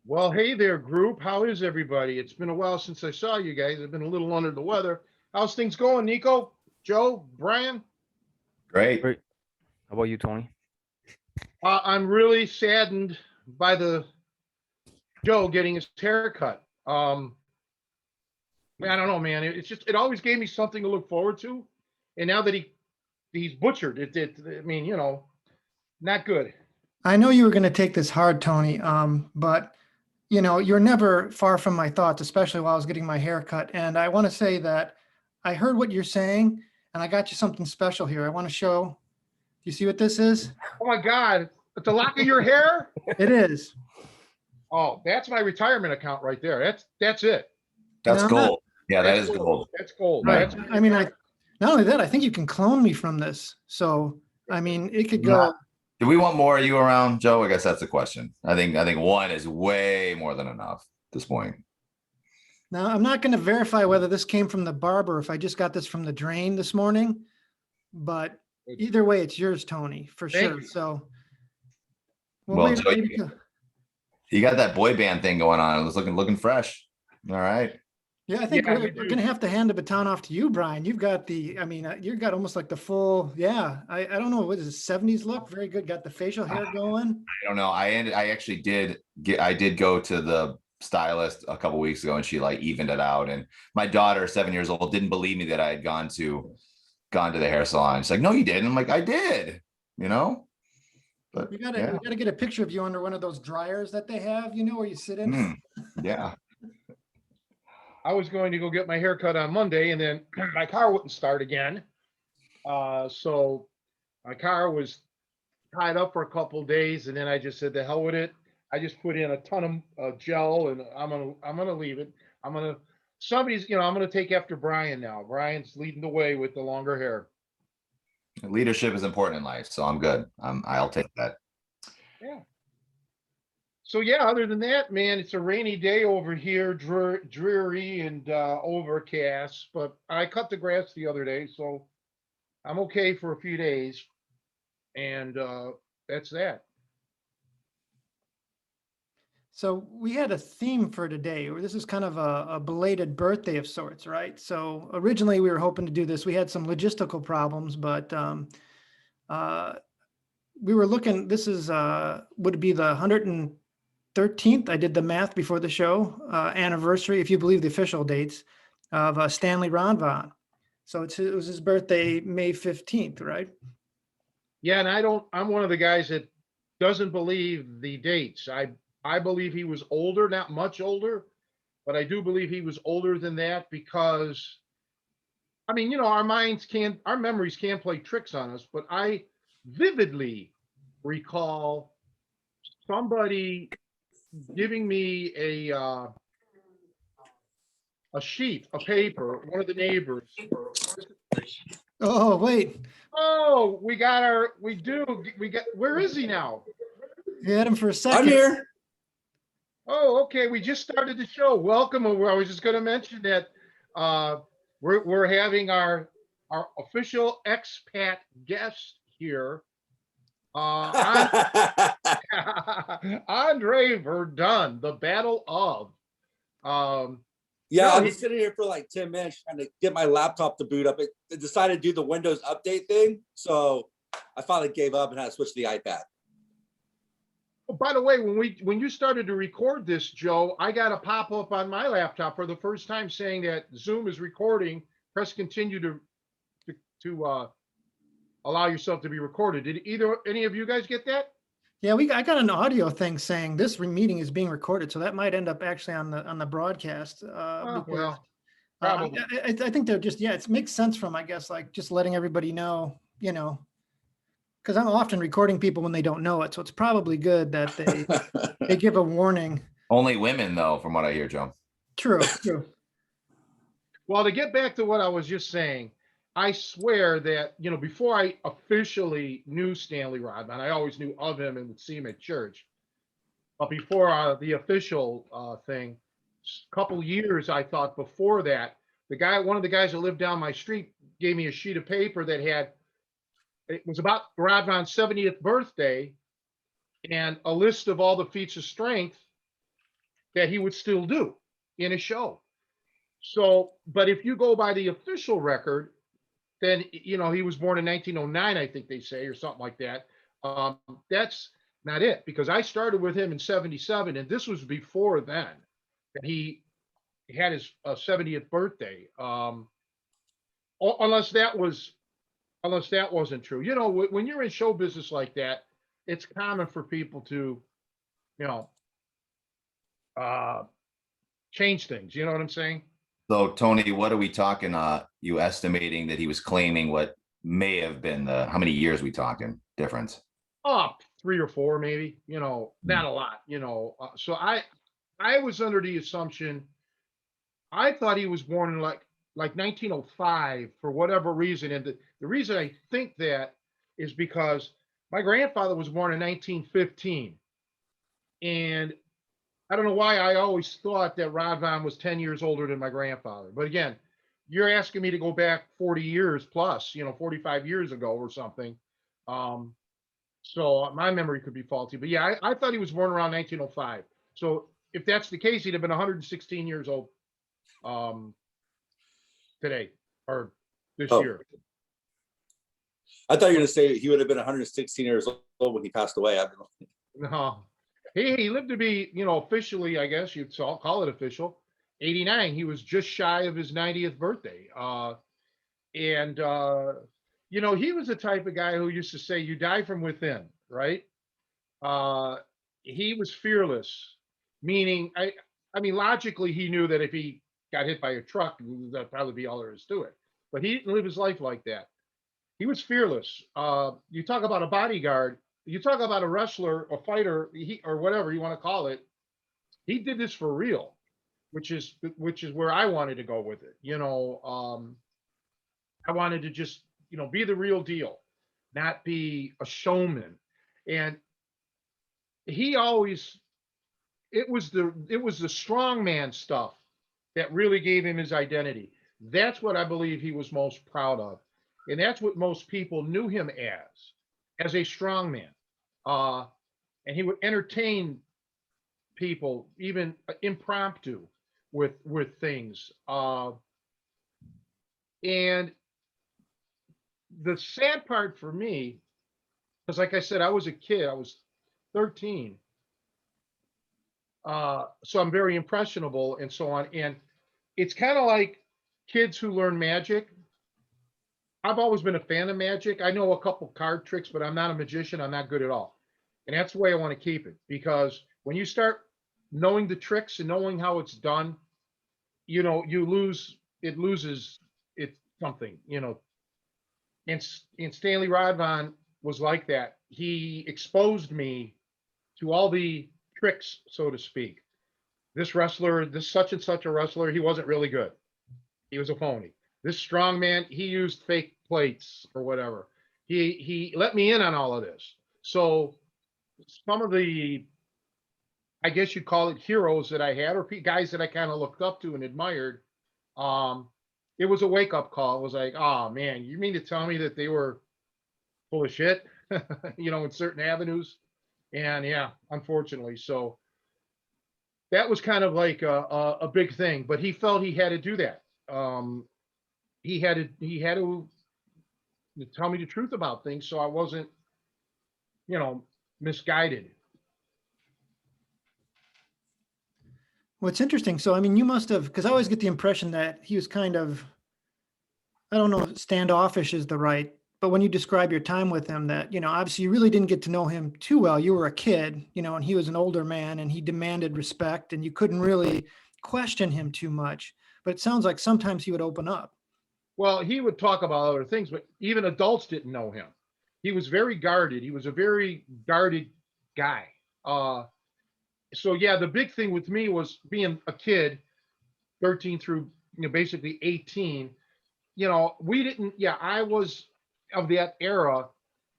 Well, hey there, group. How is everybody? It's been a while since I saw you guys. I've been a little under the weather. How's things going, Nico, Joe, Brian? Great. Great. How about you, Tony? I'm really saddened by the Joe getting his haircut. I don't know, man. It's just it always gave me something to look forward to, and now that he's butchered it, I mean, you know, not good. I know you were going to take this hard, Tony, but you know, you're never far from my thoughts, especially while I was getting my hair cut. And I want to say that I heard what you're saying, and I got you something special here. I want to show. Do you see what this is? Oh my God, it's a lock of your hair? It is. Oh, that's my retirement account right there. That's it. That's No, gold. Yeah, that That's is gold. That's gold. Right. That's I mean, not only that, I think you can clone me from this. So, I mean, it could go. Do we want more of you around, Joe? I guess that's the question. I think one is way more than enough at this point. Now, I'm not going to verify whether this came from the barber, if I just got this from the drain this morning, but either way, it's yours, Tony, for Thank sure. you. So, Well, Joe, you got that boy band thing going on. It was looking fresh. All right. yeah, I think Yeah, we're going to have to hand the baton off to you, Brian. You've got I mean, you've got almost like the full, yeah. I don't know, what is it, 70s look? Very good. Got the facial hair going. I don't know. I actually did go to the stylist a couple weeks ago, and she like evened it out. And my daughter, 7 years old, didn't believe me that I had gone to the hair salon. She's like, "No, you didn't." I'm like, "I did." You know. But We gotta get a picture of you under one of those dryers that they have, you know, where you sit in. Yeah. I was going to go get my hair cut on Monday, and then my car wouldn't start again. So my car was tied up for a couple of days, and then I just said, "The hell with it." I just put in a ton of gel, and I'm gonna leave it. I'm gonna take after Brian now. Brian's leading the way with the longer hair. Leadership is important in life, so I'm good. I'll take that. Yeah. So yeah, other than that, man, it's a rainy day over here, dreary and overcast. But I cut the grass the other day, so I'm okay for a few days, and that's that. So we had a theme for today. This is kind of a belated birthday of sorts, right? So originally we were hoping to do this. We had some logistical problems, but we were looking, this is, would it be the 113th? I did the math before the show, anniversary, if you believe the official dates, of Stanley Rodvan. So it was his birthday, May 15th, right? Yeah, and I'm one of the guys that doesn't believe the dates. I believe he was older, not much older, but I do believe he was older than that because, I mean, you know, our memories can play tricks on us, but I vividly recall somebody giving me a sheet of paper, one of the neighbors. Oh, wait. Oh, where is he now? You had him for a second. I'm here. Oh, okay. We just started the show. Welcome. I was just going to mention that we're having our official expat guest here, Andre Verdun, the Battle of. Yeah, I was sitting here for like 10 minutes trying to get my laptop to boot up. It decided to do the Windows update thing, so I finally gave up and had to switch to the iPad. Oh, by the way, when you started to record this, Joe, I got a pop-up on my laptop for the first time saying that Zoom is recording. Press continue to allow yourself to be recorded. Did any of you guys get that? Yeah, I got an audio thing saying this meeting is being recorded, so that might end up actually on the broadcast. Oh, Because well, I, probably. I think they're just, yeah, it makes sense from, I guess, like just letting everybody know, because I'm often recording people when they don't know it, so it's probably good that they give a warning. Only women though, from what I hear, Joe. True. Well, to get back to what I was just saying, I swear that, before I officially knew Stanley Rodvan, I always knew of him and would see him at church. But before the official thing, a couple years, I thought before that, one of the guys that lived down my street gave me a sheet of paper it was about Rodvan's 70th birthday and a list of all the feats of strength that he would still do in a show. So, but if you go by the official record, then, he was born in 1909, I think they say, or something like that. That's not it, because I started with him in 77, and this was before then that he had his 70th birthday. Unless that wasn't true. When you're in show business like that, it's common for people to, change things. You know what I'm saying? So Tony, what are we talking? You estimating that he was claiming what may have been how many years we talking difference? 3 or 4, maybe, not a lot, so I was under the assumption, I thought he was born in like 1905 for whatever reason. And the reason I think that is because my grandfather was born in 1915. And I don't know why I always thought that Rodvan was 10 years older than my grandfather. But again, you're asking me to go back 40 years plus, 45 years ago or something. So my memory could be faulty. But yeah, I thought he was born around 1905. So if that's the case, he'd have been 116 years old today or this year. I thought you were going to say he would have been 116 years old when he passed away. I don't know. No, he lived to be, officially, I guess you'd call it official, 89. He was just shy of his 90th birthday. And he was the type of guy who used to say, "You die from within," right? He was fearless, meaning, I mean, logically, he knew that if he got hit by a truck, that'd probably be all there is to it. But he didn't live his life like that. He was fearless. You talk about a bodyguard, you talk about a wrestler, a fighter, or whatever you want to call it. He did this for real, which is where I wanted to go with it. I wanted to just, be the real deal, not be a showman. And he always, it was the strongman stuff that really gave him his identity. That's what I believe he was most proud of. And that's what most people knew him as a strongman. And he would entertain people, even impromptu, with things. And the sad part for me, because like I said, I was a kid, I was 13. So I'm very impressionable and so on. And it's kind of like kids who learn magic. I've always been a fan of magic. I know a couple card tricks, but I'm not a magician. I'm not good at all. And that's the way I want to keep it, because when you start knowing the tricks and knowing how it's done, it loses it's something, And Stanley Rodvan was like that. He exposed me to all the tricks, so to speak. This wrestler, this such and such a wrestler, he wasn't really good. He was a phony. This strongman, he used fake plates or whatever. He let me in on all of this. So some of the, I guess you'd call it heroes that I had, or guys that I kind of looked up to and admired, it was a wake-up call. It was like, oh man, you mean to tell me that they were full of shit, in certain avenues? And yeah, unfortunately. So that was kind of like a big thing, but he felt he had to do that. He had to tell me the truth about things, so I wasn't, misguided. What's interesting, so I mean, you must have, because I always get the impression that he was kind of, I don't know if standoffish is the right but when you describe your time with him, that, obviously you really didn't get to know him too well. You were a kid, and he was an older man and he demanded respect and you couldn't really question him too much. But it sounds like sometimes he would open up. Well, he would talk about other things, but even adults didn't know him. He was very guarded. He was a very guarded guy. So yeah, the big thing with me was being a kid, 13 through basically 18. We didn't. Yeah, I was of that era.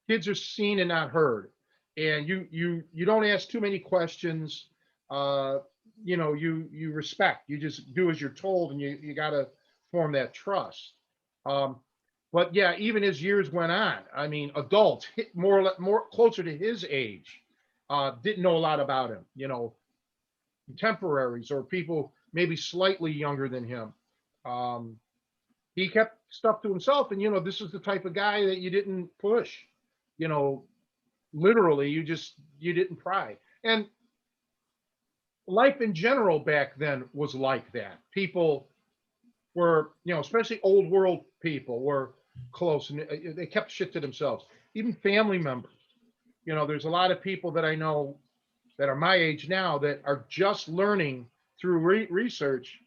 Kids are seen and not heard, and you don't ask too many questions. You respect. You just do as you're told, and you got to form that trust. But yeah, even as years went on, I mean, adults hit more closer to his age, didn't know a lot about him. Contemporaries or people maybe slightly younger than him. He kept stuff to himself, and this is the type of guy that you didn't push. Literally, you didn't pry. And life in general back then was like that. People were, especially old world people were close and they kept shit to themselves. Even family members. There's a lot of people that I know that are my age now that are just learning through research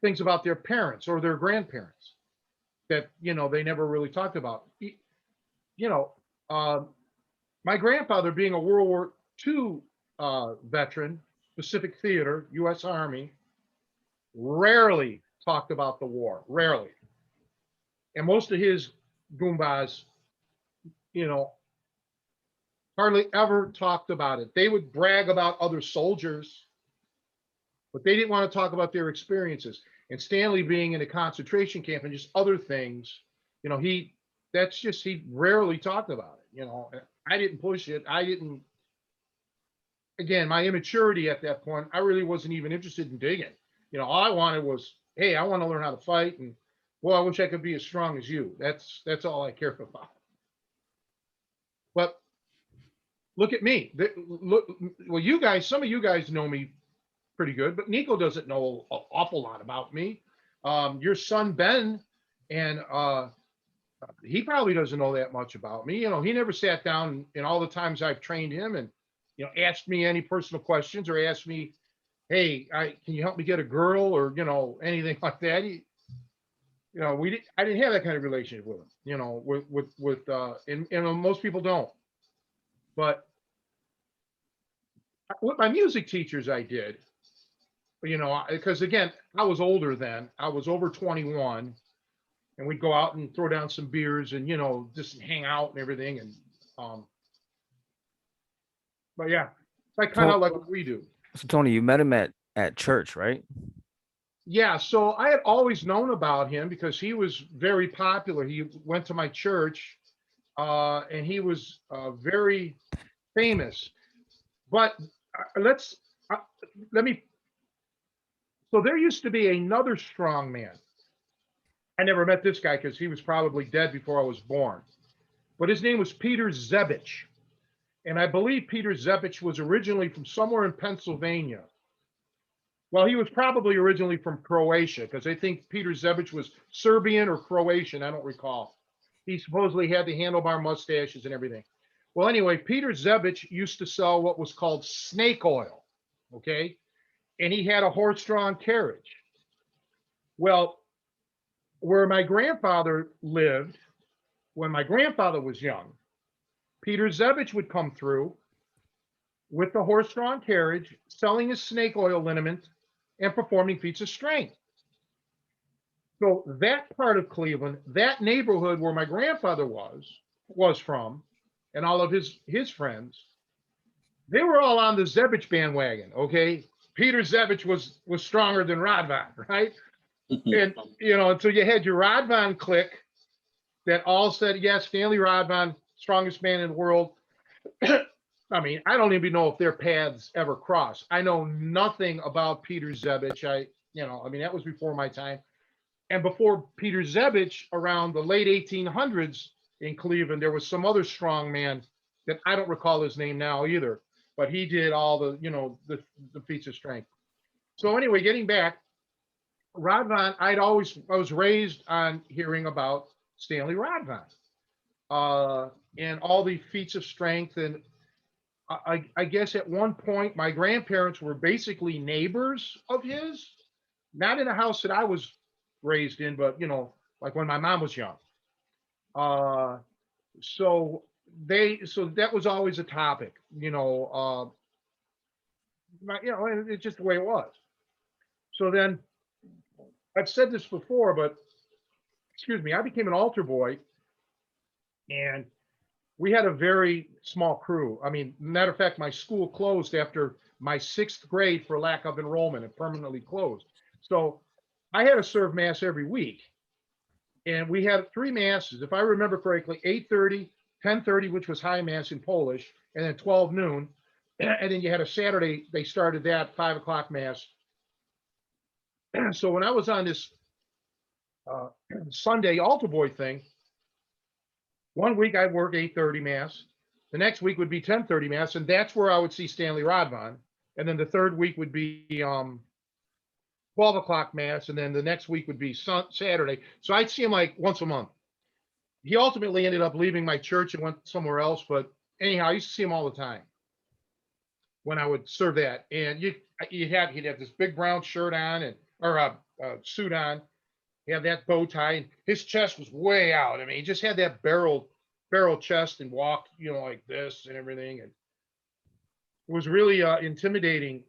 things about their parents or their grandparents that, they never really talked about. My grandfather being a World War II veteran, Pacific Theater, U.S. Army, rarely talked about the war, rarely. And most of his goombas, hardly ever talked about it. They would brag about other soldiers, but they didn't want to talk about their experiences. And Stanley being in a concentration camp and just other things, he rarely talked about it. I didn't push it. Again, my immaturity at that point, I really wasn't even interested in digging. All I wanted was, hey, I want to learn how to fight. And well, I wish I could be as strong as you. That's all I cared about. But look at me. Well, some of you guys know me pretty good, but Nico doesn't know an awful lot about me. Your son, Ben, and he probably doesn't know that much about me. He never sat down in all the times I've trained him and, asked me any personal questions or asked me, hey, can you help me get a girl or, anything like that. I didn't have that kind of relationship with him, and most people don't. But with my music teachers, I did, because again, I was older then. I was over 21, and we'd go out and throw down some beers and just hang out and everything. And but yeah, like kind of like what we do. So Tony, you met him at church, right? Yeah, so I had always known about him because he was very popular. He went to my church, and he was very famous. But let me. So there used to be another strongman. I never met this guy because he was probably dead before I was born. But his name was Peter Zebich. And I believe Peter Zebich was originally from somewhere in Pennsylvania. Well, he was probably originally from Croatia because I think Peter Zebich was Serbian or Croatian. I don't recall. He supposedly had the handlebar mustaches and everything. Well, anyway, Peter Zebich used to sell what was called snake oil. Okay. And he had a horse-drawn carriage. Well, where my grandfather lived, when my grandfather was young, Peter Zebich would come through with the horse-drawn carriage, selling his snake oil liniment and performing feats of strength. So that part of Cleveland, that neighborhood where my grandfather was from, and all of his friends, they were all on the Zebich bandwagon. Okay, Peter Zebich was stronger than Rodvan, right? And until you had your Rodvan clique that all said, yes, Stanley Rodvan, strongest man in the world. I mean, I don't even know if their paths ever crossed. I know nothing about Peter Zebich. That was before my time. And before Peter Zebich, around the late 1800s in Cleveland, there was some other strong man that I don't recall his name now either, but he did all the feats of strength. So anyway, getting back, Rodvan, I was raised on hearing about Stanley Rodvan. and all the feats of strength. And I guess at one point, my grandparents were basically neighbors of his, not in a house that I was raised in, but like when my mom was young. Uh, so so that was always a topic, and it's just the way it was. So then I've said this before, but excuse me, I became an altar boy, and we had a very small crew. I mean, matter of fact, my school closed after my 6th grade for lack of enrollment. It permanently closed. So I had to serve mass every week. And we had 3 masses, if I remember correctly, 8:30, 10:30, which was high mass in Polish, and then 12 noon. And then you had a Saturday, they started that 5 o'clock mass. So when I was on this Sunday altar boy thing, one week I'd work 8:30 mass. The next week would be 10:30 mass. And that's where I would see Stanley Rodvan. And then the third week would be 12 o'clock mass. And then the next week would be Saturday. So I'd see him like once a month. He ultimately ended up leaving my church and went somewhere else. But anyhow, I used to see him all the time when I would serve that. And he'd have this big brown shirt on or a suit on. He had that bow tie, and his chest was way out. I mean, he just had that barrel chest and walked, like this and everything. And it was really intimidating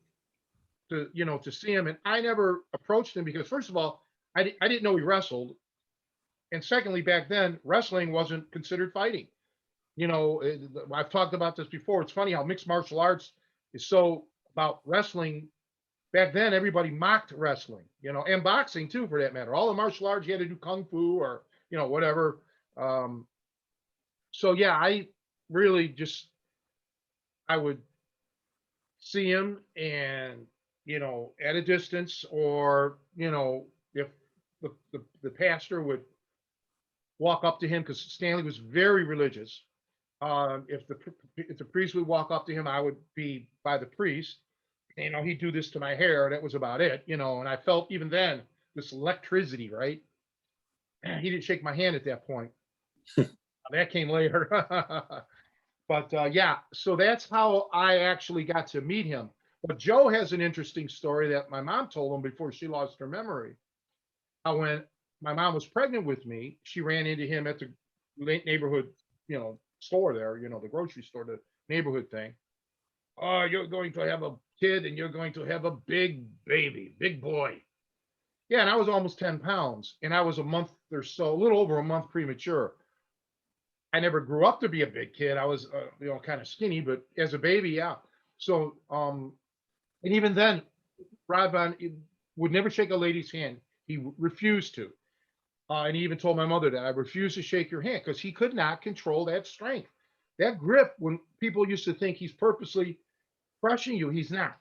to see him. And I never approached him because, first of all, I didn't know he wrestled. And secondly, back then, wrestling wasn't considered fighting. I've talked about this before. It's funny how mixed martial arts is so about wrestling. Back then, everybody mocked wrestling, and boxing too, for that matter. All the martial arts, you had to do kung fu or, whatever. So yeah, I really I would see him and, at a distance, or, if the pastor would walk up to him, because Stanley was very religious. If the priest would walk up to him, I would be by the priest. He'd do this to my hair. That was about it, and I felt even then this electricity, right? He didn't shake my hand at that point. That came later. But yeah, so that's how I actually got to meet him. But Joe has an interesting story that my mom told him before she lost her memory. How when my mom was pregnant with me, she ran into him at the neighborhood, store there, the grocery store, the neighborhood thing. Oh, you're going to have a kid and you're going to have a big baby, big boy. Yeah, and I was almost 10 pounds, and I was a month or so, a little over a month premature. I never grew up to be a big kid. I was, kind of skinny, but as a baby, yeah. So, and even then, Rodvan would never shake a lady's hand. He refused to. And he even told my mother that I refuse to shake your hand, because he could not control that strength. That grip, when people used to think he's purposely crushing you, he's not.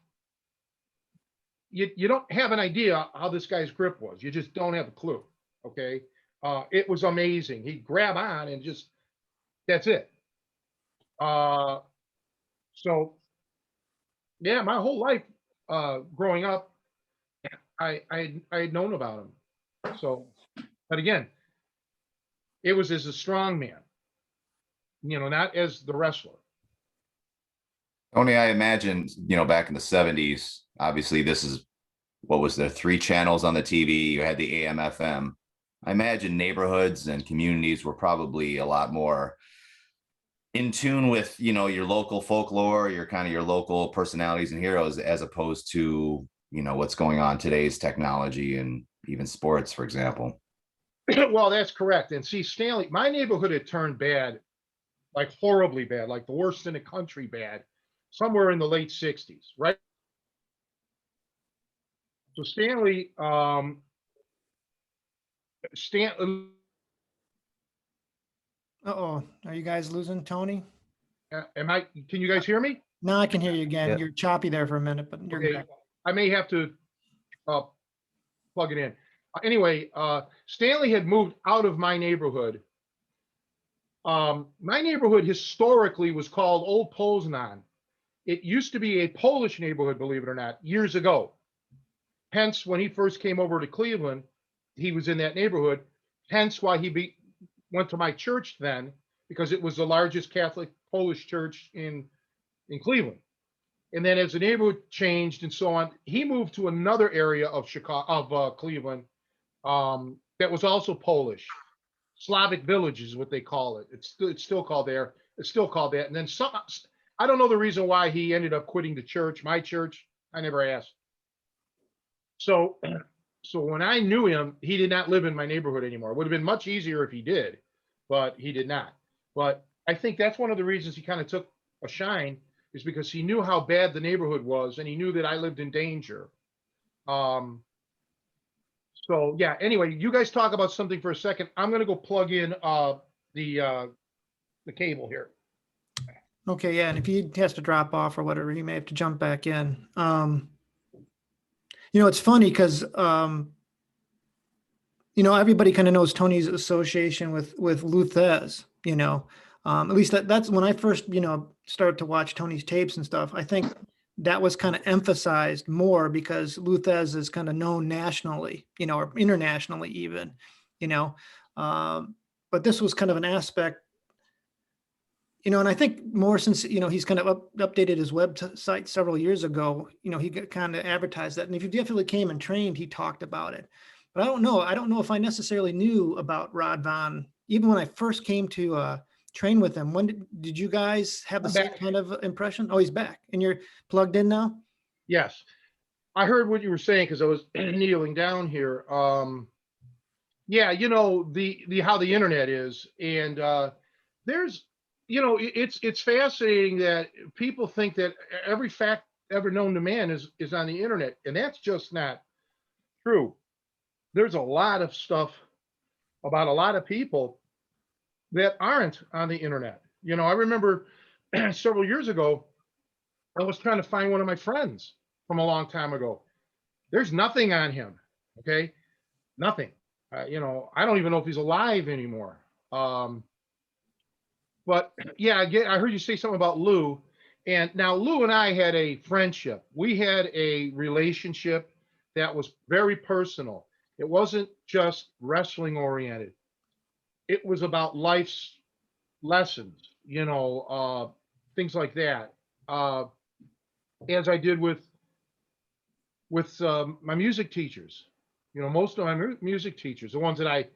You don't have an idea how this guy's grip was. You just don't have a clue. Okay. It was amazing. He'd grab on and just, that's it. So yeah, my whole life, growing up, I had known about him. So, but again, it was as a strong man, not as the wrestler. Tony, I imagine, back in the 70s, obviously this is, what was there, 3 channels on the TV, you had the AM, FM. I imagine neighborhoods and communities were probably a lot more in tune with, your local folklore, your local personalities and heroes, as opposed to, what's going on today's technology and even sports, for example. Well, that's correct. And see, Stanley, my neighborhood had turned bad, like horribly bad, like the worst in the country bad, somewhere in the late 60s, right? So Stanley, Uh-oh, are you guys losing Tony? can you guys hear me? No, I can hear you again. Yeah. You're choppy there for a minute, but you're Okay, back. I may have to plug it in. Anyway, Stanley had moved out of my neighborhood. My neighborhood historically was called Old Poznan. It used to be a Polish neighborhood, believe it or not, years ago. Hence, when he first came over to Cleveland, he was in that neighborhood. Hence why he went to my church then, because it was the largest Catholic Polish church in Cleveland. And then as the neighborhood changed and so on, he moved to another area of Cleveland, that was also Polish. Slavic Village is what they call it. It's still called there. It's still called that. And then I don't know the reason why he ended up quitting the church, my church. I never asked. So when I knew him, he did not live in my neighborhood anymore. It would have been much easier if he did, but he did not. But I think that's one of the reasons he kind of took a shine, is because he knew how bad the neighborhood was, and he knew that I lived in danger. So yeah, anyway, you guys talk about something for a second. I'm gonna go plug in the cable here. Okay, yeah, and if he has to drop off or whatever, he may have to jump back in. It's funny because everybody kind of knows Tony's association with Luthez. At least that's when I first started to watch Tony's tapes and stuff. I think that was kind of emphasized more because Luthez is kind of known nationally, or internationally even, but this was kind of an aspect, and I think more since, he's kind of updated his website several years ago, he kind of advertised that. And if you definitely came and trained, he talked about it. But I don't know if I necessarily knew about Rodvan, even when I first came to train with him. When did you guys have the same kind of impression? Oh, he's back. And you're plugged in now? Yes. I heard what you were saying because I was kneeling down here. Yeah, the how the internet is. And there's, it's fascinating that people think that every fact ever known to man is on the internet. And that's just not true. There's a lot of stuff about a lot of people that aren't on the internet. I remember several years ago, I was trying to find one of my friends from a long time ago. There's nothing on him. Okay. Nothing. I don't even know if he's alive anymore. But yeah, I heard you say something about Lou. And now Lou and I had a friendship. We had a relationship that was very personal. It wasn't just wrestling oriented. It was about life's lessons, things like that. As I did with my music teachers, most of my music teachers, the ones that I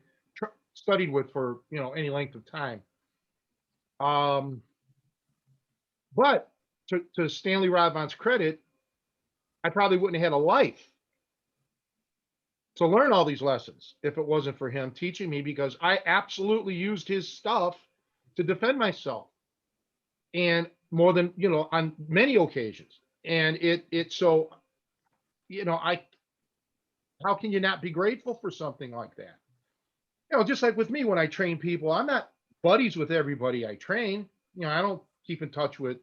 studied with for, any length of time. But to Stanley Rodvan's credit, I probably wouldn't have had a life to learn all these lessons if it wasn't for him teaching me, because I absolutely used his stuff to defend myself, and more than, on many occasions. And so, how can you not be grateful for something like that? Just like with me, when I train people, I'm not buddies with everybody I train. I don't keep in touch with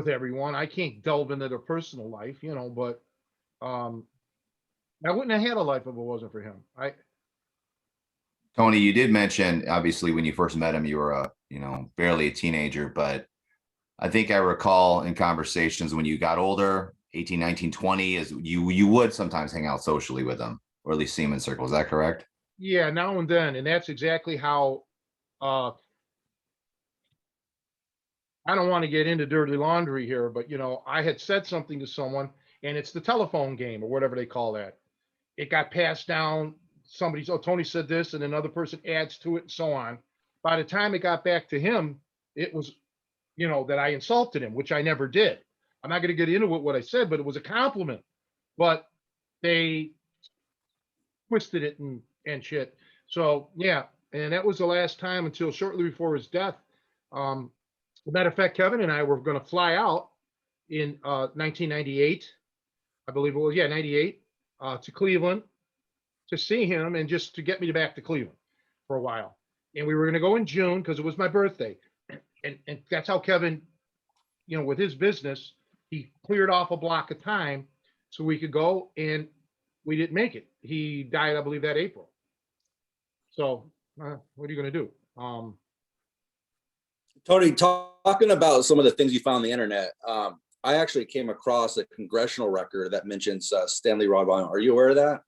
everyone. I can't delve into their personal life, but I wouldn't have had a life if it wasn't for him. Tony, you did mention, obviously, when you first met him, you were barely a teenager, but I think I recall in conversations when you got older, 18, 19, 20, is you would sometimes hang out socially with him, or at least see him in circles. Is that correct? Yeah, now and then. And that's exactly how, I don't want to get into dirty laundry here, but I had said something to someone, and it's the telephone game or whatever they call that. It got passed down. Tony said this, and another person adds to it, and so on. By the time it got back to him, it was, that I insulted him, which I never did. I'm not going to get into what I said, but it was a compliment. But they twisted it and shit. So yeah, and that was the last time until shortly before his death. As a matter of fact, Kevin and I were going to fly out in 1998, I believe it was, 98, to Cleveland to see him and just to get me back to Cleveland for a while. And we were going to go in June because it was my birthday. And that's how Kevin, with his business, he cleared off a block of time so we could go, and we didn't make it. He died, I believe, that April. So what are you going to do? Tony, talking about some of the things you found on the internet, I actually came across a congressional record that mentions Stanley Rodvan. Are you aware of that?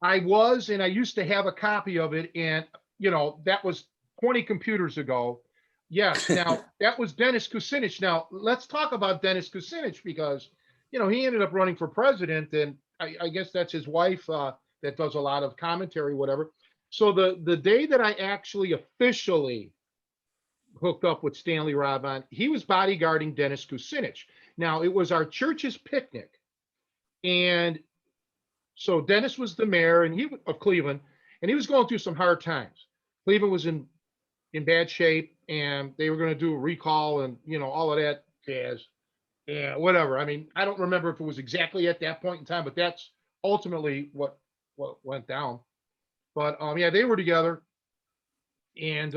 I was, and I used to have a copy of it, and that was 20 computers ago. Yes. Now that was Dennis Kucinich. Now let's talk about Dennis Kucinich because, you know, he ended up running for president, and I guess that's his wife that does a lot of commentary, whatever. So the day that I actually officially hooked up with Stanley Rodvan, he was bodyguarding Dennis Kucinich. Now it was our church's picnic, and so Dennis was the mayor and he of Cleveland, and he was going through some hard times. Cleveland was in bad shape, and they were going to do a recall and, you know, all of that jazz. Yeah, whatever. I mean, I don't remember if it was exactly at that point in time, but that's ultimately what went down. But yeah, they were together, and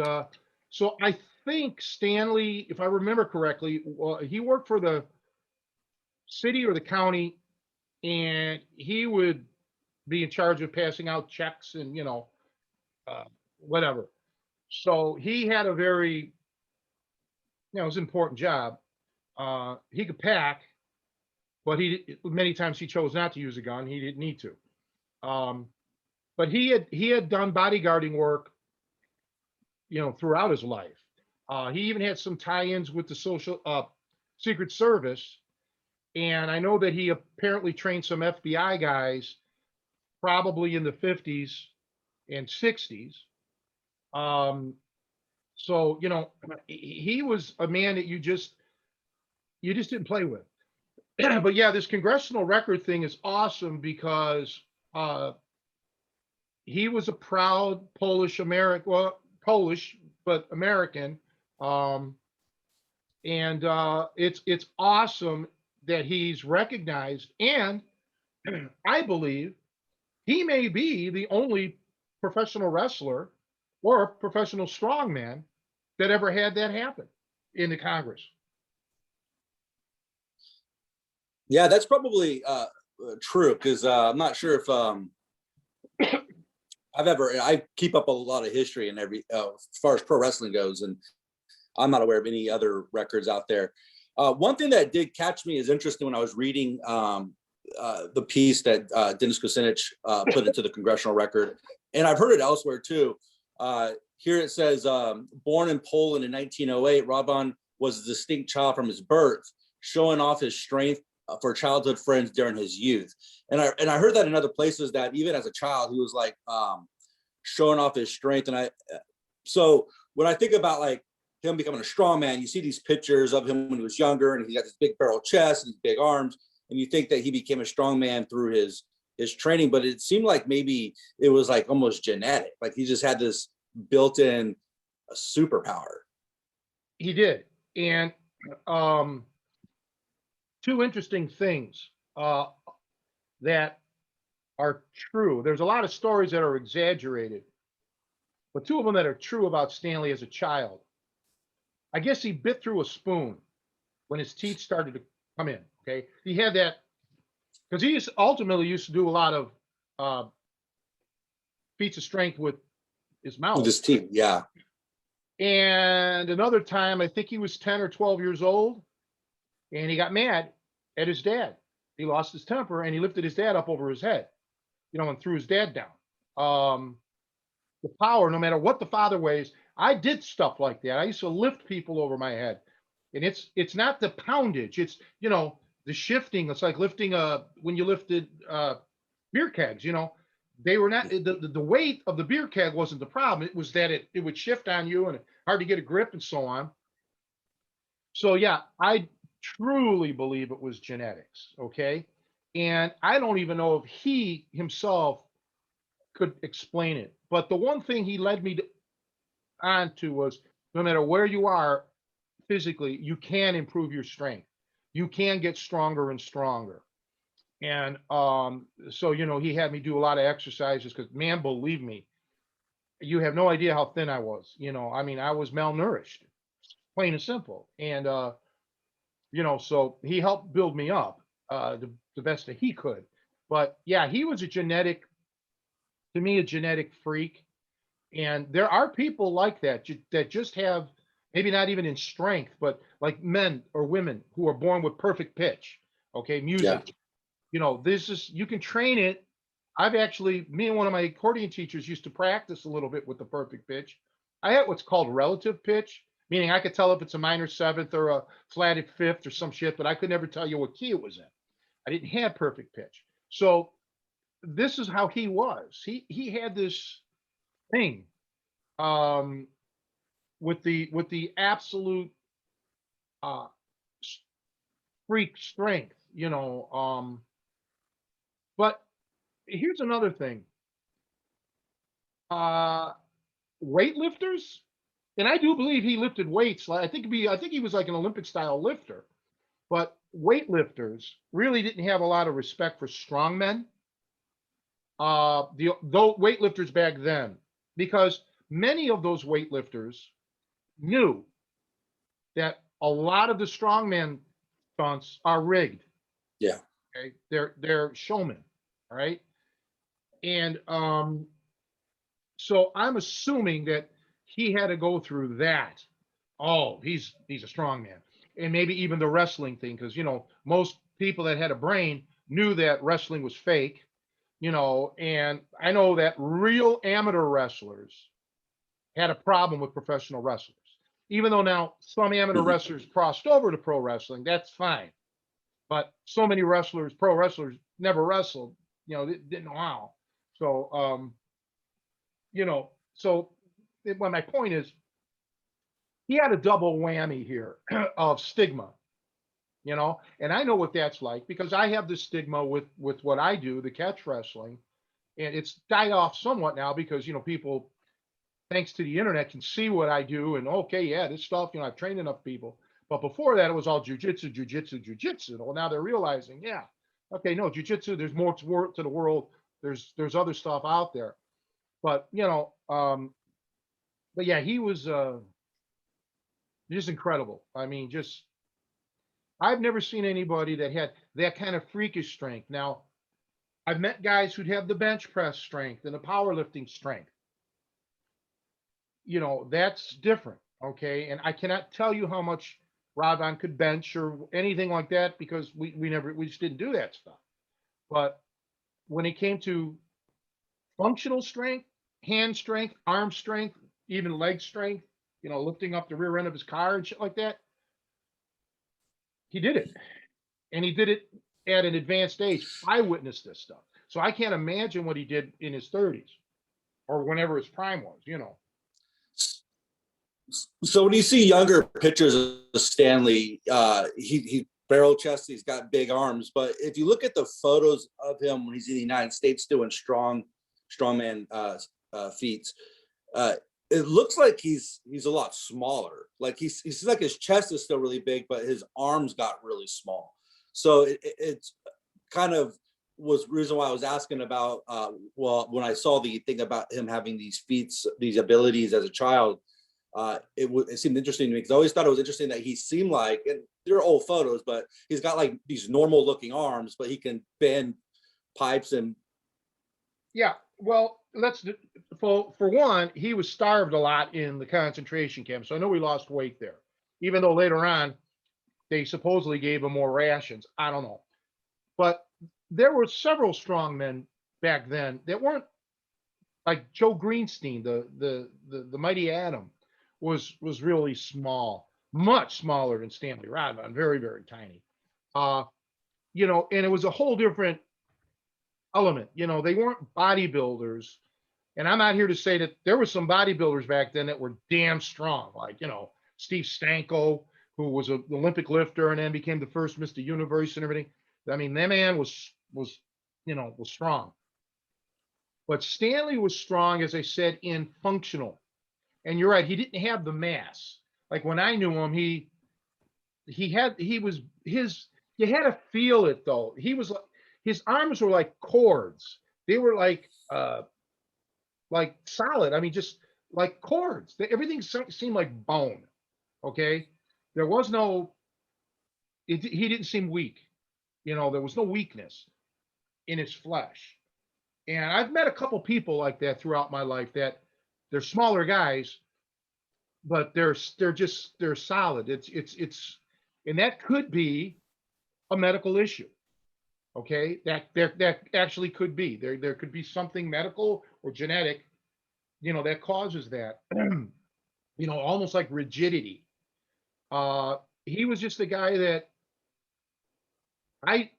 so I think Stanley, if I remember correctly, he worked for the city or the county, and he would be in charge of passing out checks and, you know, whatever. So he had a very, you know, it was an important job. He could pack, but many times he chose not to use a gun. He didn't need to. But he had done bodyguarding work, you know, throughout his life. He even had some tie-ins with the Secret Service, and I know that he apparently trained some FBI guys, probably in the 50s and 60s. So, you know, he was a man that you just didn't play with. But yeah, this congressional record thing is awesome because he was a proud Polish American, well, Polish but American, and it's awesome that he's recognized. And I believe he may be the only professional wrestler or professional strongman that ever had that happen in the Congress. Yeah, that's probably true, because I'm not sure if I keep up a lot of history and as far as pro wrestling goes, and I'm not aware of any other records out there. One thing that did catch me is interesting when I was reading the piece that Dennis Kucinich put into the congressional record, and I've heard it elsewhere too. Here it says, born in Poland in 1908, Rodvan was a distinct child from his birth, showing off his strength for childhood friends during his youth. And I heard that in other places, that even as a child, he was like showing off his strength. And so when I think about like him becoming a strongman, you see these pictures of him when he was younger, and he got this big barrel chest and these big arms, and you think that he became a strongman through his training, but it seemed like maybe it was like almost genetic. Like he just had this built-in superpower. He did. And two interesting things that are true. There's a lot of stories that are exaggerated, but two of them that are true about Stanley as a child. I guess he bit through a spoon when his teeth started to come in. Okay. He had that because he ultimately used to do a lot of feats of strength with his mouth. With his teeth, yeah. And another time, I think he was 10 or 12 years old, and he got mad at his dad. He lost his temper, and he lifted his dad up over his head, you know, and threw his dad down. The power, no matter what the father weighs. I did stuff like that. I used to lift people over my head, and it's not the poundage. It's, you know, the shifting. It's like lifting when you lifted beer kegs. You know, they were not the weight of the beer keg wasn't the problem. It was that it would shift on you and hard to get a grip and so on. So yeah, I truly believe it was genetics. Okay, and I don't even know if he himself could explain it. But the one thing he led me on to was, no matter where you are physically, you can improve your strength. You can get stronger and stronger. And so, you know, he had me do a lot of exercises because, man, believe me, you have no idea how thin I was. You know, I mean, I was malnourished, plain and simple. And, you know, so he helped build me up the best that he could. But yeah, he was a genetic freak. And there are people like that that just have, maybe not even in strength, but like men or women who are born with perfect pitch. Okay, music. Yeah. You know, you can train it. Me and one of my accordion teachers used to practice a little bit with the perfect pitch. I had what's called relative pitch, meaning I could tell if it's a minor seventh or a flatted fifth or some shit, but I could never tell you what key it was in. I didn't have perfect pitch. So this is how he was. He had this thing with the absolute uh freak strength, but here's another thing. Uh Weightlifters, and I do believe he lifted weights. I think he was like an Olympic style lifter, but weightlifters really didn't have a lot of respect for strongmen. Though weightlifters back then, because many of those weightlifters knew that a lot of the strongman stunts are rigged. Yeah. Okay, they're showmen, all right, and so I'm assuming that he had to go through that. Oh, he's a strong man, and maybe even the wrestling thing, because most people that had a brain knew that wrestling was fake. And I know that real amateur wrestlers had a problem with professional wrestlers. Even though now some amateur wrestlers crossed over to pro wrestling, that's fine. But so many wrestlers, pro wrestlers, never wrestled. Didn't know how. So, well, my point is, he had a double whammy here of stigma, and I know what that's like because I have this stigma with what I do, the catch wrestling, and it's died off somewhat now because people, thanks to the internet, can see what I do and okay, yeah, this stuff, I've trained enough people. But before that, it was all jujitsu, jujitsu, jujitsu. Well, now they're realizing, yeah, okay, no, jujitsu, there's more to the world. There's other stuff out there, but but yeah, he was just incredible. I mean, I've never seen anybody that had that kind of freakish strength. Now, I've met guys who'd have the bench press strength and the powerlifting strength. That's different. Okay. And I cannot tell you how much Rodvan could bench or anything like that because we just didn't do that stuff. But when it came to functional strength, hand strength, arm strength, even leg strength, lifting up the rear end of his car and shit like that, he did it. And he did it at an advanced age. I witnessed this stuff. So I can't imagine what he did in his 30s or whenever his prime was, So when you see younger pictures of Stanley, he barrel chest, he's got big arms. But if you look at the photos of him when he's in the United States doing strongman feats, it looks like he's a lot smaller. Like he's like his chest is still really big, but his arms got really small. So it's kind of was the reason why I was asking about when I saw the thing about him having these feats, these abilities as a child. It seemed interesting to me because I always thought it was interesting that he seemed like, and they're old photos, but he's got like these normal looking arms, but he can bend pipes and. Yeah, well, for one, he was starved a lot in the concentration camp, so I know he lost weight there. Even though later on they supposedly gave him more rations, I don't know. But there were several strong men back then that weren't like Joe Greenstein, the mighty Atom, was really small, much smaller than Stanley Rodvan, very, very tiny. And it was a whole different element. They weren't bodybuilders. And I'm not here to say that there were some bodybuilders back then that were damn strong, like, Steve Stanko, who was an Olympic lifter and then became the first Mr. Universe and everything. I mean, that man was strong. But Stanley was strong, as I said, in functional. And you're right, he didn't have the mass. Like when I knew him, you had to feel it though. His arms were like cords. They were like solid. I mean, just like cords. Everything seemed like bone. Okay. There was he didn't seem weak. There was no weakness in his flesh. And I've met a couple people like that throughout my life that they're smaller guys, but they're solid. And that could be a medical issue. Okay, that actually could be there could be something medical or genetic, that causes that. almost like rigidity. He was just a guy that I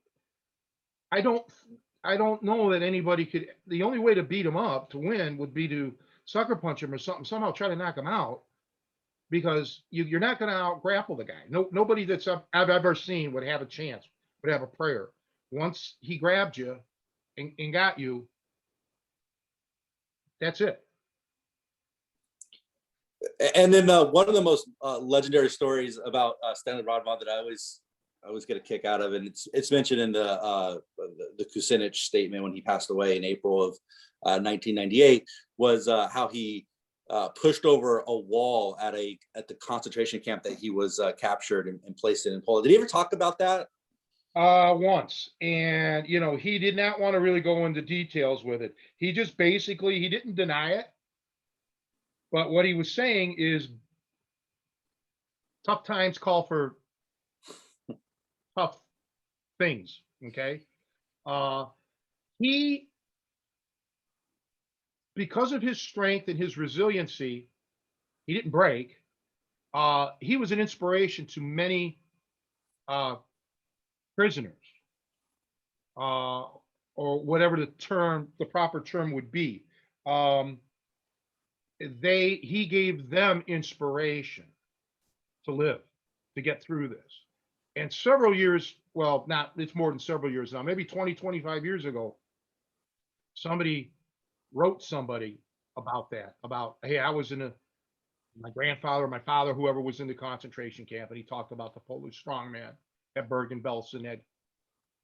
I don't I don't know that anybody could. The only way to beat him up to win would be to sucker punch him or something, somehow try to knock him out, because you're not going to out grapple the guy. Nobody that's I've ever seen would have a chance, would have a prayer. Once he grabbed you and got you, that's it. And then one of the most legendary stories about Stanley Rodvan that I always get a kick out of, and it's mentioned in the Kucinich statement when he passed away in April of 1998, was how he pushed over a wall at the concentration camp that he was captured and placed in Poland. Did he ever talk about that? Once, and he did not want to really go into details with it. He just basically, he didn't deny it, but what he was saying is tough times call for tough things. Okay. He, because of his strength and his resiliency, he didn't break. He was an inspiration to many prisoners, or whatever the proper term would be. He gave them inspiration to live, to get through this. And several years, well, it's more than several years now, maybe 20, 25 years ago, somebody wrote somebody about that, hey, I was my grandfather, my father, whoever was in the concentration camp, and he talked about the Polish strongman at Bergen-Belsen that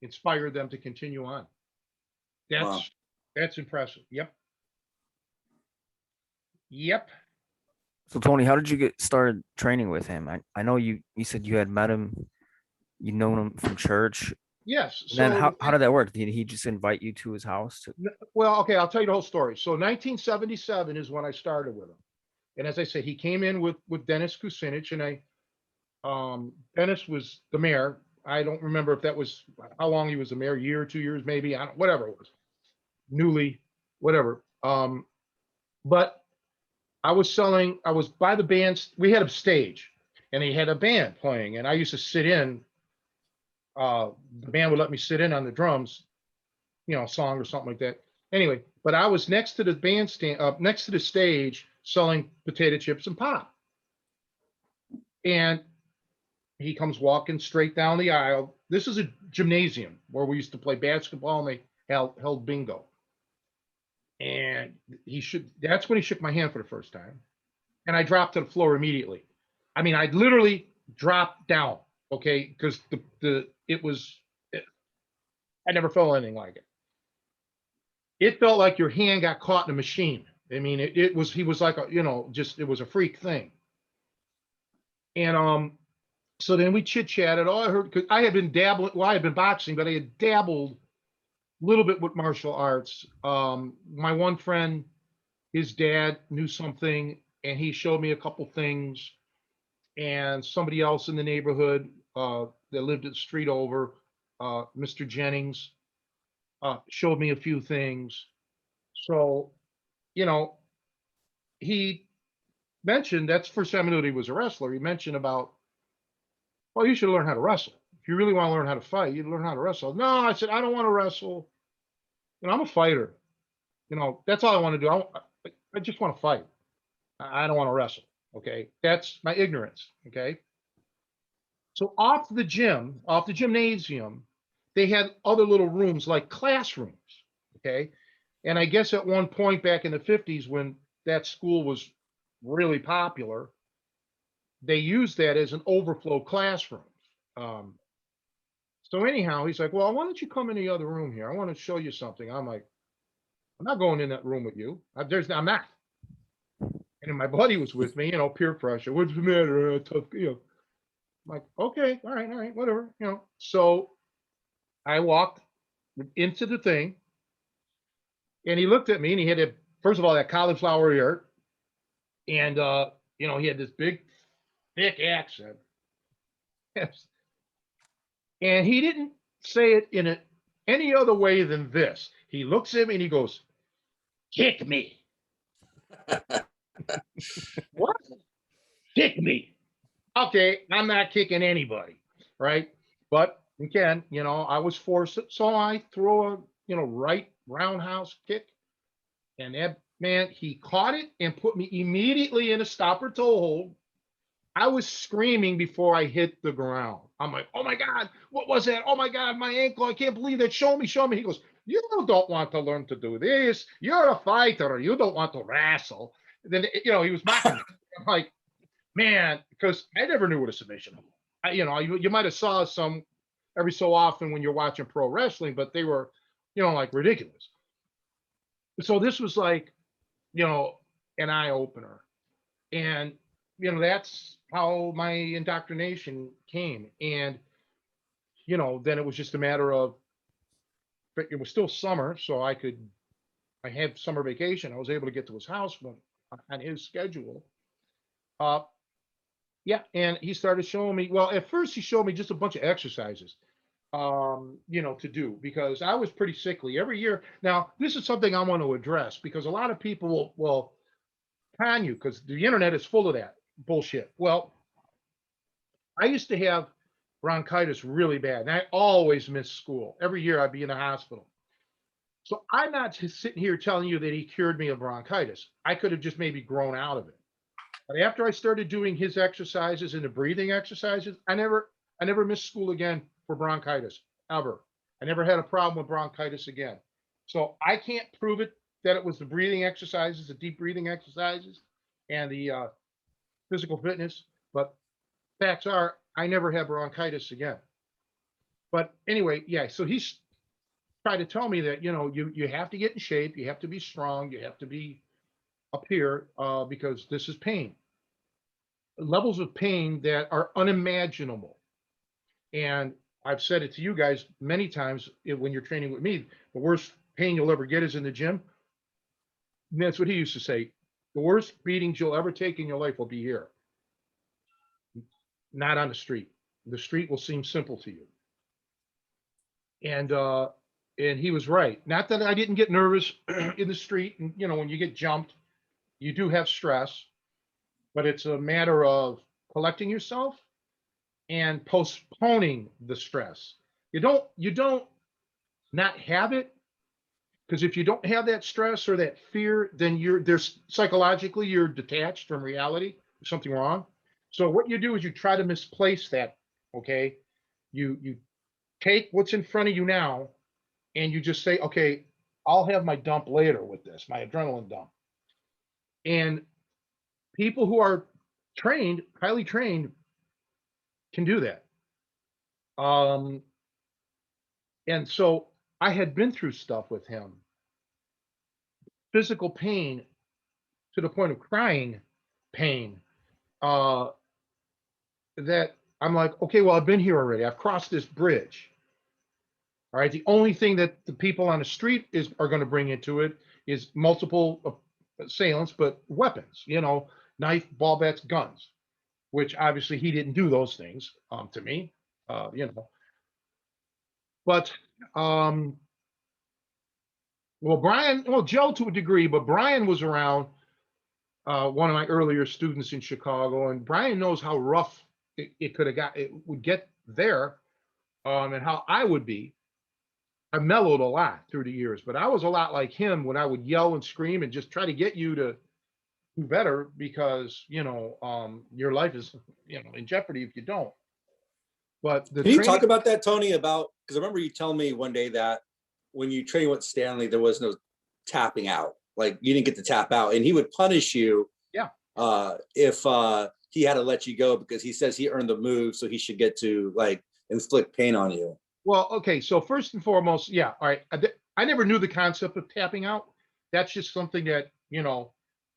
inspired them to continue on. That's impressive. Yep. So Tony, how did you get started training with him? I know you said you had met him, you known him from church. Yes. And then how did that work? Did he just invite you to his house? Well, okay, I'll tell you the whole story. So 1977 is when I started with him. And as I said, he came in with Dennis Kucinich, and Dennis was the mayor. I don't remember if that was how long he was the mayor, year or 2 years, maybe, whatever it was, newly, whatever. But I was by the band. We had a stage and he had a band playing, and I used to sit in. The band would let me sit in on the drums, a song or something like that. Anyway, but I was next to the bandstand, next to the stage, selling potato chips and pop. And he comes walking straight down the aisle. This is a gymnasium where we used to play basketball, and they held bingo. And that's when he shook my hand for the first time. And I dropped to the floor immediately. I mean, I literally dropped down, okay? Because I never felt anything like it. It felt like your hand got caught in a machine. I mean, he was like it was a freak thing. And so then we chit-chatted. All I heard, because I had been dabbling, well, I had been boxing, but I had dabbled a little bit with martial arts. My one friend, his dad knew something, and he showed me a couple things. And somebody else in the neighborhood that lived at the street over, Mr. Jennings, showed me a few things. So, he mentioned, that's the first time I knew that he was a wrestler. He mentioned about, well, you should learn how to wrestle. If you really want to learn how to fight, you learn how to wrestle. No, I said, I don't want to wrestle. I'm a fighter. That's all I want to do. I just want to fight. I don't want to wrestle. Okay. That's my ignorance. Okay. So off the gymnasium, they had other little rooms like classrooms. Okay. And I guess at one point back in the 50s, when that school was really popular, they used that as an overflow classroom. So anyhow, he's like, well, why don't you come in the other room here? I want to show you something. I'm like, I'm not going in that room with you. I'm not. And then my buddy was with me, peer pressure. What's the matter? Tough, I'm like, okay, all right, whatever, So I walked into the thing, and he looked at me, and he had first of all, that cauliflower ear, and he had this big, thick accent. And he didn't say it in any other way than this. He looks at me and he goes, kick me. What? kick me. Okay, I'm not kicking anybody, right? But again, I was forced, so I throw a, right roundhouse kick, and that man, he caught it and put me immediately in a stopper toe hold. I was screaming before I hit the ground. I'm like, oh my God, what was that? Oh my God, my ankle. I can't believe that. Show me, show me. He goes, you don't want to learn to do this. You're a fighter. You don't want to wrestle. Then, he was mocking me. I'm like, man, because I never knew what a submission was. You might have saw some every so often when you're watching pro wrestling, but they were, like ridiculous. So this was like, an eye opener. And, that's how my indoctrination came. And, then it was just a matter of, it was still summer. So I had summer vacation. I was able to get to his house on his schedule. Yeah. And he started showing me, well, at first he showed me just a bunch of exercises, to do because I was pretty sickly every year. Now, this is something I want to address because a lot of people will con you because the internet is full of that bullshit. Well, I used to have bronchitis really bad, and I always missed school. Every year I'd be in the hospital. So I'm not just sitting here telling you that he cured me of bronchitis. I could have just maybe grown out of it. But after I started doing his exercises and the breathing exercises, I never missed school again for bronchitis, ever. I never had a problem with bronchitis again. So I can't prove it that it was the breathing exercises, the deep breathing exercises, and the physical fitness. But facts are, I never had bronchitis again. But anyway, yeah. So he's tried to tell me that you have to get in shape, you have to be strong, you have to be up here because this is pain. Levels of pain that are unimaginable. And I've said it to you guys many times when you're training with me, the worst pain you'll ever get is in the gym. And that's what he used to say. The worst beatings you'll ever take in your life will be here, not on the street. The street will seem simple to you. And he was right. Not that I didn't get nervous in the street. And, when you get jumped, you do have stress, but it's a matter of collecting yourself and postponing the stress. You don't not have it, because if you don't have that stress or that fear, then there's psychologically you're detached from reality. There's something wrong. So what you do is you try to misplace that. Okay, you take what's in front of you now, and you just say, okay, I'll have my dump later with this, my adrenaline dump. And people who are trained, highly trained, can do that. And so I had been through stuff with him, physical pain to the point of crying pain, that I'm like, okay, well, I've been here already. I've crossed this bridge. All right. The only thing that the people on the street are going to bring into it is multiple assailants, but weapons, knife, ball bats, guns, which obviously he didn't do those things to me, But Joe to a degree, but Brian was around, one of my earlier students in Chicago, and Brian knows how rough it would get there, and how I would be. I mellowed a lot through the years, but I was a lot like him when I would yell and scream and just try to get you to do better because, your life is, in jeopardy if you don't. But Can you talk about that, Tony? Because I remember you telling me one day that when you trained with Stanley, there was no tapping out. Like you didn't get to tap out, and he would punish you. Yeah. If he had to let you go because he says he earned the move, so he should get to like inflict pain on you. Well, okay. So first and foremost, yeah. All right. I never knew the concept of tapping out. That's just something that,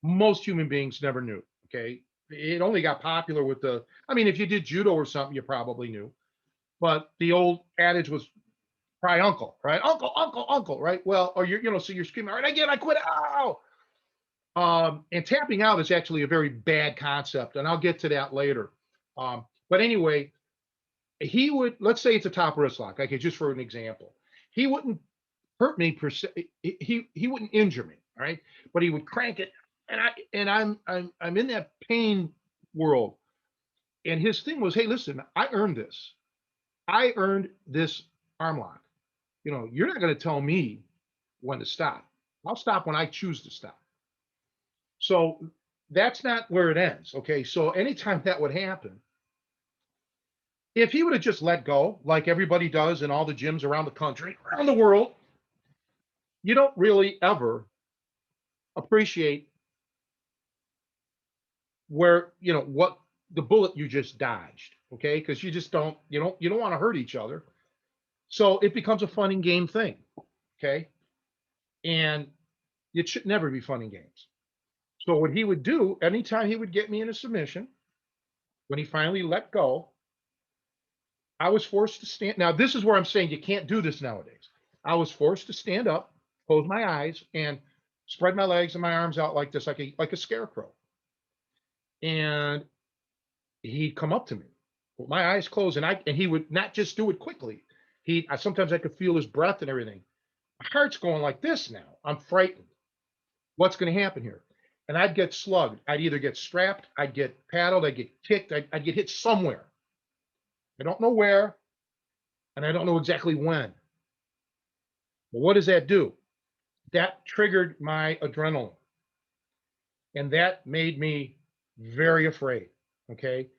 most human beings never knew. Okay. It only got popular with if you did judo or something, you probably knew. But the old adage was cry uncle, right? Uncle, uncle, uncle, right? Well, or so you're screaming, all right, again, I quit. Ow. And tapping out is actually a very bad concept. And I'll get to that later. But anyway, he would, let's say it's a top wrist lock. Okay, just for an example, he wouldn't hurt me per se. He wouldn't injure me, all right, but he would crank it, and I'm in that pain world. And his thing was, hey, listen, I earned this. I earned this arm lock. You know, you're not going to tell me when to stop. I'll stop when I choose to stop. So that's not where it ends. Okay. So anytime that would happen, if he would have just let go, like everybody does in all the gyms around the country, around the world, you don't really ever appreciate where, you know, what the bullet you just dodged. Okay. Because you just don't, you don't want to hurt each other. So it becomes a fun and game thing. Okay. And it should never be fun and games. So what he would do, anytime he would get me in a submission, when he finally let go, I was forced to stand. Now, this is where I'm saying you can't do this nowadays. I was forced to stand up, close my eyes, and spread my legs and my arms out like this, like a scarecrow. And he'd come up to me with my eyes closed, and he would not just do it quickly. Sometimes I could feel his breath and everything. My heart's going like this now. I'm frightened. What's going to happen here? And I'd get slugged. I'd either get strapped, I'd get paddled, I'd get kicked, I'd get hit somewhere. I don't know where, and I don't know exactly when. But what does that do? That triggered my adrenaline. And that made me very afraid. Okay.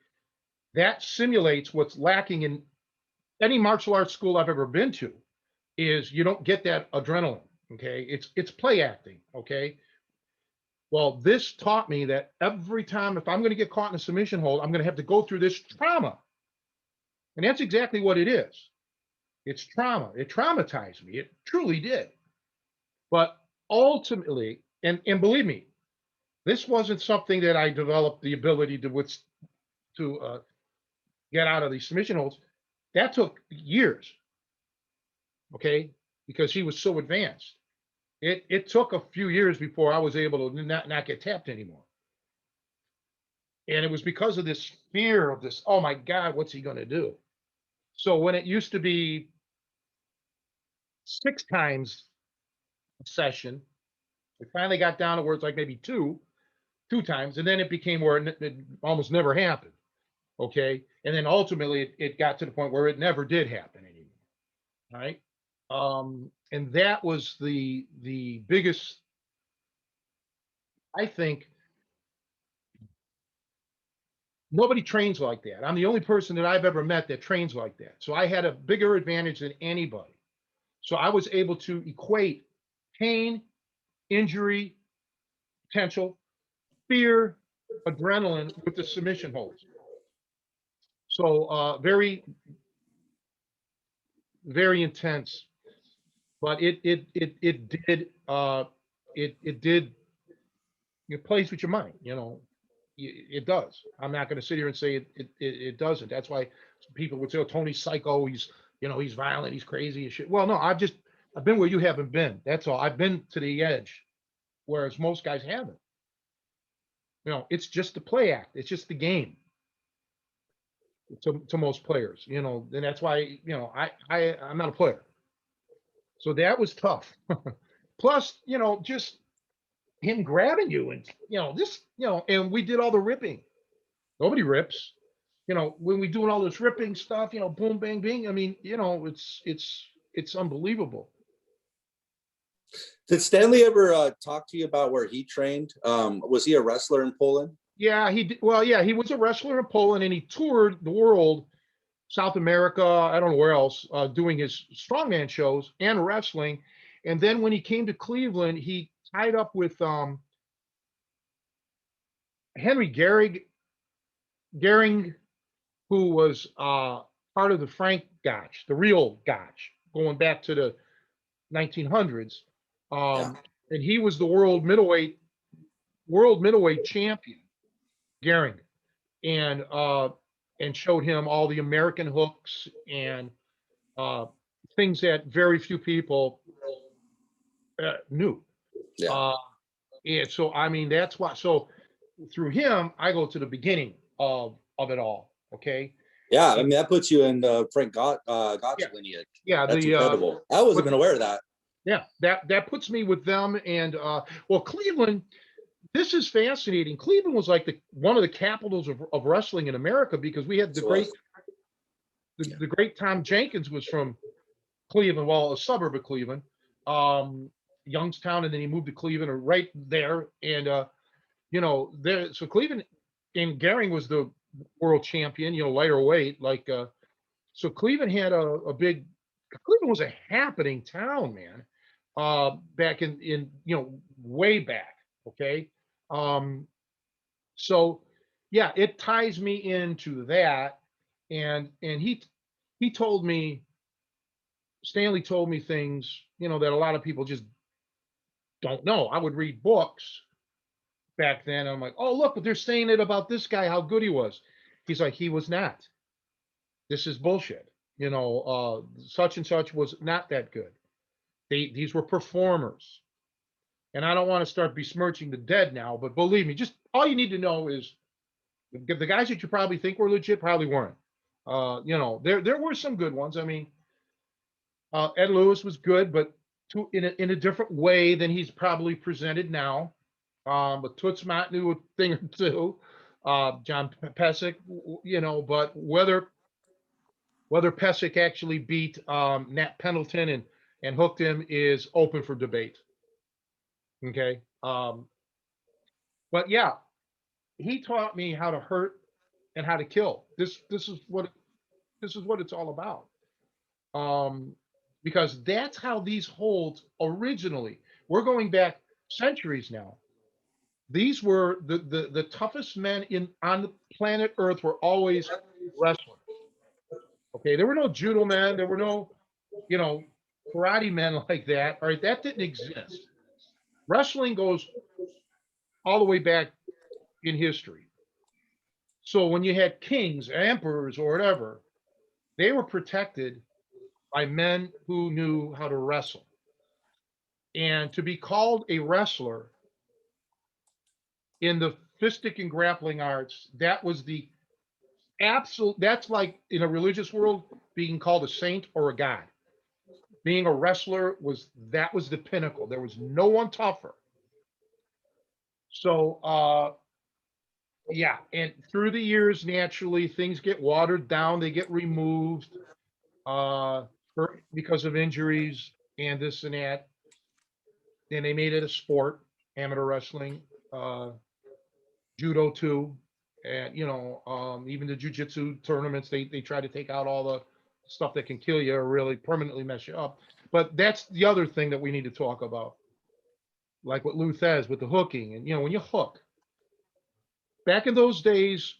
That simulates what's lacking in any martial arts school I've ever been to, is you don't get that adrenaline. Okay. It's play acting. Okay. Well, this taught me that every time, if I'm going to get caught in a submission hold, I'm going to have to go through this trauma. And that's exactly what it is. It's trauma. It traumatized me. It truly did. But ultimately, and believe me, this wasn't something that I developed the ability to get out of these submission holds. That took years. Okay. Because he was so advanced. It took a few years before I was able to not get tapped anymore. And it was because of this fear of this, oh my God, what's he going to do? So when it used to be 6 times a session, it finally got down to where it's like maybe two times. And then it became where it almost never happened. Okay. And then ultimately it got to the point where it never did happen anymore. All right. And that was the biggest, I think. Nobody trains like that. I'm the only person that I've ever met that trains like that. So I had a bigger advantage than anybody. So I was able to equate pain, injury, potential, fear, adrenaline with the submission holds. So very, very intense. But it did, it plays with your mind, you know. It does. I'm not going to sit here and say it doesn't. That's why people would say, "Oh, Tony's psycho. He's violent. He's crazy and shit." Well, no, I've been where you haven't been. That's all. I've been to the edge, whereas most guys haven't. You know, it's just the play act. It's just the game. To most players, you know, and that's why, you know, I'm not a player. So that was tough. Plus, you know, just him grabbing you and, you know, this, you know, and we did all the ripping. Nobody rips. You know, when we doing all this ripping stuff, you know, boom, bang, bing. I mean, you know, it's unbelievable. Did Stanley ever talk to you about where he trained? Was he a wrestler in Poland? Yeah, he did. Well, yeah, he was a wrestler in Poland, and he toured the world, South America, I don't know where else, doing his strongman shows and wrestling. And then when he came to Cleveland, he tied up with Henry Gehring, who was part of the Frank Gotch, the real Gotch, going back to the 1900s. Yeah. And he was the world middleweight champion, Gehring, and showed him all the American hooks and things that very few people knew. Yeah. And so, I mean, that's why. So through him, I go to the beginning of it all. Okay. Yeah. I mean, that puts you in the Frank Gotch Yeah. lineage. Yeah. That's incredible. I wasn't even aware of that. Yeah. That puts me with them. And well, Cleveland, this is fascinating. Cleveland was like one of the capitals of wrestling in America because we had the great Tom Jenkins was from Cleveland, well, a suburb of Cleveland, Youngstown, and then he moved to Cleveland, or right there. And so Cleveland, and Gehring was the world champion, lighter weight. So Cleveland had a big. Cleveland was a happening town, man. Back in way back. Okay. So yeah, it ties me into that, and he told me. Stanley told me things, that a lot of people just don't know. I would read books back then. I'm like, oh, look, but they're saying it about this guy, how good he was. He's like, he was not. This is bullshit. Such and such was not that good. These were performers. And I don't want to start besmirching the dead now, but believe me, just all you need to know is the guys that you probably think were legit probably weren't. There were some good ones. I mean, Ed Lewis was good, but in a different way than he's probably presented now. But Toots Mott knew a thing or two. John Pesek, but whether Pesek actually beat Nat Pendleton and hooked him is open for debate. Okay. But yeah, he taught me how to hurt and how to kill. This is what it's all about. Because that's how these holds originally. We're going back centuries now. These were the toughest men on the planet Earth were always wrestlers. Okay, there were no judo men, there were no, karate men like that. All right, that didn't exist. Wrestling goes all the way back in history. So when you had kings, emperors, or whatever, they were protected by men who knew how to wrestle. And to be called a wrestler in the fistic and grappling arts, that was the absolute, that's like in a religious world, being called a saint or a god. Being a wrestler was the pinnacle. There was no one tougher. So, yeah, and through the years, naturally, things get watered down, they get removed because of injuries and this and that. Then they made it a sport, amateur wrestling, judo too, and even the jujitsu tournaments. They try to take out all the stuff that can kill you or really permanently mess you up. But that's the other thing that we need to talk about, like what Lou says with the hooking. And when you hook, back in those days,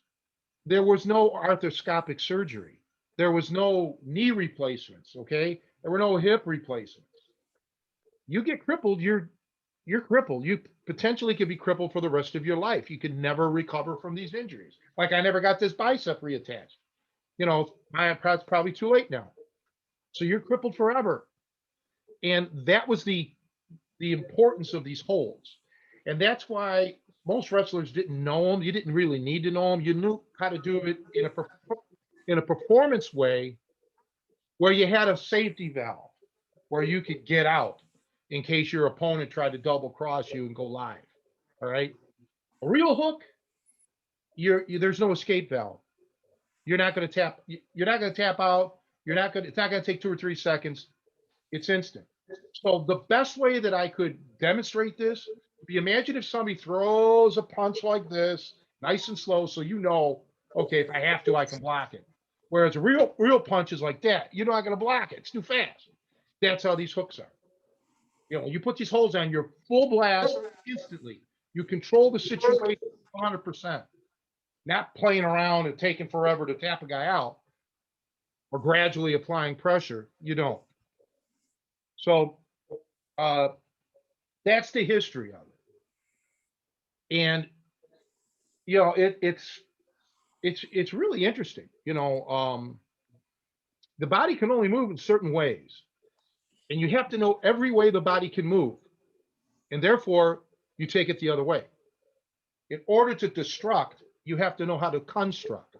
there was no arthroscopic surgery. There was no knee replacements. Okay, there were no hip replacements. You get crippled, you're crippled. You potentially could be crippled for the rest of your life. You could never recover from these injuries. Like I never got this bicep reattached. It's probably too late now. So you're crippled forever. And that was the importance of these holds. And that's why most wrestlers didn't know them. You didn't really need to know them. You knew how to do it in a performance way where you had a safety valve where you could get out in case your opponent tried to double cross you and go live. All right. A real hook, there's no escape valve. You're not going to tap. You're not going to tap out. It's not going to take 2 or 3 seconds. It's instant. So the best way that I could demonstrate this, imagine if somebody throws a punch like this, nice and slow, so okay, if I have to, I can block it. Whereas a real punch is like that. You're not going to block it. It's too fast. That's how these hooks are. You put these holes on, you're full blast instantly. You control the situation 100%. Not playing around and taking forever to tap a guy out or gradually applying pressure. You don't. So that's the history of it. And it's really interesting. The body can only move in certain ways. And you have to know every way the body can move. And therefore, you take it the other way. In order to destruct, you have to know how to construct.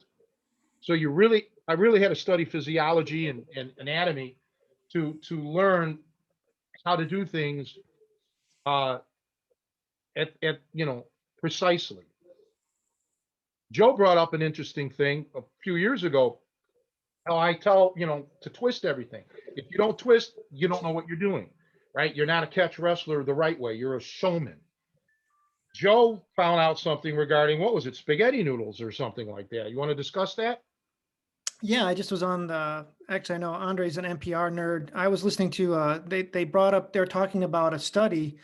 So I really had to study physiology and anatomy to learn how to do things at Precisely. Joe brought up an interesting thing a few years ago. How I tell, to twist everything. If you don't twist, you don't know what you're doing, right? You're not a catch wrestler the right way. You're a showman. Joe found out something regarding, what was it, spaghetti noodles or something like that. You want to discuss that? Yeah, I just was on the, actually, I know Andre's an NPR nerd. I was listening to, they brought up, they're talking about a study.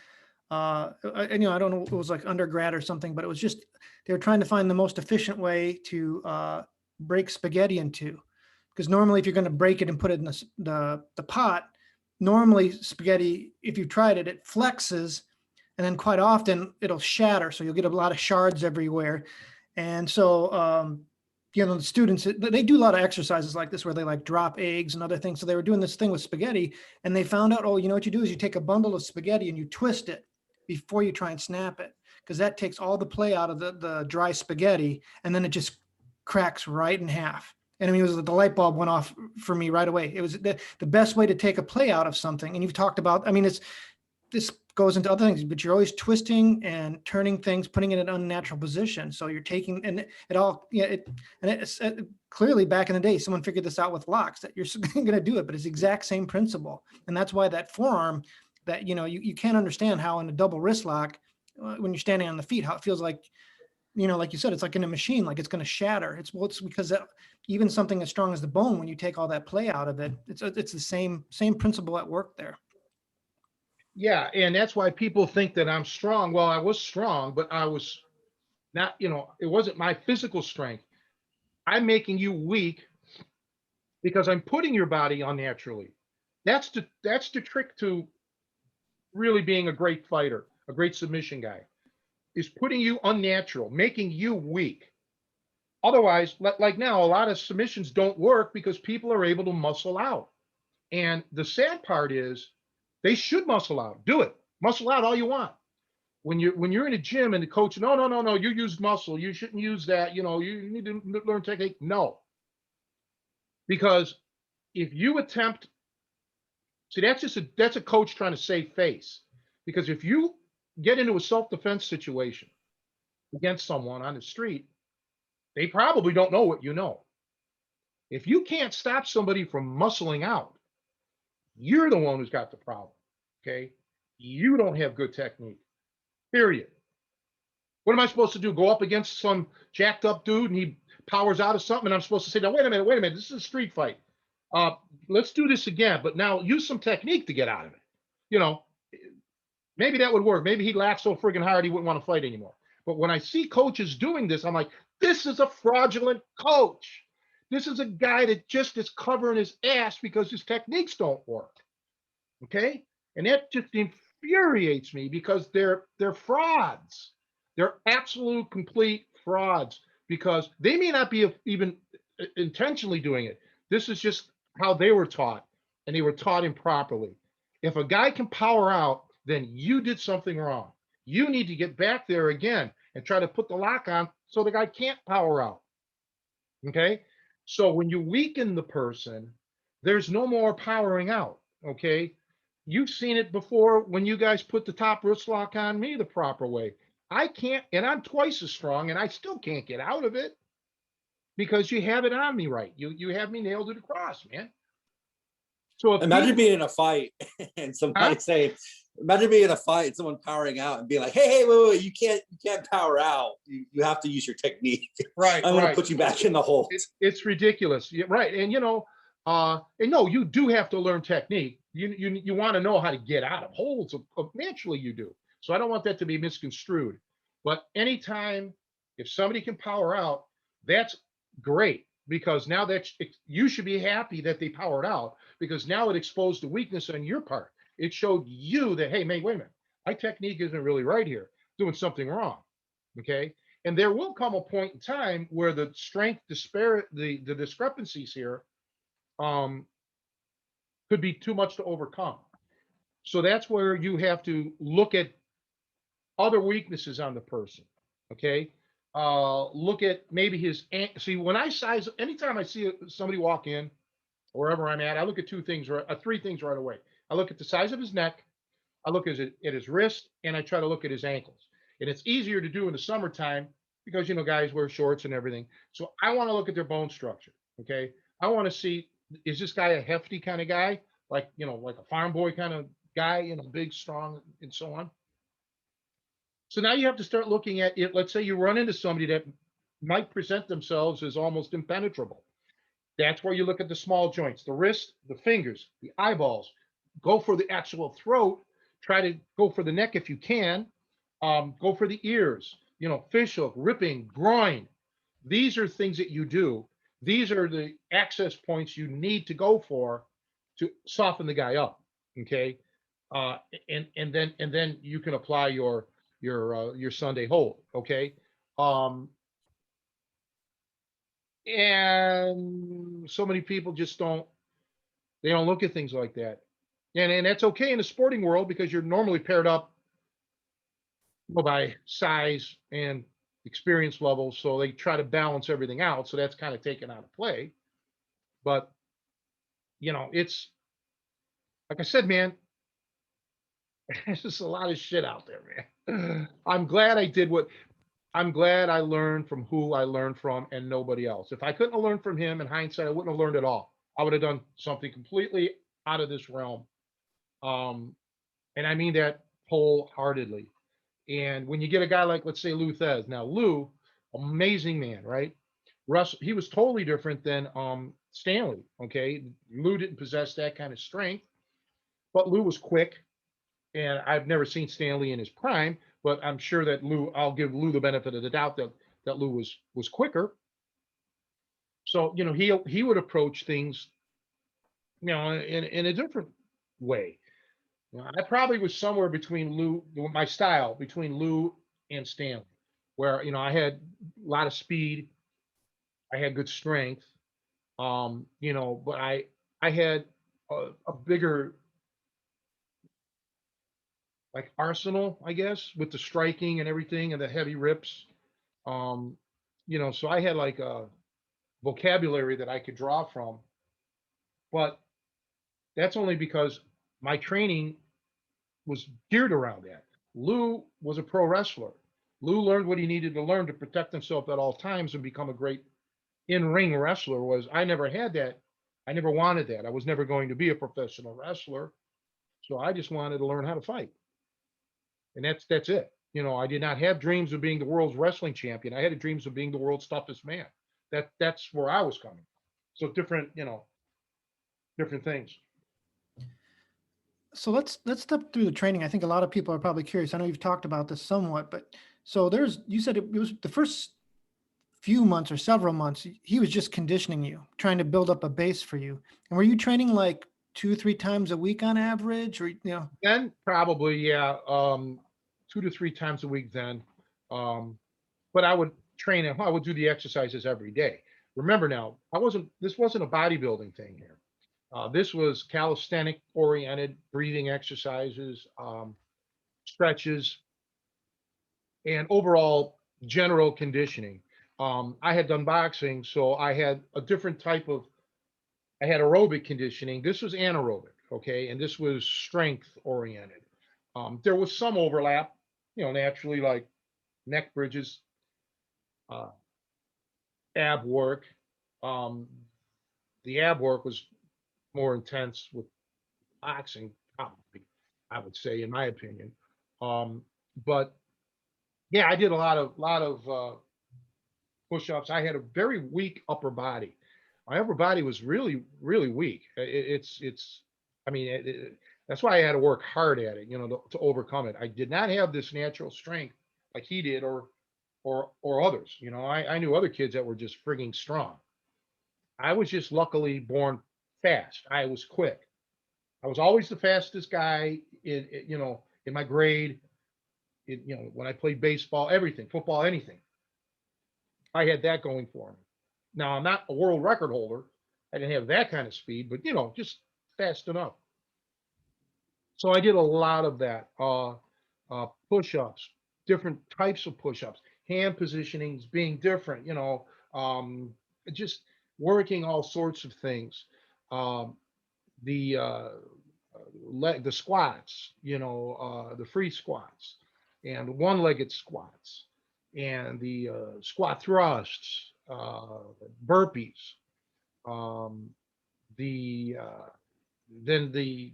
And, I don't know, it was like undergrad or something, but it was just, they were trying to find the most efficient way to break spaghetti in two. Because normally if you're going to break it and put it in the pot, normally spaghetti, if you tried it, it flexes and then quite often it'll shatter. So you'll get a lot of shards everywhere. And so, the students, they do a lot of exercises like this where they like drop eggs and other things. So they were doing this thing with spaghetti and they found out, oh, what you do is you take a bundle of spaghetti and you twist it before you try and snap it, because that takes all the play out of the dry spaghetti and then it just cracks right in half. And I mean, it was the light bulb went off for me right away. It was the best way to take a play out of something. And you've talked about, I mean, this goes into other things, but you're always twisting and turning things, putting it in an unnatural position. So you're taking, and it all, it's clearly back in the day, someone figured this out with locks that you're going to do it, but it's the exact same principle. And that's why that forearm that, you can't understand how in a double wrist lock, when you're standing on the feet, how it feels like, like you said, it's like in a machine, like it's going to shatter. It's because even something as strong as the bone, when you take all that play out of it, it's the same principle at work there. Yeah, and that's why people think that I'm strong. Well, I was strong, but I was not, it wasn't my physical strength. I'm making you weak because I'm putting your body unnaturally. That's the trick to really being a great fighter, a great submission guy, is putting you unnatural, making you weak. Otherwise, like now, a lot of submissions don't work because people are able to muscle out. And the sad part is they should muscle out. Do it. Muscle out all you want. When you're in a gym and the coach, no, you use muscle. You shouldn't use that. You need to learn technique. No. Because if you attempt, see, that's a coach trying to save face. Because if you get into a self-defense situation against someone on the street, they probably don't know what you know. If you can't stop somebody from muscling out, you're the one who's got the problem. Okay. You don't have good technique. Period. What am I supposed to do? Go up against some jacked up dude and he powers out of something, and I'm supposed to say, now, wait a minute. This is a street fight. Let's do this again, but now use some technique to get out of it. Maybe that would work. Maybe he'd laugh so friggin' hard he wouldn't want to fight anymore. But when I see coaches doing this, I'm like, this is a fraudulent coach. This is a guy that just is covering his ass because his techniques don't work. Okay? And that just infuriates me because they're frauds. They're absolute complete frauds because they may not be even intentionally doing it. This is just how they were taught, and they were taught improperly. If a guy can power out, then you did something wrong. You need to get back there again and try to put the lock on so the guy can't power out. Okay? So when you weaken the person, there's no more powering out. Okay? You've seen it before when you guys put the top wrist lock on me the proper way. I can't, and I'm twice as strong, and I still can't get out of it because you have it on me right. You have me nailed to the cross, man. So imagine being in a fight and somebody saying, imagine being in a fight and someone powering out and being like, hey, wait, you can't power out. You have to use your technique. Right. I'm going to put you back in the hole. It's ridiculous. Yeah, right. And and no, you do have to learn technique. You want to know how to get out of holes. Naturally you do. So I don't want that to be misconstrued. But anytime if somebody can power out, that's great, because now you should be happy that they powered out, because now it exposed the weakness on your part. It showed you that, hey, wait a minute, my technique isn't really right here, doing something wrong. Okay. And there will come a point in time where the strength the discrepancies here could be too much to overcome. So that's where you have to look at other weaknesses on the person. Okay. Look at maybe his, see, when I size, anytime I see somebody walk in, wherever I'm at, I look at three things right away. I look at the size of his neck, I look at his wrist, and I try to look at his ankles. And it's easier to do in the summertime because, guys wear shorts and everything. So I want to look at their bone structure. Okay. I want to see, is this guy a hefty kind of guy? Like, like a farm boy kind of guy, big, strong, and so on. So now you have to start looking at it. Let's say you run into somebody that might present themselves as almost impenetrable. That's where you look at the small joints, the wrist, the fingers, the eyeballs. Go for the actual throat. Try to go for the neck if you can. Go for the ears, fish hook, ripping, groin. These are things that you do. These are the access points you need to go for to soften the guy up. Okay. And then you can apply your Sunday hold. Okay. And so many people just don't look at things like that. And that's okay in the sporting world because you're normally paired up by size and experience level. So they try to balance everything out. So that's kind of taken out of play. But, it's like I said, man, there's just a lot of shit out there, man. I'm glad I learned from who I learned from and nobody else. If I couldn't have learned from him, in hindsight, I wouldn't have learned at all. I would have done something completely out of this realm. And I mean that wholeheartedly. And when you get a guy like, let's say, Lou Thez. Now, Lou, amazing man, right? Russ, he was totally different than Stanley. Okay. Lou didn't possess that kind of strength, but Lou was quick. And I've never seen Stanley in his prime, but I'm sure that I'll give Lou the benefit of the doubt that Lou was quicker. So, he would approach things, in a different way. I probably was somewhere between my style between Lou and Stanley, where, I had a lot of speed, I had good strength, but I had a bigger like arsenal, I guess, with the striking and everything and the heavy rips. Um, so I had like a vocabulary that I could draw from, but that's only because my training was geared around that. Lou was a pro wrestler. Lou learned what he needed to learn to protect himself at all times and become a great in-ring wrestler. I never had that. I never wanted that. I was never going to be a professional wrestler. So I just wanted to learn how to fight. And that's it. I did not have dreams of being the world's wrestling champion. I had dreams of being the world's toughest man. That's where I was coming. So different, different things. So let's step through the training. I think a lot of people are probably curious. I know you've talked about this somewhat, but so you said it was the first few months or several months, he was just conditioning you, trying to build up a base for you. And were you training like 2-3 times a week on average, or Then probably, yeah, 2 to 3 times a week then. But I would train him. I would do the exercises every day. Remember now, this wasn't a bodybuilding thing here. This was calisthenic oriented breathing exercises, stretches, and overall general conditioning. I had done boxing, so I had a different type of, I had aerobic conditioning. This was anaerobic, okay, and this was strength oriented. There was some overlap, naturally, like neck bridges, uh, ab work. Um, the ab work was more intense with boxing, probably, I would say, in my opinion. But yeah, I did a lot of push-ups. I had a very weak upper body. My upper body was really, really weak. I mean, that's why I had to work hard at it, to overcome it. I did not have this natural strength like he did, or others. I knew other kids that were just frigging strong. I was just luckily born fast. I was quick. I was always the fastest guy in my grade. When I played baseball, everything, football, anything. I had that going for me. Now I'm not a world record holder. I didn't have that kind of speed, but just fast enough. So I did a lot of that. Push-ups, different types of push-ups, hand positionings being different. Just working all sorts of things. The squats, the free squats, and one-legged squats and the squat thrusts, burpees, um, the then the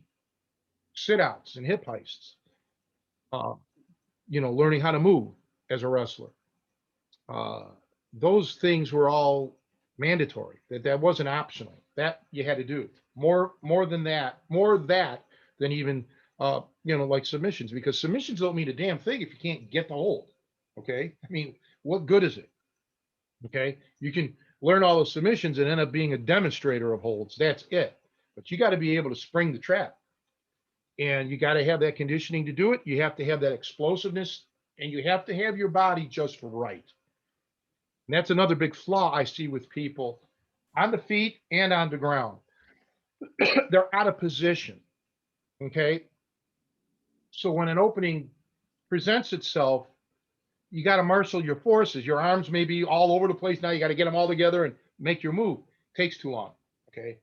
sit-outs and hip heists. Uh, learning how to move as a wrestler. Uh, those things were all mandatory. That wasn't optional. That you had to do more than that, more of that than even like submissions, because submissions don't mean a damn thing if you can't get the hold. Okay, I mean, what good is it? Okay, you can learn all the submissions and end up being a demonstrator of holds. That's it. But you got to be able to spring the trap, and you got to have that conditioning to do it. You have to have that explosiveness, and you have to have your body just right. And that's another big flaw I see with people on the feet and on the ground. They're out of position. Okay. So when an opening presents itself, you got to marshal your forces. Your arms may be all over the place. Now you got to get them all together and make your move. It takes too long. Okay.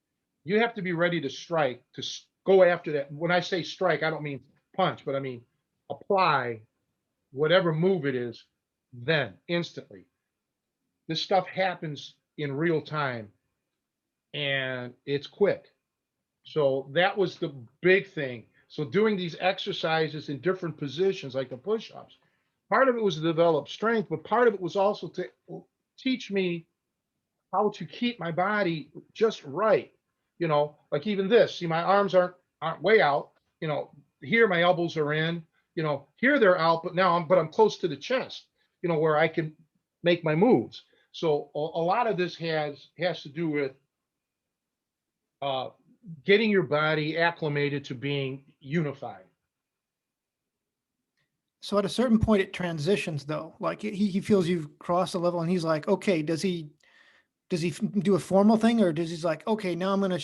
You have to be ready to strike, to go after that. When I say strike, I don't mean punch, but I mean apply whatever move it is then instantly. This stuff happens in real time and it's quick. So that was the big thing. So doing these exercises in different positions, like the push-ups, part of it was to develop strength, but part of it was also to teach me how to keep my body just right. Like even this, see, my arms aren't way out, here my elbows are in, here they're out, but I'm close to the chest, where I can make my moves. So a lot of this has to do with getting your body acclimated to being unified. So at a certain point, it transitions though. Like he feels you've crossed a level, and he's like, okay, does he do a formal thing, or does he's like, okay, now I'm gonna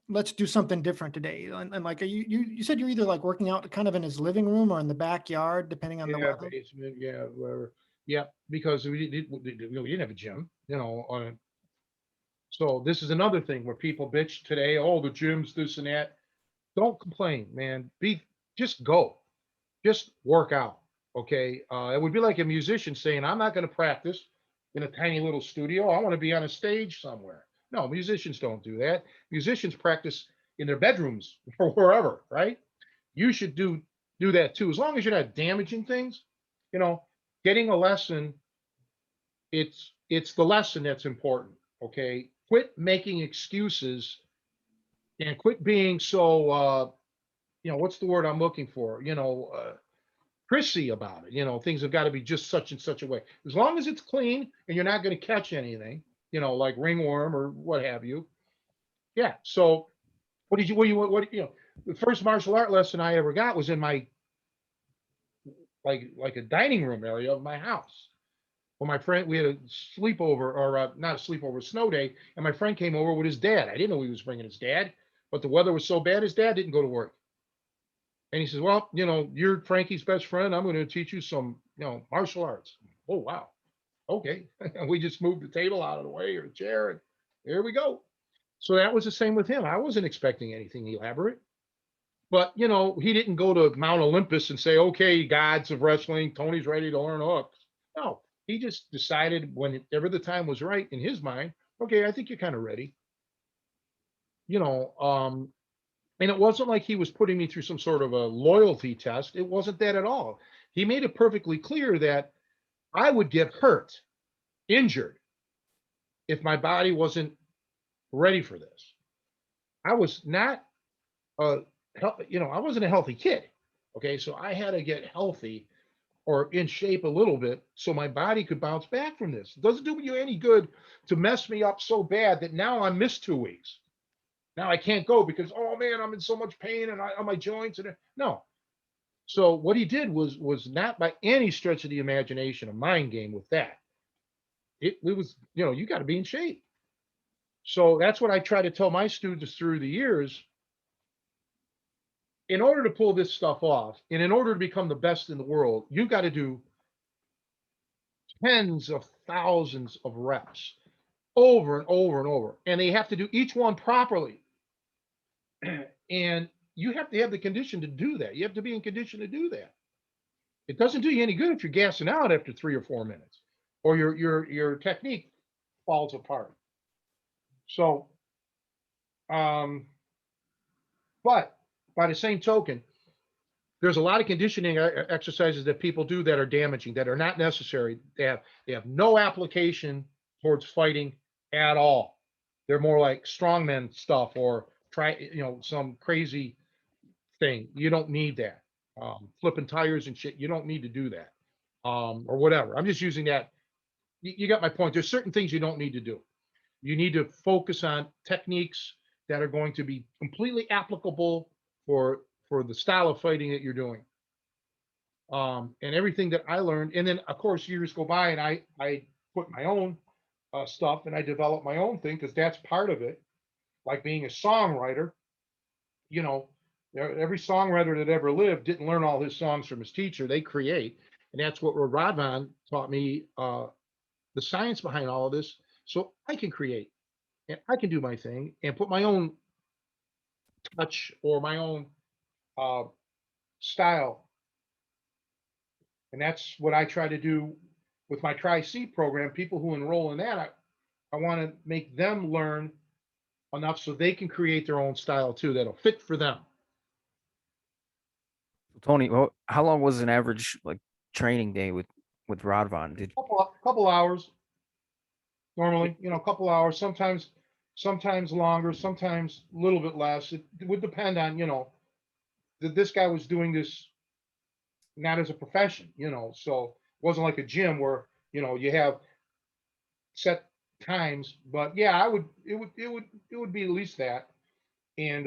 let's do something different today? And like you said, you're either like working out kind of in his living room or in the backyard, depending on the weather. Basement, yeah, whatever. Yeah, because we didn't have a gym, so this is another thing where people bitch today, oh, the gym's this and that. Don't complain, man. Just go. Just work out. Okay. It would be like a musician saying, I'm not going to practice in a tiny little studio. I want to be on a stage somewhere. No, musicians don't do that. Musicians practice in their bedrooms or wherever, right? You should do that too. As long as you're not damaging things, getting a lesson, it's the lesson that's important. Okay. Quit making excuses and quit being so what's the word I'm looking for? Prissy about it. Things have got to be just such and such a way. As long as it's clean and you're not going to catch anything, like ringworm or what have you. Yeah. So the first martial art lesson I ever got was in my like a dining room area of my house. Well, my friend, we had a sleepover, or not a sleepover, a snow day, and my friend came over with his dad. I didn't know he was bringing his dad, but the weather was so bad, his dad didn't go to work. And he says, well, you're Frankie's best friend. I'm going to teach you some, martial arts. Oh, wow. Okay. And we just moved the table out of the way, or the chair, and there we go. So that was the same with him. I wasn't expecting anything elaborate. But, he didn't go to Mount Olympus and say, okay, gods of wrestling, Tony's ready to learn hooks. No, he just decided whenever the time was right in his mind, okay, I think you're kind of ready. And it wasn't like he was putting me through some sort of a loyalty test. It wasn't that at all. He made it perfectly clear that I would get hurt, injured, if my body wasn't ready for this. I was not, I wasn't a healthy kid. Okay, so I had to get healthy or in shape a little bit so my body could bounce back from this. It doesn't do you any good to mess me up so bad that now I'm missed 2 weeks. Now I can't go because, oh man, I'm in so much pain and on my joints. And no. So what he did was not by any stretch of the imagination a mind game with that. It was, you got to be in shape. So that's what I try to tell my students through the years. In order to pull this stuff off, and in order to become the best in the world, you've got to do tens of thousands of reps over and over and over. And they have to do each one properly. And you have to have the condition to do that. You have to be in condition to do that. It doesn't do you any good if you're gassing out after 3 or 4 minutes, or your technique falls apart. So, but by the same token, there's a lot of conditioning exercises that people do that are damaging, that are not necessary. They have no application towards fighting at all. They're more like strongman stuff, or some crazy thing. You don't need that. Flipping tires and shit. You don't need to do that. Or whatever. I'm just using that. You got my point. There's certain things you don't need to do. You need to focus on techniques that are going to be completely applicable for the style of fighting that you're doing. And everything that I learned, and then of course years go by, and I put my own stuff, and I develop my own thing, because that's part of it. Like being a songwriter, every songwriter that ever lived didn't learn all his songs from his teacher. They create, and that's what Rodvan taught me, the science behind all of this, so I can create and I can do my thing and put my own touch or my own style. And that's what I try to do with my Tri-C program. People who enroll in that, I want to make them learn enough so they can create their own style too, that'll fit for them. Tony, how long was an average like training day with Rodvan? Couple hours normally, a couple hours, sometimes longer, sometimes a little bit less. It would depend on, that this guy was doing this not as a profession, so it wasn't like a gym where, you have set times. But yeah, it would be at least that. And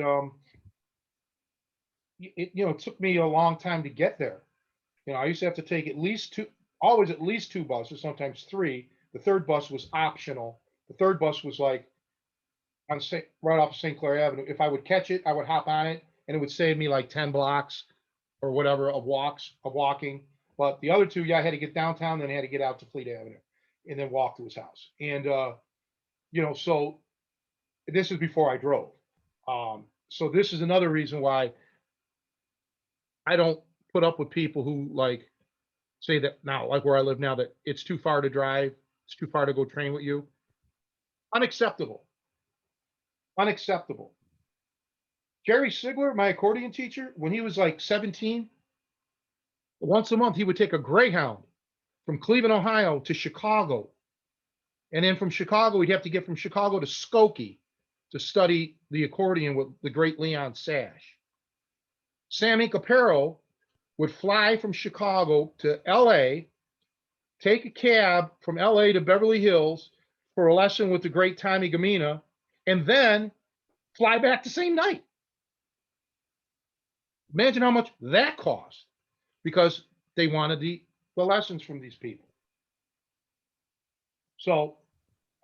it took me a long time to get there. I used to have to take always at least 2 buses, sometimes 3. The third bus was optional. The third bus was like right off of St. Clair Avenue. If I would catch it, I would hop on it, and it would save me like 10 blocks or whatever of walking. But the other 2, I had to get downtown, then I had to get out to Fleet Avenue and then walk to his house. And so this is before I drove. So this is another reason why I don't put up with people who like say that now, like where I live now, that it's too far to drive, it's too far to go train with you. Unacceptable. Unacceptable. Jerry Sigler, my accordion teacher, when he was like 17, once a month he would take a Greyhound from Cleveland, Ohio to Chicago. And then from Chicago, he'd have to get from Chicago to Skokie to study the accordion with the great Leon Sash. Sam Incaparo would fly from Chicago to LA, take a cab from LA to Beverly Hills for a lesson with the great Tommy Gamina, and then fly back the same night. Imagine how much that cost, because they wanted the lessons from these people. So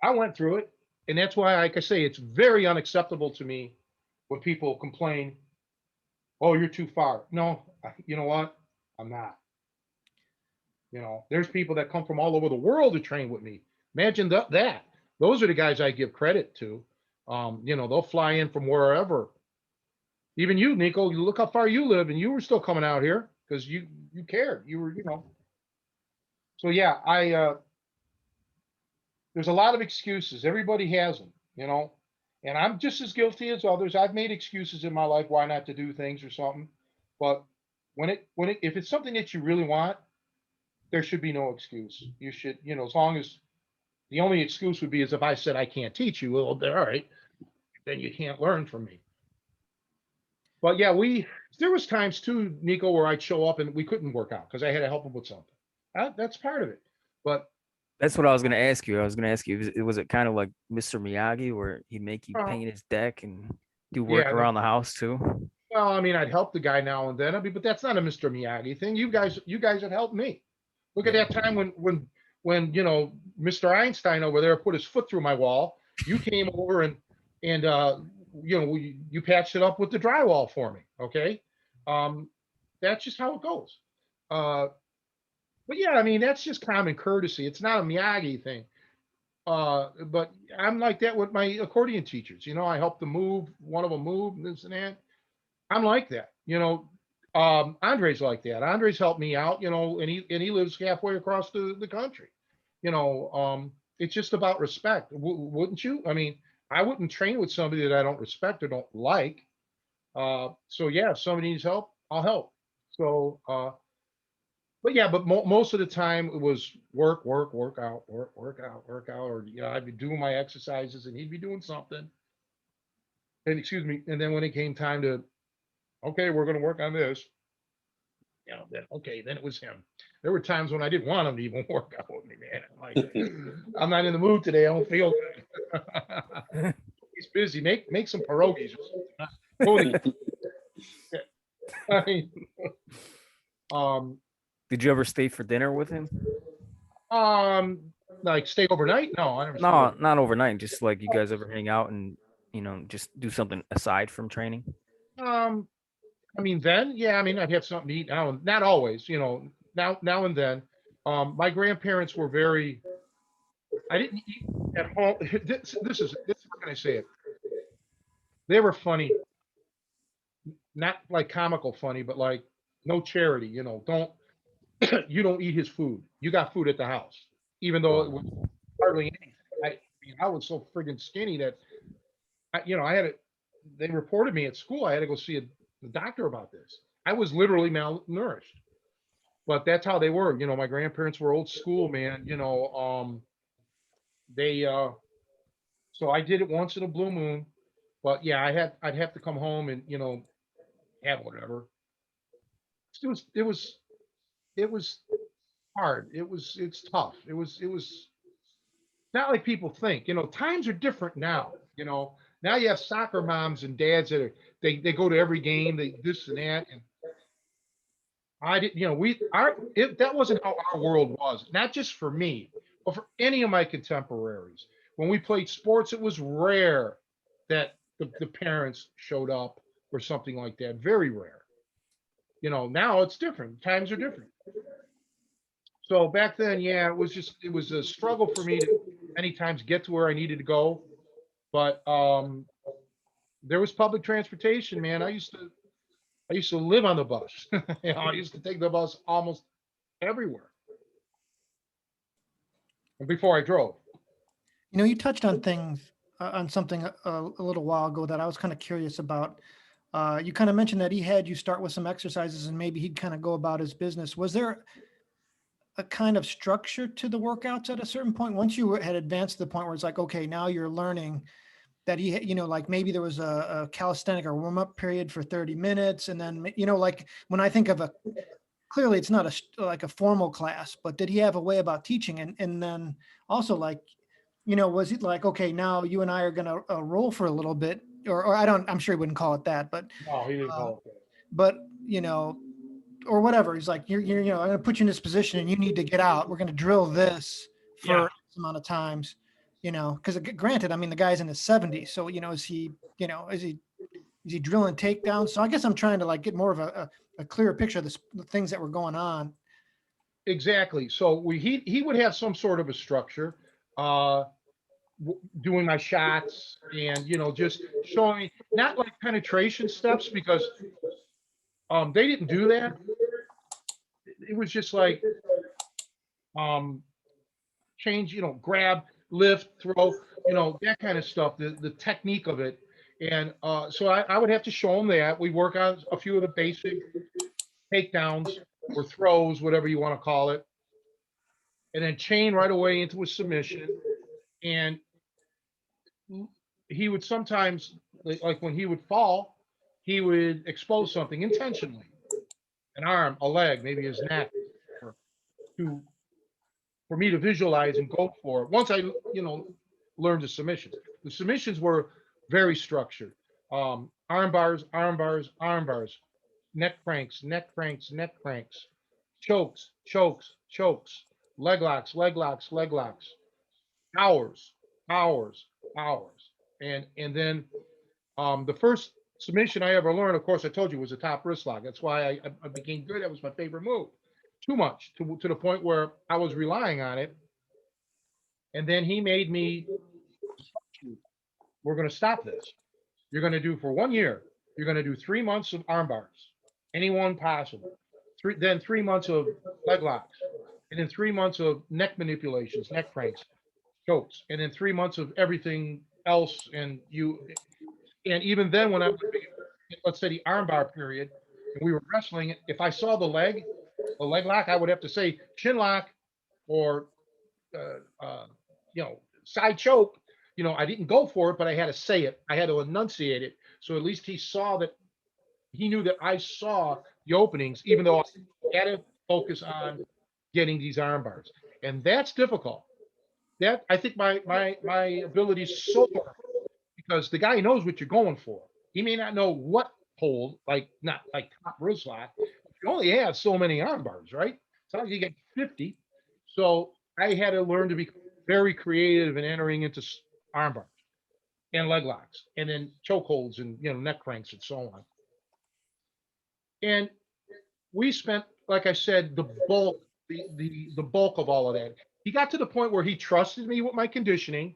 I went through it, and that's why, like I say, it's very unacceptable to me when people complain, oh, you're too far. No, you know what? I'm not. There's people that come from all over the world to train with me. Imagine that. Those are the guys I give credit to. They'll fly in from wherever. Even you, Nico, you look how far you live, and you were still coming out here because you cared. You were, So yeah, there's a lot of excuses. Everybody has them, and I'm just as guilty as others. I've made excuses in my life why not to do things or something. But if it's something that you really want, there should be no excuse. You should, as long as the only excuse would be is if I said I can't teach you, well, all right, then you can't learn from me. But yeah, there was times too, Nico, where I'd show up and we couldn't work out because I had to help him with something. That's part of it. But that's what I was going to ask you. Was it kind of like Mr. Miyagi, where he'd make you paint his deck and do work around the house too? Well, I mean, I'd help the guy now and then. But that's not a Mr. Miyagi thing. You guys had helped me. Look at that time when Mr. Einstein over there put his foot through my wall. You came over and you patched it up with the drywall for me. Okay, that's just how it goes. But yeah, I mean, that's just common courtesy. It's not a Miyagi thing. But I'm like that with my accordion teachers. I help them move. One of them move, and this and that. I'm like that. Andre's like that. Andre's helped me out, and he lives halfway across the country. It's just about respect, wouldn't you? I mean, I wouldn't train with somebody that I don't respect or don't like. So yeah, if somebody needs help, I'll help. So, but yeah, but most of the time it was work out, work out, or I'd be doing my exercises and he'd be doing something. And excuse me, and then when it came time to, okay, we're going to work on this, then okay, then it was him. There were times when I didn't want him to even work out with me, man. I'm like, I'm not in the mood today. I don't feel good. He's busy. Make some pierogies or something. Tony, I mean, um, Did you ever stay for dinner with him? like stay overnight? No, I never. stayed No, overnight. not overnight. Just like you guys ever hang out and just do something aside from training. Um, I mean, then yeah, I mean, I'd have something to eat now, and not always, now and then. My grandparents were very. I didn't eat at home. This is how can I say it? They were funny, not like comical funny, but like no charity. Don't you don't eat his food. You got food at the house, even though it was hardly anything. I was so friggin' skinny that I had it. They reported me at school. I had to go see the doctor about this. I was literally malnourished, but that's how they were. My grandparents were old school, man. They so I did it once in a blue moon, but yeah, I'd have to come home and have whatever. It was hard. It's tough. It was not like people think. Times are different now. Now you have soccer moms and dads that they go to every game, they this and that, and I didn't. That wasn't how our world was. Not just for me, but for any of my contemporaries. When we played sports, it was rare that the parents showed up or something like that. Very rare. Now it's different. Times are different. So back then, yeah, it was a struggle for me to many times get to where I needed to go. But there was public transportation, man. I used to live on the bus. I used to take the bus almost everywhere before I drove. You touched on things, on something a little while ago that I was kind of curious about. You kind of mentioned that he had you start with some exercises and maybe he'd kind of go about his business. Was there a kind of structure to the workouts at a certain point once you had advanced to the point where it's like, okay, now you're learning that like maybe there was a calisthenic or warm up period for 30 minutes. And then, like when I think of clearly it's not like a formal class, but did he have a way about teaching? And then also like, was it like, okay, now you and I are going to roll for a little bit or I'm sure he wouldn't call it that, No, he didn't uh, call it but, or whatever. He's like, I'm going to put you in this position and you need to get out. We're going to drill this for Yeah. X amount of times, because granted, I mean, the guy's in his 70s. So, is he drilling takedowns? So I guess I'm trying to like get more of a clearer picture of the things that were going on. exactly. So he would have some sort of a structure, uh, doing my shots and just showing me not like penetration steps because they didn't do that. It was just like um change, grab, lift, throw, that kind of stuff, the technique of it. And so I would have to show them that. We work on a few of the basic takedowns or throws, whatever you want to call it, and then chain right away into a submission. And he would sometimes, like when he would fall, he would expose something intentionally, an arm, a leg, maybe his neck, to for me to visualize and go for it. Once I, learned the submissions. The submissions were very structured. Arm bars, arm bars, arm bars, neck cranks, neck cranks, neck cranks, chokes, chokes, chokes, leg locks, leg locks, leg locks, hours, hours, hours. And then the first submission I ever learned, of course, I told you was a top wrist lock. That's why I became good. That was my favorite move. Too much to the point where I was relying on it. And then he made me, we're going to stop this. You're going to do for 1 year, you're going to do 3 months of arm bars. anyone possible. Then 3 months of leg locks, and then 3 months of neck manipulations, neck cranks, chokes, and then 3 months of everything else. And even then, when I would be, let's say the armbar period, and we were wrestling, if I saw the leg lock, I would have to say chin lock or side choke. I didn't go for it, but I had to say it. I had to enunciate it. So at least he saw that he knew that I saw the openings, even though I had to focus on getting these arm bars. And that's difficult. That I think my ability is so because the guy knows what you're going for. He may not know what hold, like not like top wrist lock. You only have so many arm bars, right? It's not like you get 50. So I had to learn to be very creative in entering into arm bars and leg locks, and then choke holds and neck cranks and so on. And we spent, like I said, the bulk of all of that. He got to the point where he trusted me with my conditioning.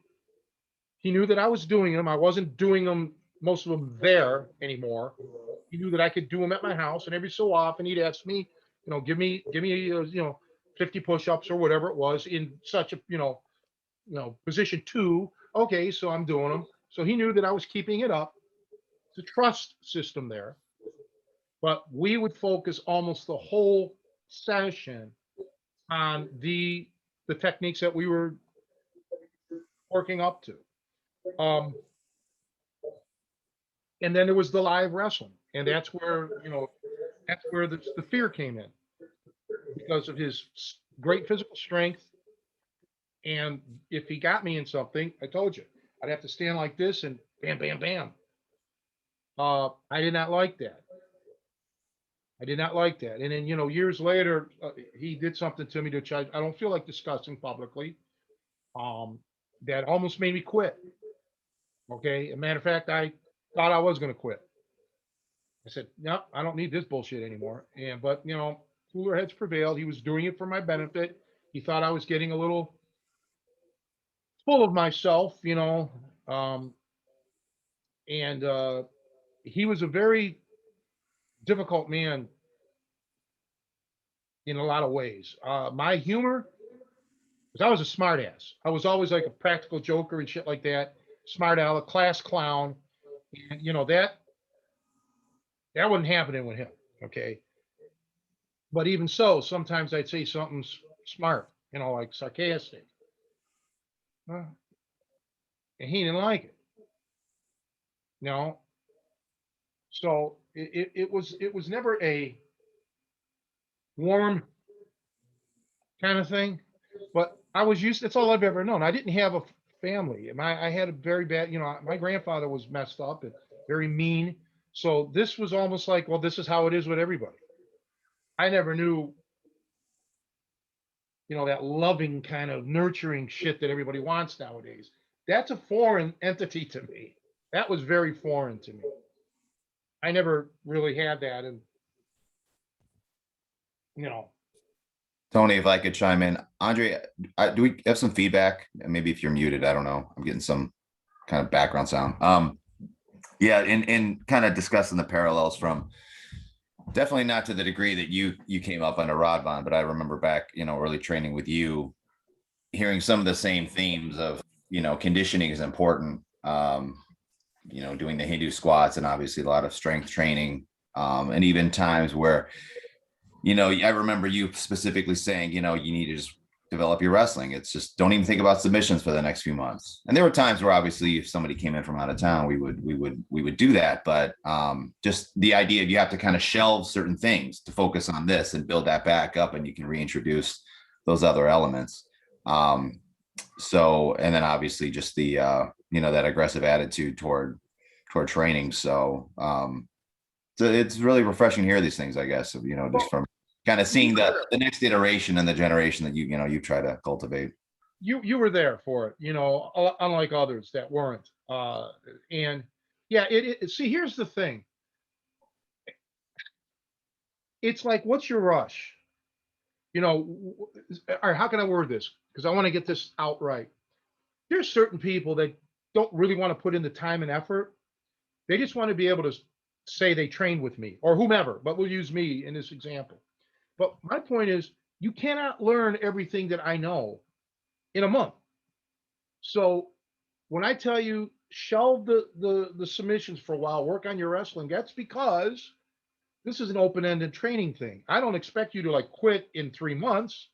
He knew that I was doing them. I wasn't doing them, most of them there anymore. He knew that I could do them at my house, and every so often he'd ask me, give me 50 push-ups or whatever it was in such a position 2. Okay, so I'm doing them. So he knew that I was keeping it up. It's a trust system there. But we would focus almost the whole session on the techniques that we were working up to. And then there was the live wrestling, and that's where the fear came in because of his great physical strength. And if he got me in something, I told you, I'd have to stand like this and bam, bam, bam. I did not like that. And then, years later, he did something to me which I don't feel like discussing publicly. That almost made me quit. Okay. As a matter of fact, I thought I was going to quit. I said, no, I don't need this bullshit anymore. But cooler heads prevailed. He was doing it for my benefit. He thought I was getting a little full of myself, and he was a very difficult man in a lot of ways. My humor, because I was a smart ass. I was always like a practical joker and shit like that. Smart aleck, class clown. And that wasn't happening with him. Okay. But even so, sometimes I'd say something smart, like sarcastic. And he didn't like it. So it was never a warm kind of thing, but I was used, that's all I've ever known. I didn't have a family. I had a very bad, my grandfather was messed up and very mean. So this was almost like, well, this is how it is with everybody. I never knew, that loving kind of nurturing shit that everybody wants nowadays. That's a foreign entity to me. That was very foreign to me. I never really had that. And, Tony, if I could chime in, Andre, do we have some feedback? Maybe if you're muted, I don't know. I'm getting some kind of background sound. Yeah, in kind of discussing the parallels from definitely not to the degree that you came up under Rodvan, but I remember back, early training with you, hearing some of the same themes of, conditioning is important. Doing the Hindu squats and obviously a lot of strength training, and even times where, I remember you specifically saying, you need to just develop your wrestling. It's just don't even think about submissions for the next few months. And there were times where obviously if somebody came in from out of town, we would do that. But just the idea of you have to kind of shelve certain things to focus on this and build that back up, and you can reintroduce those other elements. So, and then obviously just the that aggressive attitude toward training. So it's really refreshing to hear these things, I guess, just from kind of seeing the next iteration and the generation that you try to cultivate. You were there for it, unlike others that weren't. And yeah, see, here's the thing. It's like, what's your rush? Or how can I word this? Because I want to get this out right. There's certain people that don't really want to put in the time and effort. They just want to be able to say they trained with me or whomever, but we'll use me in this example. But my point is, you cannot learn everything that I know in a month. So when I tell you shelve the submissions for a while, work on your wrestling, that's because this is an open-ended training thing. I don't expect you to like quit in 3 months.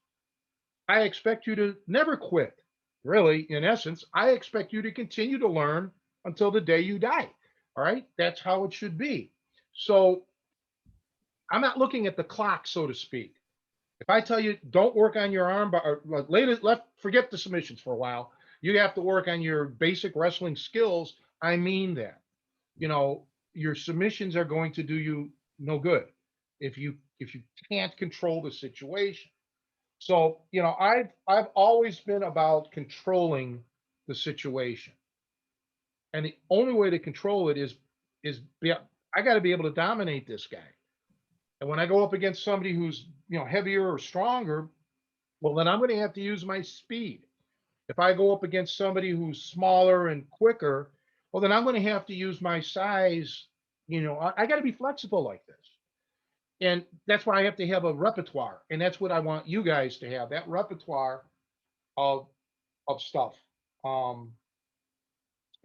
I expect you to never quit. Really, in essence, I expect you to continue to learn until the day you die. All right, that's how it should be. So I'm not looking at the clock, so to speak. If I tell you don't work on your arm, or like left, forget the submissions for a while. You have to work on your basic wrestling skills. I mean that. You know, your submissions are going to do you no good if you can't control the situation. So, you know, I've always been about controlling the situation. And the only way to control it is I got to be able to dominate this guy. And when I go up against somebody who's, you know, heavier or stronger, well, then I'm going to have to use my speed. If I go up against somebody who's smaller and quicker, well, then I'm going to have to use my size. You know, I got to be flexible like this. And that's why I have to have a repertoire. And that's what I want you guys to have, that repertoire of stuff. And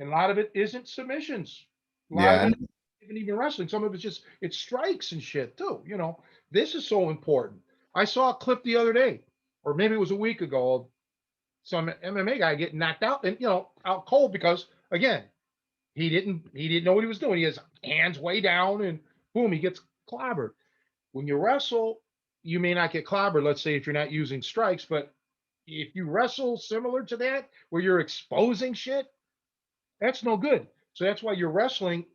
a lot of it isn't submissions. A lot Yeah, of and it isn't even wrestling. Some of it's just it's strikes and shit too. You know, this is so important. I saw a clip the other day, or maybe it was a week ago, of some MMA guy getting knocked out and you know out cold because again he didn't know what he was doing. He has hands way down and boom, he gets clobbered. When you wrestle, you may not get clobbered. Let's say if you're not using strikes, but if you wrestle similar to that, where you're exposing shit, that's no good. So that's why your wrestling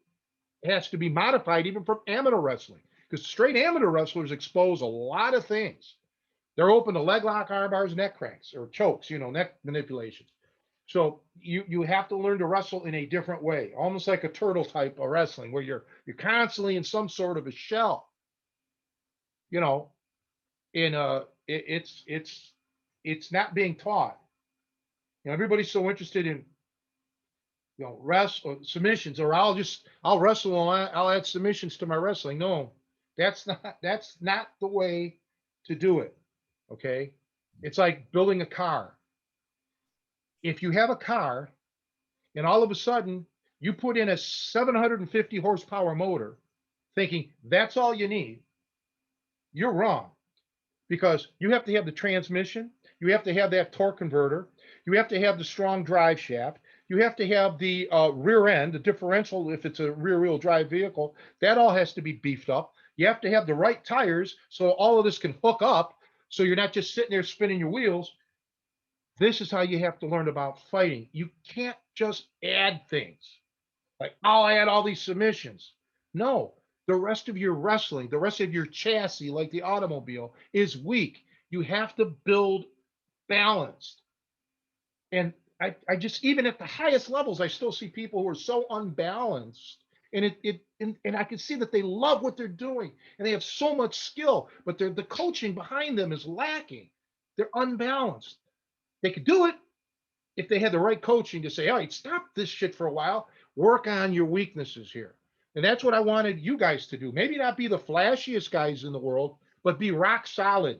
has to be modified even from amateur wrestling, because straight amateur wrestlers expose a lot of things. They're open to leg lock, arm bars, neck cranks, or chokes, you know, neck manipulations. So you have to learn to wrestle in a different way, almost like a turtle type of wrestling, where you're constantly in some sort of a shell, you know. In it's not being taught. You know, everybody's so interested in you know rest or submissions, or I'll wrestle and I'll add submissions to my wrestling. No, that's not the way to do it. Okay, it's like building a car. If you have a car and all of a sudden you put in a 750 horsepower motor, thinking that's all you need, you're wrong. Because you have to have the transmission, you have to have that torque converter, you have to have the strong drive shaft, you have to have the rear end, the differential if it's a rear wheel drive vehicle, that all has to be beefed up. You have to have the right tires so all of this can hook up so you're not just sitting there spinning your wheels. This is how you have to learn about fighting. You can't just add things like, I'll add all these submissions. No, the rest of your wrestling, the rest of your chassis, like the automobile, is weak. You have to build balanced. And I just, even at the highest levels, I still see people who are so unbalanced. And I can see that they love what they're doing and they have so much skill, but the coaching behind them is lacking. They're unbalanced. They could do it if they had the right coaching to say, all right, stop this shit for a while, work on your weaknesses here. And that's what I wanted you guys to do. Maybe not be the flashiest guys in the world, but be rock solid.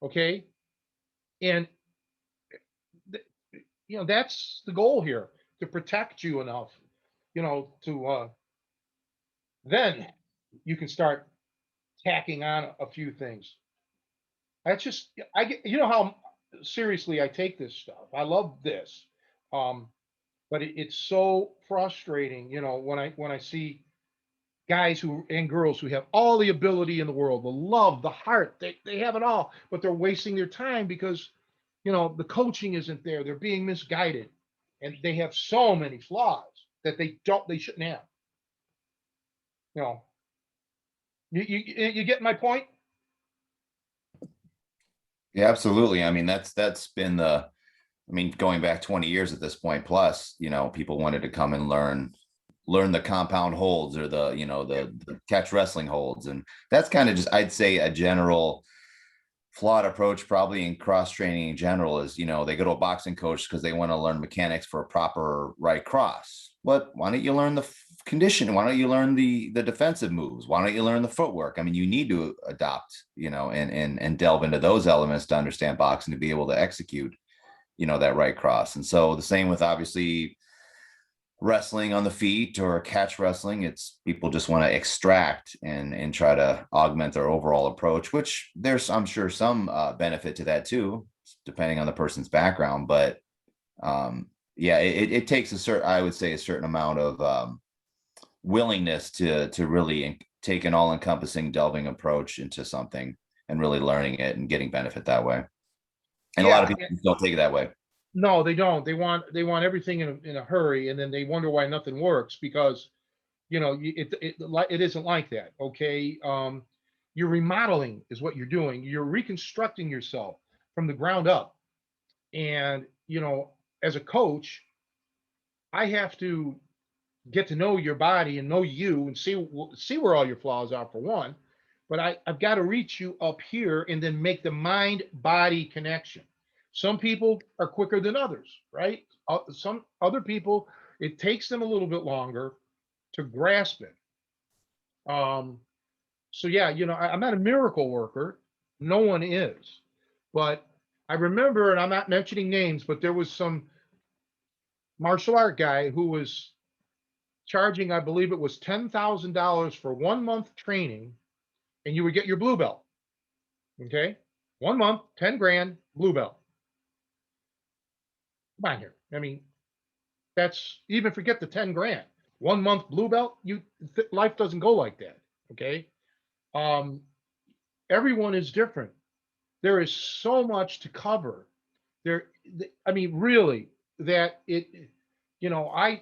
Okay. And, you know, that's the goal here, to protect you enough, you know, to, then you can start tacking on a few things. That's just, I get, you know how seriously I take this stuff. I love this. But it's so frustrating, you know, when I see guys who and girls who have all the ability in the world, the love, the heart, they have it all, but they're wasting their time because, you know, the coaching isn't there. They're being misguided, and they have so many flaws that they shouldn't have. You know, you get my point? yeah, absolutely. I mean, that's been I mean, going back 20 years at this point, plus, you know, people wanted to come and learn the compound holds or the, you know, the catch wrestling holds. And that's kind of just, I'd say, a general flawed approach probably in cross training in general is, you know, they go to a boxing coach because they want to learn mechanics for a proper right cross. Why don't you learn the conditioning? Why don't you learn the defensive moves? Why don't you learn the footwork? I mean, you need to adopt, and delve into those elements to understand boxing to be able to execute, that right cross. And so the same with obviously wrestling on the feet or catch wrestling. It's people just want to extract and try to augment their overall approach, which there's, I'm sure, some benefit to that too, depending on the person's background. But yeah, it takes I would say a certain amount of willingness to really take an all-encompassing delving approach into something and really learning it and getting benefit that way. And a lot of people don't take it that way. No, they don't. They want everything in a hurry, and then they wonder why nothing works because, it isn't like that. Okay. You're remodeling is what you're doing. You're reconstructing yourself from the ground up. And, as a coach, I have to get to know your body and know you and see where all your flaws are for one. But I've got to reach you up here and then make the mind-body connection. Some people are quicker than others, right? Some other people, it takes them a little bit longer to grasp it. So yeah, I'm not a miracle worker. No one is. But I remember, and I'm not mentioning names, but there was some martial art guy who was charging, I believe it was $10,000 for 1 month training, and you would get your blue belt. Okay. 1 month, 10 grand, blue belt. Come on here. I mean, that's, even forget the 10 grand. 1 month blue belt, life doesn't go like that. Okay. Everyone is different. There is so much to cover there. I mean, really, that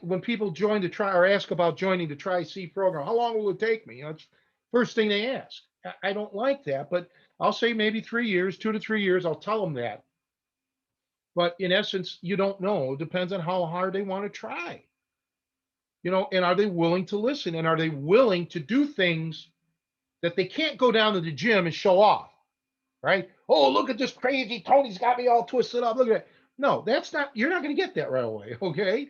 when people join the try or ask about joining the Tri-C program, how long will it take me? It's first thing they ask. I don't like that, but I'll say maybe 3 years, 2 to 3 years. I'll tell them that. But in essence, you don't know. It depends on how hard they want to try. And are they willing to listen? And are they willing to do things that they can't go down to the gym and show off? Right? Oh, look at this crazy Tony's got me all twisted up. Look at it. No, you're not going to get that right away. Okay.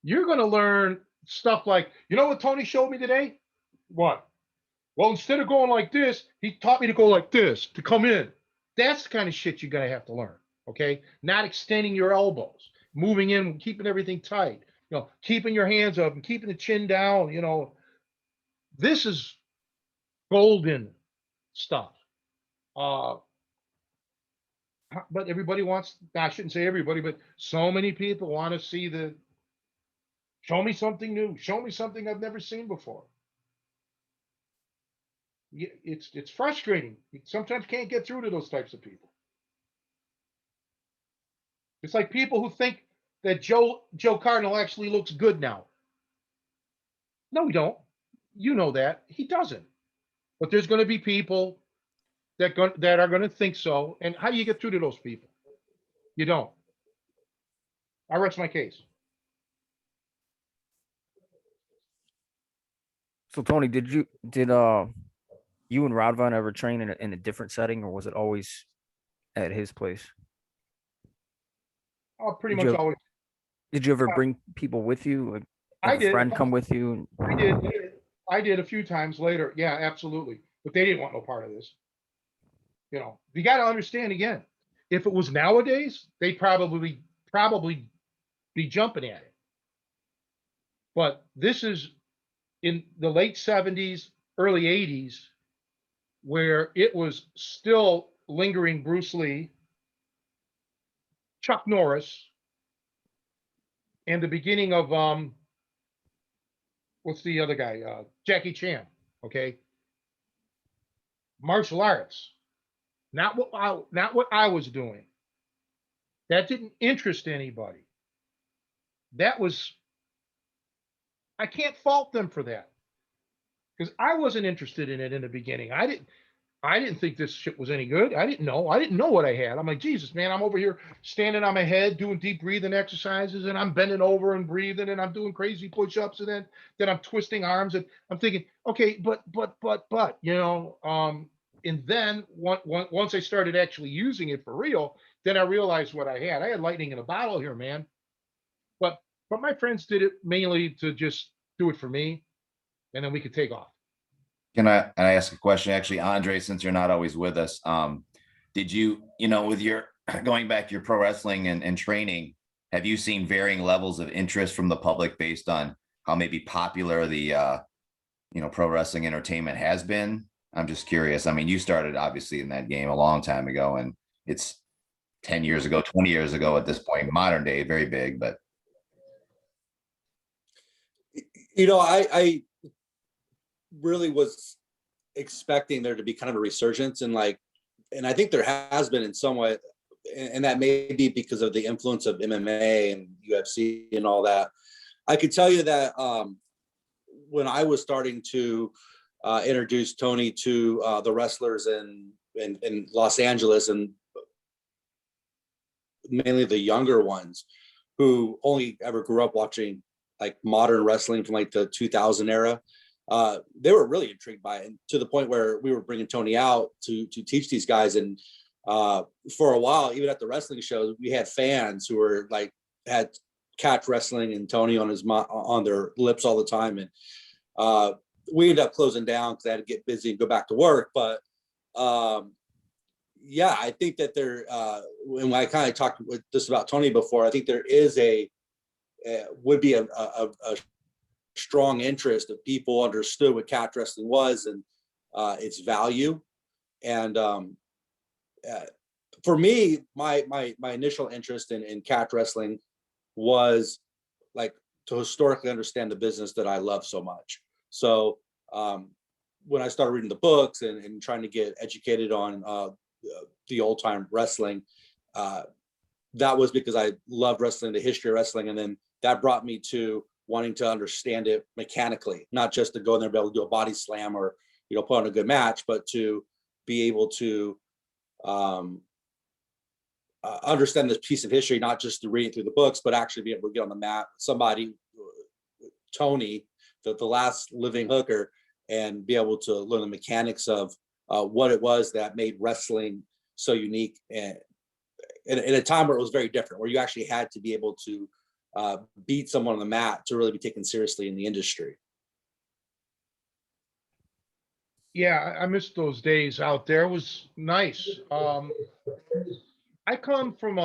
You're going to learn stuff like, what Tony showed me today? What? Well, instead of going like this, he taught me to go like this to come in. That's the kind of shit you're going to have to learn. Okay. Not extending your elbows, moving in, keeping everything tight, keeping your hands up and keeping the chin down. This is golden stuff. But everybody wants, I shouldn't say everybody, but so many people want to see show me something new, show me something I've never seen before. It's frustrating. You sometimes can't get through to those types of people. It's like people who think that Joe Cardinal actually looks good now. No, we don't. You know that. He doesn't. But there's going to be people that are going to think so. And how do you get through to those people? You don't. I rest my case. So Tony, did you and Rodvan ever train in a different setting, or was it always at his place? Oh, pretty much always. Did you ever bring people with you? Like I did. A friend come with you? I did a few times later. Yeah, absolutely. But they didn't want no part of this. You got to understand again, if it was nowadays, they'd probably be jumping at it. But this is in the late 70s, early 80s, where it was still lingering Bruce Lee, Chuck Norris, and the beginning of what's the other guy? Jackie Chan. Okay. Martial arts. Not what I was doing. That didn't interest anybody. I can't fault them for that. Because I wasn't interested in it in the beginning. I didn't think this shit was any good. I didn't know what I had. I'm like, Jesus, man, I'm over here standing on my head doing deep breathing exercises, and I'm bending over and breathing, and I'm doing crazy push-ups, and then I'm twisting arms, and I'm thinking, okay, but, and then once I started actually using it for real, then I realized what I had. I had lightning in a bottle here, man. But my friends did it mainly to just do it for me, and then we could take off. Can I ask a question? Actually, Andre, since you're not always with us, did you, with your going back to your pro wrestling and training, have you seen varying levels of interest from the public based on how maybe popular the pro wrestling entertainment has been? I'm just curious. I mean, you started obviously in that game a long time ago, and it's 10 years ago, 20 years ago at this point, modern day, very big, but I really was expecting there to be kind of a resurgence, and I think there has been in some way, and that may be because of the influence of MMA and UFC and all that. I could tell you that when I was starting to introduce Tony to the wrestlers in Los Angeles, and mainly the younger ones who only ever grew up watching like modern wrestling from like the 2000 era, they were really intrigued by it, and to the point where we were bringing Tony out to teach these guys. And for a while, even at the wrestling shows, we had fans who were like had catch wrestling and Tony on their lips all the time. And we ended up closing down because I had to get busy and go back to work. But yeah, I think that there, when I kind of talked with this about Tony before, I think there is would be a strong interest if people understood what catch wrestling was and its value. And for me, my initial interest in catch wrestling was like to historically understand the business that I love so much. So when I started reading the books and trying to get educated on the old time wrestling, that was because I loved wrestling, the history of wrestling. And then that brought me to wanting to understand it mechanically, not just to go in there and be able to do a body slam or, put on a good match, but to be able to understand this piece of history, not just to read it through the books, but actually be able to get on the mat, somebody, Tony, the last living hooker, and be able to learn the mechanics of what it was that made wrestling so unique, and in a time where it was very different, where you actually had to be able to beat someone on the mat to really be taken seriously in the industry. Yeah, I missed those days out there. It was nice. I come from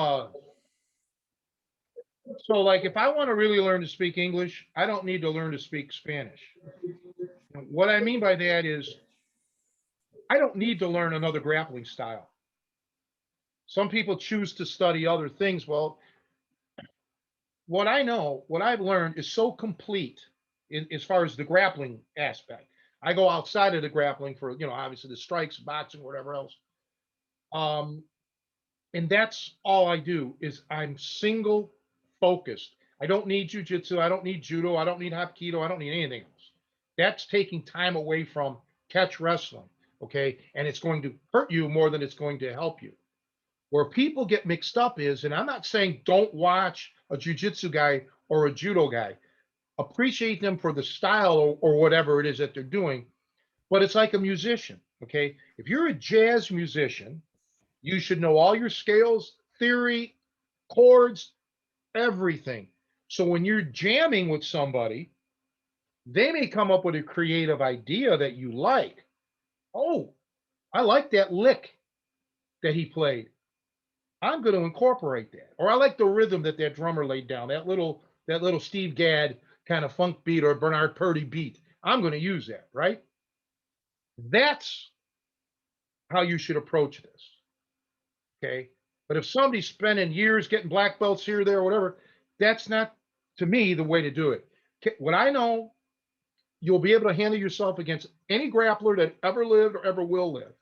so like if I want to really learn to speak English, I don't need to learn to speak Spanish. What I mean by that is I don't need to learn another grappling style. Some people choose to study other things. Well, what I know, what I've learned is so complete as far as the grappling aspect. I go outside of the grappling for, obviously the strikes, boxing, whatever else. And that's all I do is I'm single focused. I don't need jujitsu. I don't need judo. I don't need hapkido. I don't need anything else. That's taking time away from catch wrestling. Okay. And it's going to hurt you more than it's going to help you. Where people get mixed up is, and I'm not saying don't watch a jujitsu guy or a judo guy. Appreciate them for the style or whatever it is that they're doing. But it's like a musician. Okay. If you're a jazz musician, you should know all your scales, theory, chords, everything. So when you're jamming with somebody, they may come up with a creative idea that you like. Oh, I like that lick that he played. I'm going to incorporate that. Or I like the rhythm that drummer laid down, that little Steve Gadd kind of funk beat or Bernard Purdy beat. I'm going to use that, right? That's how you should approach this. Okay. But if somebody's spending years getting black belts here, there, or whatever, that's not, to me, the way to do it. What I know, you'll be able to handle yourself against any grappler that ever lived or ever will live.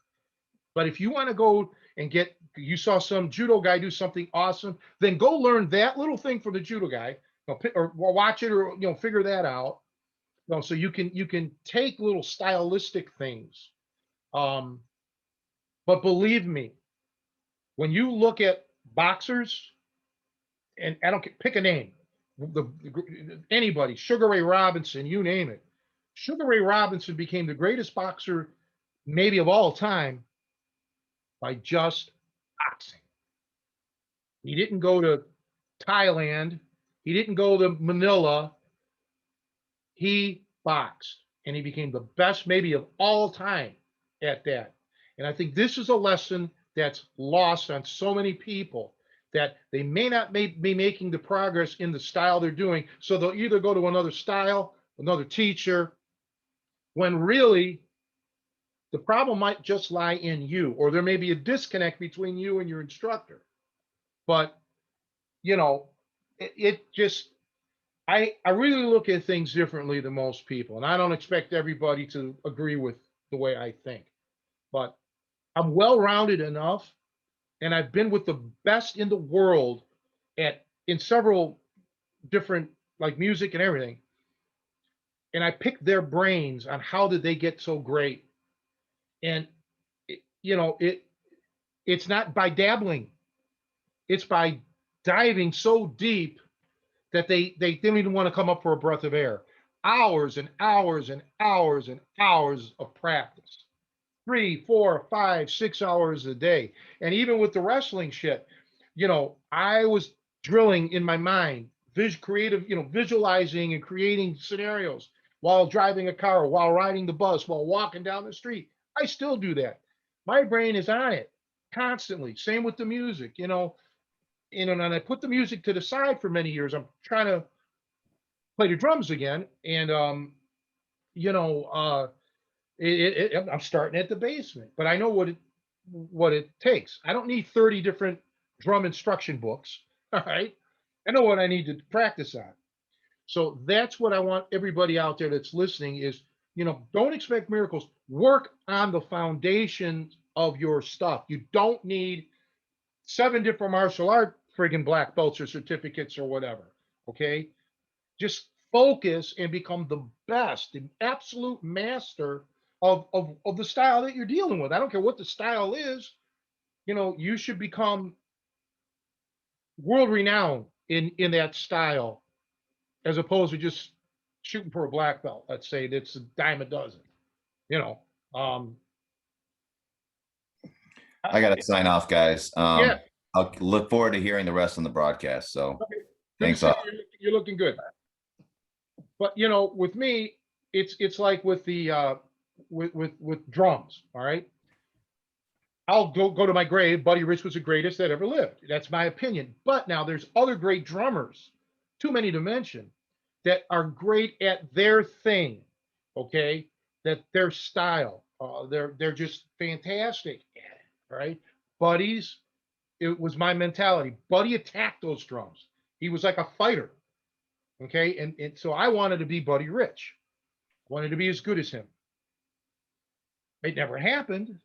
But if you want to go and you saw some judo guy do something awesome, then go learn that little thing from the judo guy, or watch it, or figure that out. So you can take little stylistic things. But believe me, when you look at boxers, and I don't pick a name, anybody, Sugar Ray Robinson, you name it. Sugar Ray Robinson became the greatest boxer maybe of all time by just boxing. He didn't go to Thailand. He didn't go to Manila. He boxed and he became the best maybe of all time at that. And I think this is a lesson that's lost on so many people, that they may not be making the progress in the style they're doing. So they'll either go to another style, another teacher, when really the problem might just lie in you, or there may be a disconnect between you and your instructor. But, you know, it just, I really look at things differently than most people, and I don't expect everybody to agree with the way I think. But I'm well-rounded enough, and I've been with the best in the world in several different, like, music and everything. And I picked their brains on how did they get so great. And you know, it's not by dabbling, it's by diving so deep that they didn't even want to come up for a breath of air. Hours and hours and hours and hours of practice. 3, 4, 5, 6 hours a day. And even with the wrestling shit, you know, I was drilling in my mind, creative, you know, visualizing and creating scenarios while driving a car, while riding the bus, while walking down the street. I still do that. My brain is on it constantly. Same with the music, you know. And I put the music to the side for many years. I'm trying to play the drums again, and you know, I'm starting at the basement, but I know what it takes. I don't need 30 different drum instruction books. All right, I know what I need to practice on. So that's what I want everybody out there that's listening is, you know, don't expect miracles. Work on the foundation of your stuff. You don't need 7 different martial art friggin' black belts or certificates or whatever. Okay, just focus and become the best, the absolute master of the style that you're dealing with. I don't care what the style is. You know, you should become world renowned in that style, as opposed to just shooting for a black belt. Let's say that's a dime a dozen. You know, I got to sign off, guys. yeah. I'll look forward to hearing the rest on the broadcast. So Okay. thanks Good to all. see you. You're looking good. But you know, with me, it's like with the with drums. All right, I'll go to my grave. Buddy Rich was the greatest that ever lived. That's my opinion. But now there's other great drummers, too many to mention, that are great at their thing. Okay, that their style. They're just fantastic at it. Right, Buddy's. It was my mentality. Buddy attacked those drums. He was like a fighter. Okay, and so I wanted to be Buddy Rich. Wanted to be as good as him. It never happened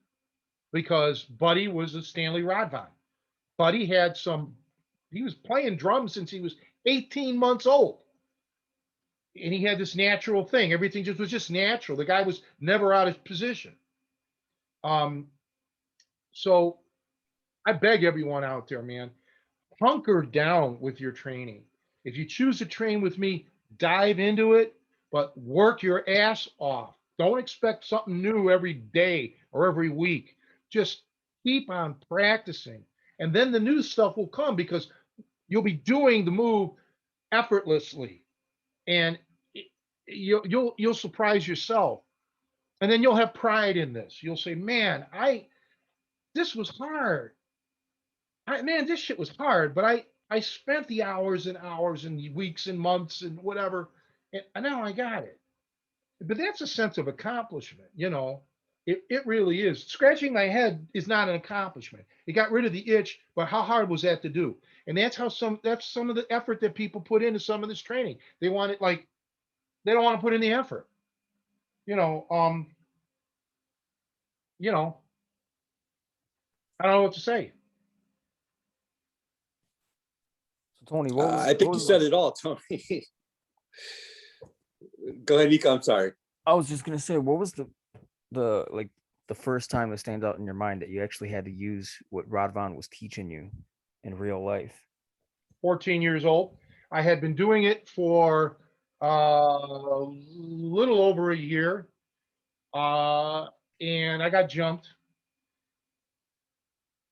because Buddy was a Stanley Rodvan. Buddy had he was playing drums since he was 18 months old. And he had this natural thing. Everything just was just natural. The guy was never out of position. Um, so I beg everyone out there, man, hunker down with your training. If you choose to train with me, dive into it, but work your ass off. Don't expect something new every day or every week. Just keep on practicing. And then the new stuff will come because you'll be doing the move effortlessly. And you'll surprise yourself. And then you'll have pride in this. You'll say, man, this was hard. Man, this shit was hard, but I spent the hours and hours and weeks and months and whatever, and now I got it. But that's a sense of accomplishment, you know. It really is. Scratching my head is not an accomplishment. It got rid of the itch, but how hard was that to do? And that's some of the effort that people put into some of this training. They want it like they don't want to put in the effort. You know, you know, I don't know what to say. So Tony, I think you said it all, Tony. Go ahead, Nico. I'm sorry. I was just gonna say, what was the like the first time that stands out in your mind that you actually had to use what Rodvan was teaching you in real life? 14 years old. I had been doing it for a little over a year, and I got jumped.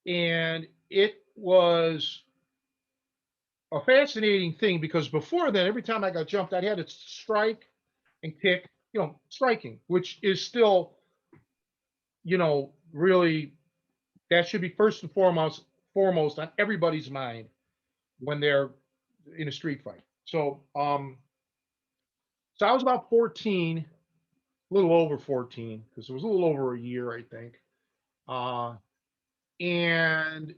And it was a fascinating thing because before then, every time I got jumped, I had to strike and kick, striking, which is still, really, that should be first and foremost on everybody's mind when they're in a street fight. So, I was about 14, a little over 14, because it was a little over a year, I think. And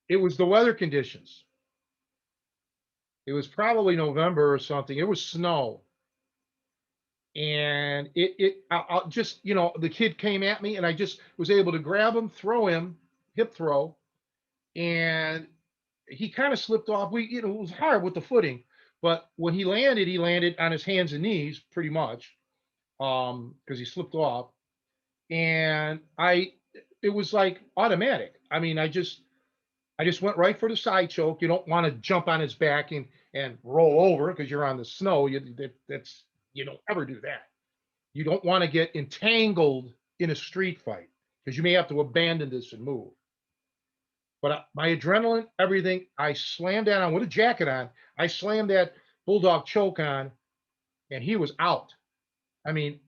it was the weather conditions. It was probably November or something. It was snow. And I'll just, the kid came at me and I just was able to grab him, throw him, hip throw. And he kind of slipped off. It was hard with the footing, but when he landed on his hands and knees pretty much, because he slipped off. And it was like automatic. I mean, I just went right for the side choke. You don't want to jump on his back and roll over because you're on the snow. You don't ever do that. You don't want to get entangled in a street fight because you may have to abandon this and move. But my adrenaline, everything, I slammed that on with a jacket on. I slammed that bulldog choke on, and he was out. I mean,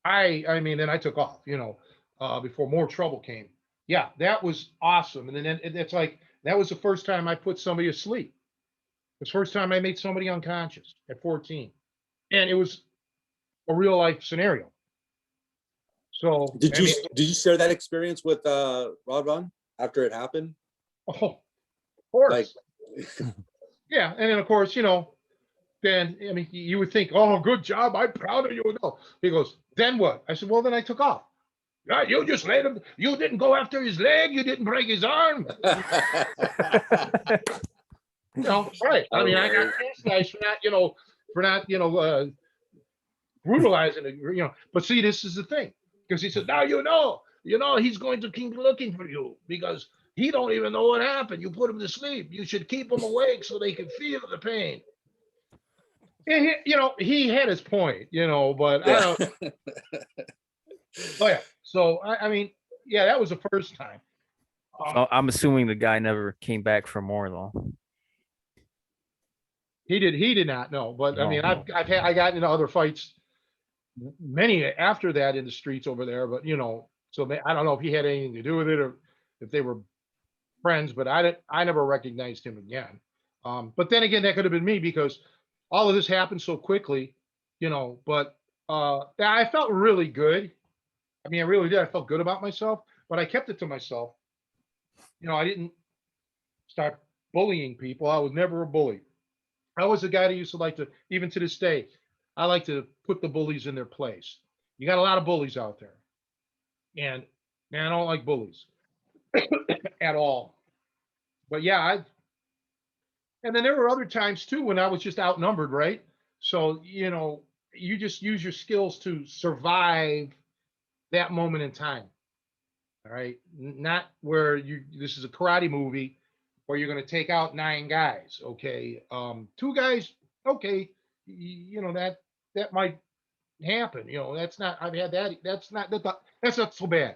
then I took off, before more trouble came. Yeah, that was awesome. And then it's like, that was the first time I put somebody asleep. The first time I made somebody unconscious at 14. And it was a real life scenario. So Did you share that experience with Rodvan after it happened? Oh, of course. Like, yeah. And then of course, then you would think, oh, good job. I'm proud of you. No. He goes, then what? I said, well, then I took off. Yeah, you just let him. You didn't go after his leg. You didn't break his arm. Right. I mean, I got chastised for not, brutalizing it, But see, this is the thing, because he said, now he's going to keep looking for you because he don't even know what happened. You put him to sleep. You should keep him awake so they can feel the pain. And he had his point, but I don't. Oh yeah. So yeah, that was the first time. I'm assuming the guy never came back for more though. He did not know, but No. I got into other fights, many after that in the streets over there, but so I don't know if he had anything to do with it or if they were friends, but I never recognized him again. But then again, that could have been me because all of this happened so quickly, but I felt really good. I mean, I really did. I felt good about myself, but I kept it to myself. I didn't start bullying people. I was never a bully. I was a guy that used to like to, even to this day, I like to put the bullies in their place. You got a lot of bullies out there. And man, I don't like bullies at all. But yeah, and then there were other times too when I was just outnumbered, right? So, you just use your skills to survive that moment in time. All right. Not where this is a karate movie where you're going to take out 9 guys. Okay. 2 guys. Okay. That might happen. That's not, I've had that. That's not so bad.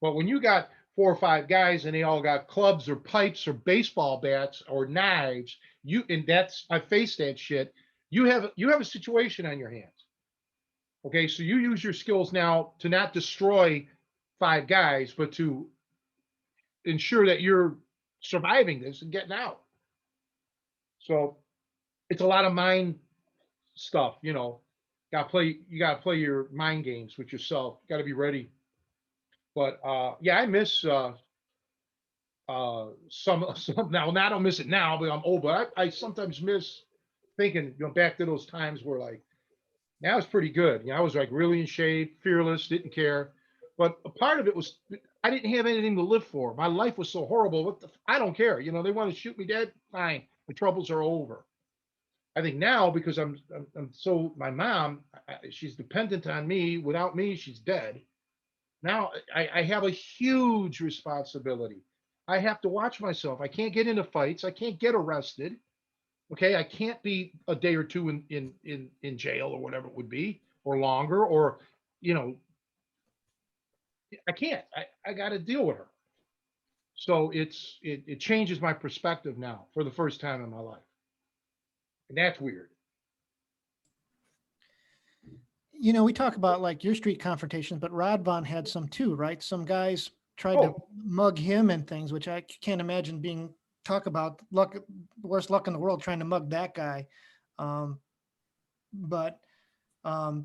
But when you got 4 or 5 guys and they all got clubs or pipes or baseball bats or knives, I faced that shit. You have a situation on your hands. Okay, so you use your skills now to not destroy 5 guys, but to ensure that you're surviving this and getting out. So it's a lot of mind stuff, you gotta play your mind games with yourself. You gotta be ready. But yeah, I miss some now. I don't miss it now, but I'm old. But I sometimes miss thinking, back to those times where like, that was pretty good. I was like really in shape, fearless, didn't care. But a part of it was I didn't have anything to live for. My life was so horrible. I don't care. They want to shoot me dead. Fine. The troubles are over. I think now because I'm so my mom, she's dependent on me. Without me, she's dead. Now I have a huge responsibility. I have to watch myself. I can't get into fights. I can't get arrested. Okay, I can't be a day or two in jail or whatever it would be, or longer, or I can't. I got to deal with her. So it changes my perspective now for the first time in my life, and that's weird. you know, we talk about like your street confrontations, but Rodvan had some too, right? Some guys tried to Oh. mug him and things, which I can't imagine being talk about luck, worst luck in the world trying to mug that guy. Um, but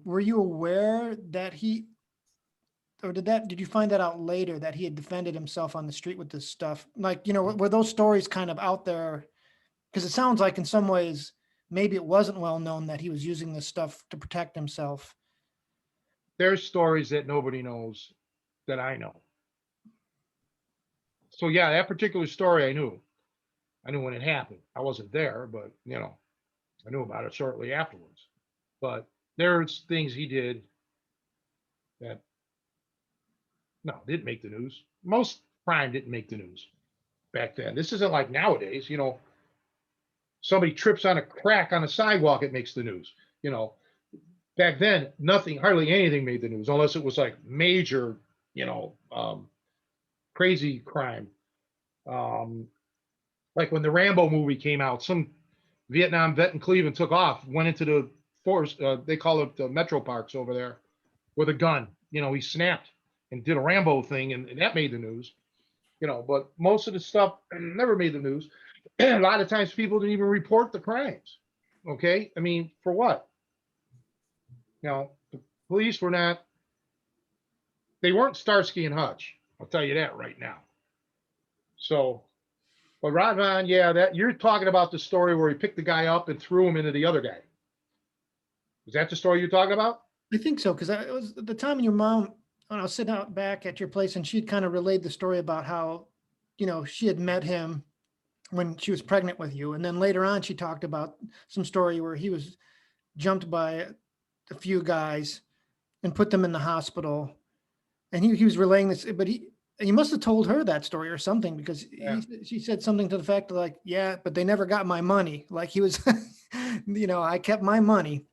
were you aware that he, or did you find that out later that he had defended himself on the street with this stuff? Like, you know, were those stories kind of out there? Because it sounds like in some ways, maybe it wasn't well known that he was using this stuff to protect himself. There's stories that nobody knows that I know. So yeah, that particular story I knew. I knew when it happened. I wasn't there, but you know, I knew about it shortly afterwards. But there's things he did that no, didn't make the news. Most crime didn't make the news back then. This isn't like nowadays, you know, somebody trips on a crack on a sidewalk, it makes the news. You know, back then, nothing, hardly anything made the news unless it was like major, you know, crazy crime. Um, like when the Rambo movie came out, some Vietnam vet in Cleveland took off, went into the forest, they call it the metro parks over there, with a gun. You know, he snapped and did a Rambo thing, and that made the news. You know, but most of the stuff never made the news. A lot of times people didn't even report the crimes. Okay. I mean, for what? You know, the police were not, they weren't Starsky and Hutch. I'll tell you that right now. So, but Rodvan, yeah, that you're talking about the story where he picked the guy up and threw him into the other guy. Is that the story you're talking about? I think so, because it was at the time your mom, when I was sitting out back at your place, and she'd kind of relayed the story about how, you know, she had met him when she was pregnant with you. And then later on, she talked about some story where he was jumped by a few guys and put them in the hospital. And he was relaying this, but he must have told her that story or something, because Yeah. she said something to the fact of like, yeah, but they never got my money. Like he was, you know, I kept my money.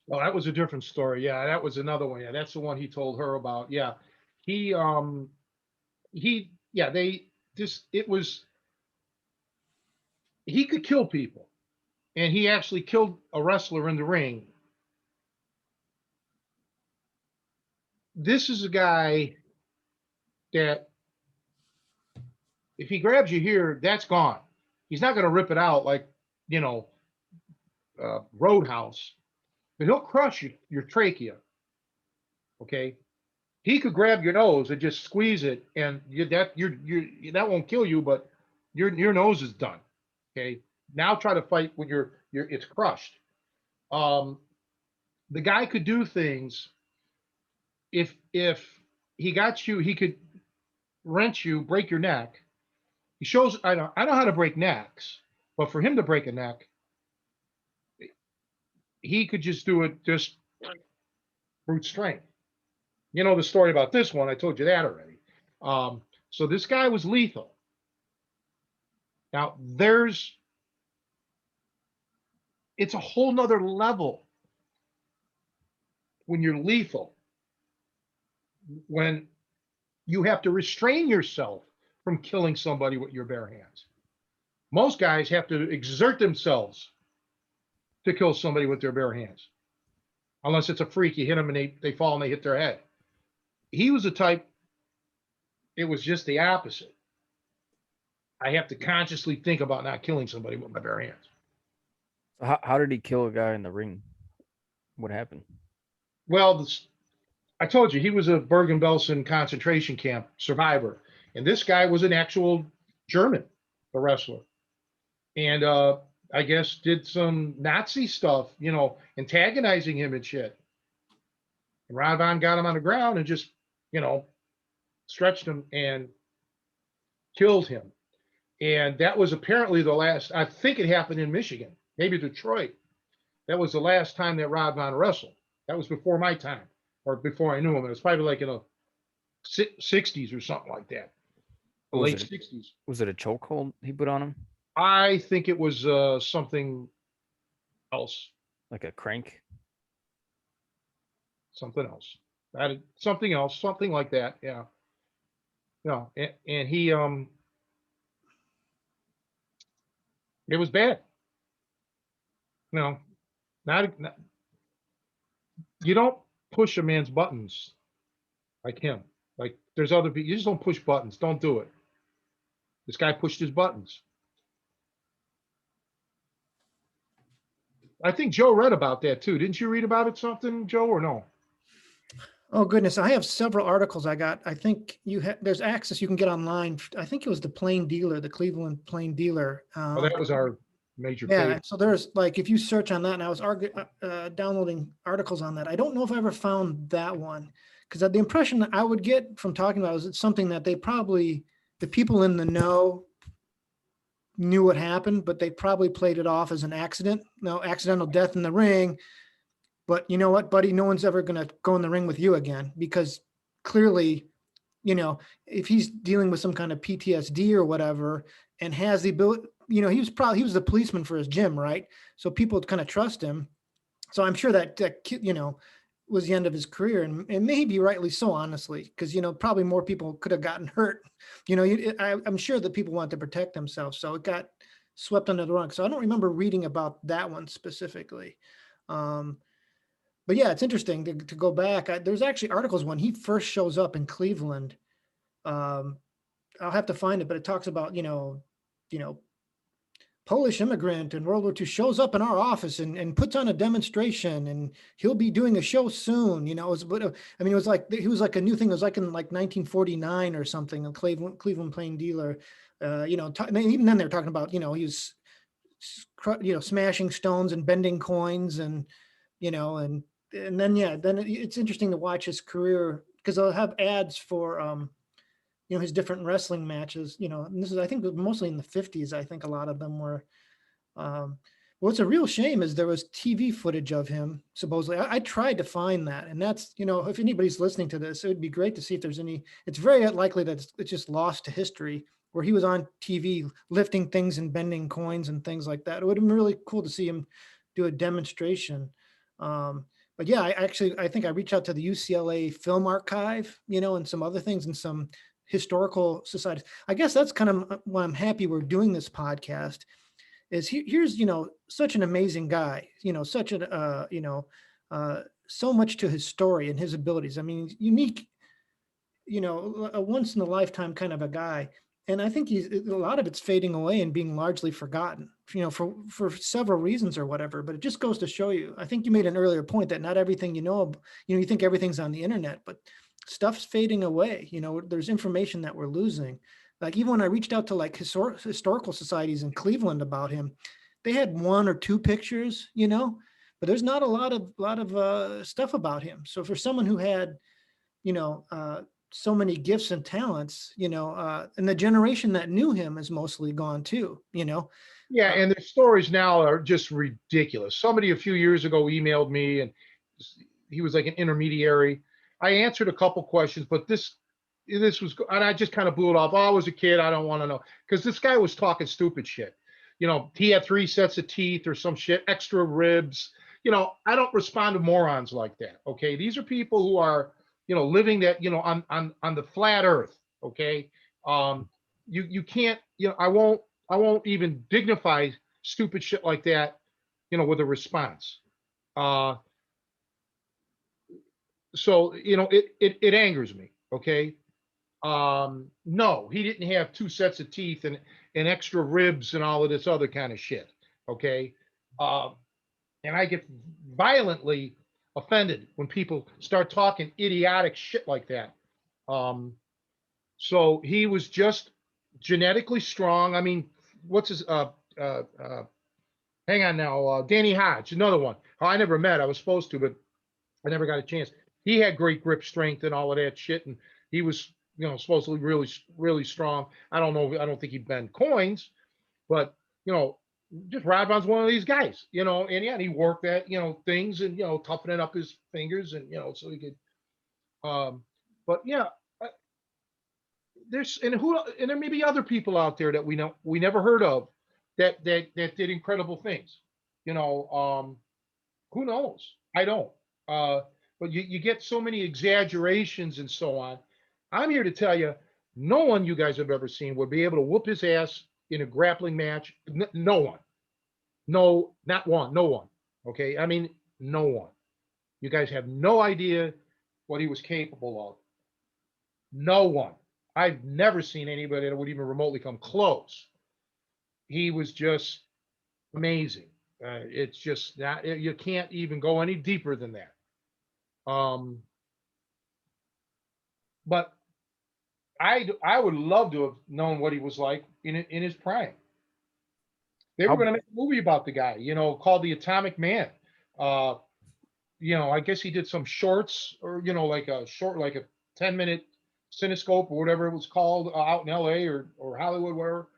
Well, that was a different story. Yeah, that was another one. Yeah, that's the one he told her about. Yeah. He yeah, they just it was he could kill people. And he actually killed a wrestler in the ring. This is a guy that if he grabs you here, that's gone. He's not going to rip it out like, you know, Roadhouse, but he'll crush your trachea. Okay. He could grab your nose and just squeeze it, and that won't kill you, but your nose is done. Okay. Now try to fight when it's crushed. Um, the guy could do things. If he got you, he could wrench you, break your neck. He shows I know how to break necks, but for him to break a neck, he could just do it just brute strength. You know the story about this one. I told you that already. So this guy was lethal. Now it's a whole nother level when you're lethal, when you have to restrain yourself from killing somebody with your bare hands. Most guys have to exert themselves to kill somebody with their bare hands, unless it's a freak. You hit them and they fall and they hit their head. He was the type, it was just the opposite. I have to consciously think about not killing somebody with my bare hands. So how did he kill a guy in the ring? What happened? Well, I told you he was a Bergen-Belsen concentration camp survivor, and this guy was an actual German, a wrestler, and I guess did some Nazi stuff, you know, antagonizing him and shit. And Rodvan got him on the ground and just, you know, stretched him and killed him. And that was apparently the last, I think it happened in Michigan, maybe Detroit. That was the last time that Rodvan wrestled. That was before my time, or before I knew him. It was probably like in the 60s or something like that. The Was late it 60s. Was it a chokehold he put on him? I think it was something else. Like a crank? Something else. Something else, something like that. Yeah. No, and he it was bad. No, not you don't push a man's buttons like him. Like there's other people, you just don't push buttons. Don't do it. This guy pushed his buttons. I think Joe read about that too. Didn't you read about it something, Joe, or no? Oh goodness, I have several articles I got. I think there's access you can get online. I think it was the Plain Dealer, the Cleveland Plain Dealer. Oh, that was our major Yeah, page. so there's like, if you search on that, and I was downloading articles on that. I don't know if I ever found that one, because the impression that I would get from talking about it was it's something that they probably, the people in the know knew what happened, but they probably played it off as an accident. No, accidental death in the ring. But you know what, buddy? No one's ever going to go in the ring with you again, because clearly, if he's dealing with some kind of PTSD or whatever and has the ability, he was the policeman for his gym, right? So people kind of trust him. So I'm sure that was the end of his career, and maybe rightly so, honestly, because probably more people could have gotten hurt. I'm sure that people want to protect themselves, so it got swept under the rug. So I don't remember reading about that one specifically. But yeah, it's interesting to go back. There's actually articles when he first shows up in Cleveland. I'll have to find it, but it talks about, Polish immigrant in World War II shows up in our office and puts on a demonstration, and he'll be doing a show soon. It was like, he was like a new thing. It was like in like 1949 or something, a Cleveland Plain Dealer. Even then they're talking about, he was, smashing stones and bending coins, and, and then, it's interesting to watch his career, because they'll have ads for, his different wrestling matches, and this is, I think, mostly in the 50s. I think a lot of them were. What's a real shame is there was TV footage of him, supposedly. I tried to find that. And that's, if anybody's listening to this, it would be great to see if there's any. It's very likely that it's just lost to history, where he was on TV lifting things and bending coins and things like that. It would have been really cool to see him do a demonstration. But yeah, I think I reached out to the UCLA Film Archive, and some other things, and some historical societies. I guess that's kind of why I'm happy we're doing this podcast. Is here's such an amazing guy, such a so much to his story and his abilities. I mean, unique, a once in a lifetime kind of a guy. And I think a lot of it's fading away and being largely forgotten, for several reasons or whatever. But it just goes to show you. I think you made an earlier point that not everything you think everything's on the internet, but stuff's fading away. There's information that we're losing. Like even when I reached out to like historical societies in Cleveland about him, they had one or two pictures, but there's not a lot of stuff about him. So for someone who had, so many gifts and talents, and the generation that knew him is mostly gone too, Yeah, and the stories now are just ridiculous. Somebody a few years ago emailed me, and he was like an intermediary. I answered a couple questions, but this was, and I just kind of blew it off. Oh, I was a kid. I don't want to know, because this guy was talking stupid shit. He had 3 sets of teeth or some shit, extra ribs. I don't respond to morons like that. Okay, these are people who are, living that, on the flat earth. Okay, you can't, I won't even dignify stupid shit like that, with a response. So it angers me. Okay. No, he didn't have 2 sets of teeth and extra ribs and all of this other kind of shit. Okay. And I get violently offended when people start talking idiotic shit like that. So he was just genetically strong. I mean, what's his hang on now, Danny Hodge, another one. Oh, I never met. I was supposed to, but I never got a chance. He had great grip strength and all of that shit, and he was, supposedly really, really strong. I don't know. I don't think he'd bend coins, but just Rodvan's one of these guys, and yeah, he worked at, things and, toughening up his fingers and, so he could, but yeah, and there may be other people out there that we never heard of that did incredible things, who knows? I don't, but you get so many exaggerations and so on. I'm here to tell you, no one you guys have ever seen would be able to whoop his ass in a grappling match. No one. No, not one. No one. Okay. I mean, no one. You guys have no idea what he was capable of. No one. I've never seen anybody that would even remotely come close. He was just amazing. It's just not, you can't even go any deeper than that. But I would love to have known what he was like in his prime. They were How- going to make a movie about the guy, you know, called The Atomic Man. You know, I guess he did some shorts, or, you know, like a short, like a 10-minute Cinescope or whatever it was called, out in LA or Hollywood, wherever.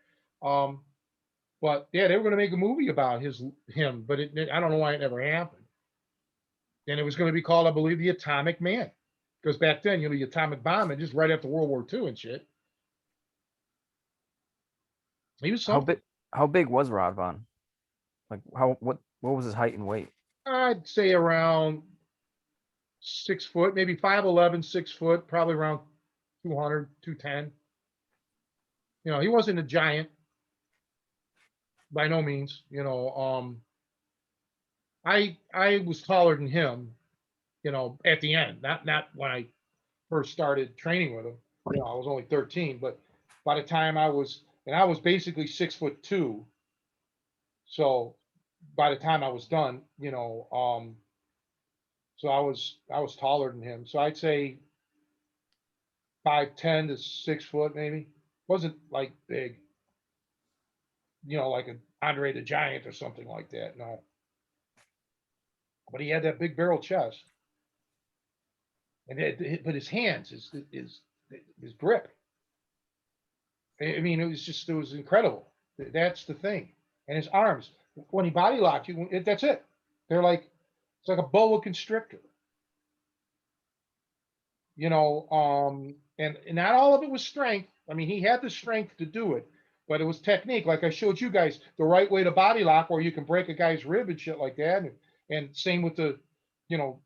But yeah, they were going to make a movie about him, but I don't know why it never happened. And it was going to be called, I believe, The Atomic Man, because back then, you know, the atomic bomb, and just right after World War II and shit. He was How something. big? How big was Rodvan? Like what was his height and weight? I'd say around 6 foot, maybe 5'11", 6 foot, probably around 200, 210. You know, he wasn't a giant by no means. You know, I was taller than him, you know, at the end, not when I first started training with him. You know, I was only 13, but by the time I was basically 6'2". So by the time I was done, you know, so I was taller than him. So I'd say 5'10" to 6 foot, maybe. Wasn't like big, you know, like an Andre the Giant or something like that. No, but he had that big barrel chest, and but his hands, his grip. I mean, it was incredible. That's the thing. And his arms, when he body locked you, that's it. They're like, it's like a boa constrictor. You know, and not all of it was strength. I mean, he had the strength to do it, but it was technique. Like I showed you guys, the right way to body lock, where you can break a guy's rib and shit like that. And same with the, you know,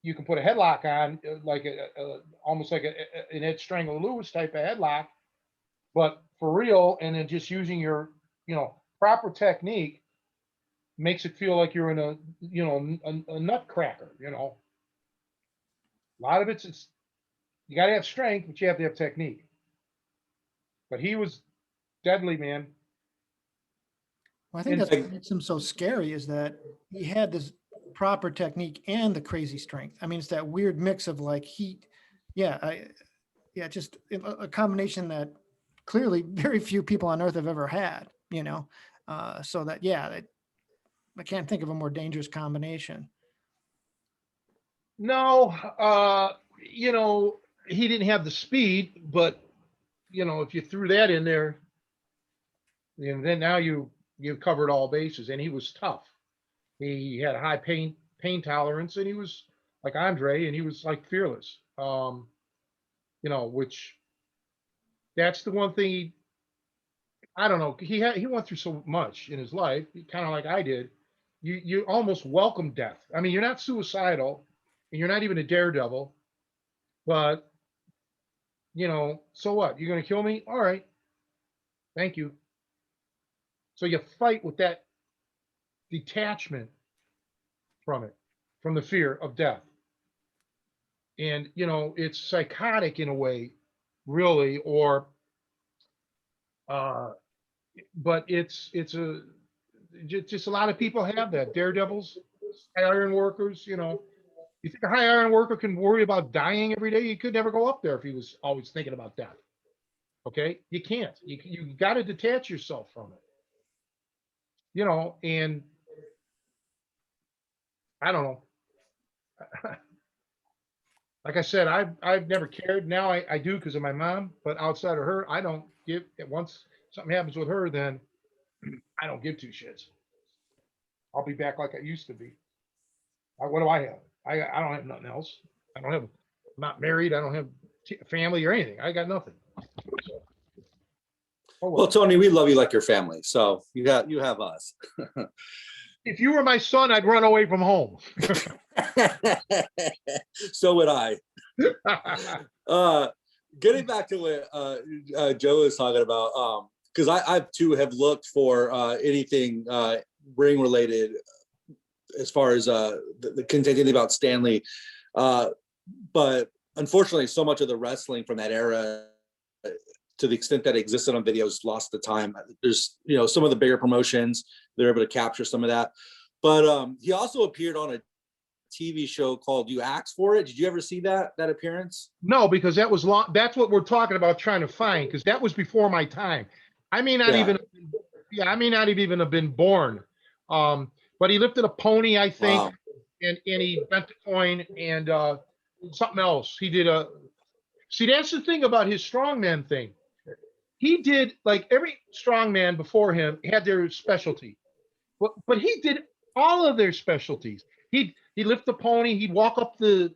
you can put a headlock on, like almost like an Ed Strangle Lewis type of headlock, but for real. And then just using your, you know, proper technique makes it feel like you're in a, you know, a nutcracker. You know, a lot of it's you got to have strength, but you have to have technique. But he was deadly, man. Well, I think And that's what makes him so scary, is that he had this proper technique and the crazy strength. I mean, it's that weird mix of like heat. Yeah, just a combination that clearly very few people on earth have ever had, you know? So that, yeah, I can't think of a more dangerous combination. no, you know, he didn't have the speed, but you know, if you threw that in there, and then now you covered all bases. And he was tough. He had a high pain tolerance, and he was like Andre, and he was like fearless. You know, which that's the one thing I don't know. He went through so much in his life, kind of like I did. You almost welcome death. I mean, you're not suicidal, and you're not even a daredevil, but you know, so what? You're gonna kill me? All right, thank you. So you fight with that detachment from it, from the fear of death. And you know, it's psychotic in a way, really, or uh but it's a just a lot of people have that. Daredevils, high iron workers, you know. You think a high iron worker can worry about dying every day? He could never go up there if he was always thinking about death. Okay, you can't. You got to detach yourself from it. You know, and I don't know. Like I said, I've never cared. Now I do because of my mom, but outside of her, I don't give. Once something happens with her, then I don't give two shits. I'll be back like I used to be. What do I have? I don't have nothing else. I don't have. I'm not married. I don't have family or anything. I got nothing. So, oh Well, Tony, we love you like your family. So you have us. if you were my son, I'd run away from home. So would I. Getting back to what Joe was talking about, because I too have looked for anything ring related as far as the contending about Stanley. But unfortunately, so much of the wrestling from that era, to the extent that it existed on videos, lost the time. There's, some of the bigger promotions, they're able to capture some of that. But he also appeared on a TV show called You Asked For It. Did you ever see that appearance? No, because that was long. That's what we're talking about trying to find, because that was before my time. I may not Yeah. even, I may not even have been born. But he lifted a pony, I think, Wow. and he bent the coin and something else. He did see, that's the thing about his strongman thing. He did, like, every strongman before him had their specialty, but he did all of their specialties. He'd lift the pony, he'd walk up the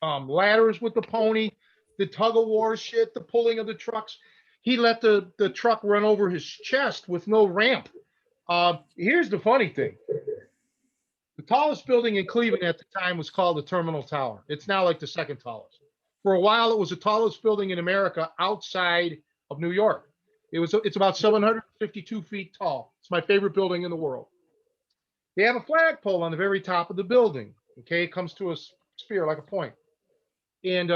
ladders with the pony, the tug of war shit, the pulling of the trucks. He let the truck run over his chest with no ramp. Here's the funny thing. The tallest building in Cleveland at the time was called the Terminal Tower. It's now like the second tallest. For a while, it was the tallest building in America outside of New York. It's about 752 feet tall. It's my favorite building in the world. They have a flagpole on the very top of the building. Okay, it comes to a sphere like a point. And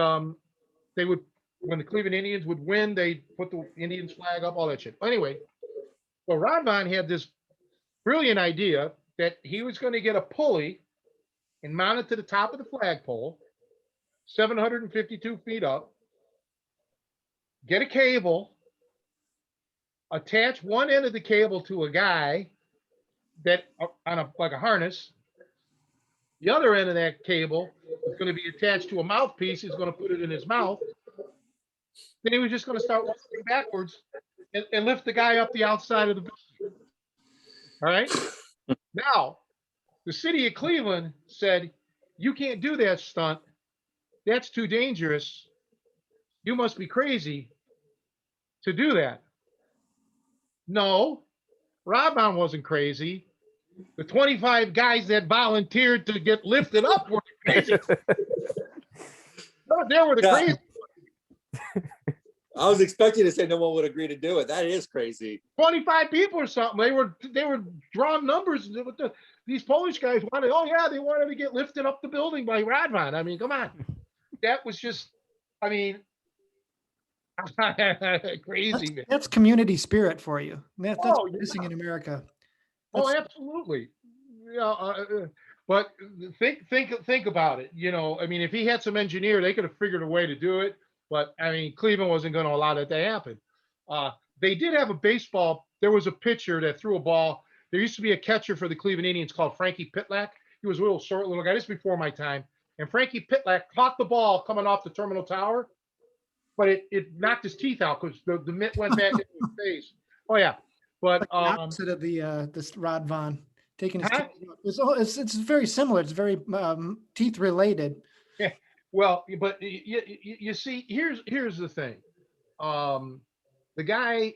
they would, when the Cleveland Indians would win, they'd put the Indians flag up, all that shit. Anyway, so Rodvan had this brilliant idea that he was going to get a pulley and mount it to the top of the flagpole, 752 feet up, get a cable, attach one end of the cable to a guy that on like a harness. The other end of that cable is going to be attached to a mouthpiece. He's going to put it in his mouth. Then he was just going to start walking backwards and lift the guy up the outside of the building. All right. Now, the city of Cleveland said, "You can't do that stunt. That's too dangerous. You must be crazy to do that." No, Rodvan wasn't crazy. The 25 guys that volunteered to get lifted up were crazy. No, they were the Yeah. crazy. I was expecting to say no one would agree to do it. That is crazy. 25 people or something. They were drawing numbers. These Polish guys wanted. Oh yeah, they wanted to get lifted up the building by Radvan. I mean, come on. That was just. I mean, crazy, man. That's community spirit for you. That's Oh, yeah. missing in America. Oh, That's- absolutely. Yeah, but think about it. I mean, if he had some engineer, they could have figured a way to do it. But I mean, Cleveland wasn't going to allow that to happen. They did have a baseball. There was a pitcher that threw a ball. There used to be a catcher for the Cleveland Indians called Frankie Pitlack. He was a little short little guy. This is before my time. And Frankie Pitlack caught the ball coming off the Terminal Tower, but it knocked his teeth out because the mitt went back into his face. Oh yeah, but like the opposite of this Rodvan taking his Huh? teeth out. It's very similar. It's very teeth related. well, but you see, here's the thing. The guy,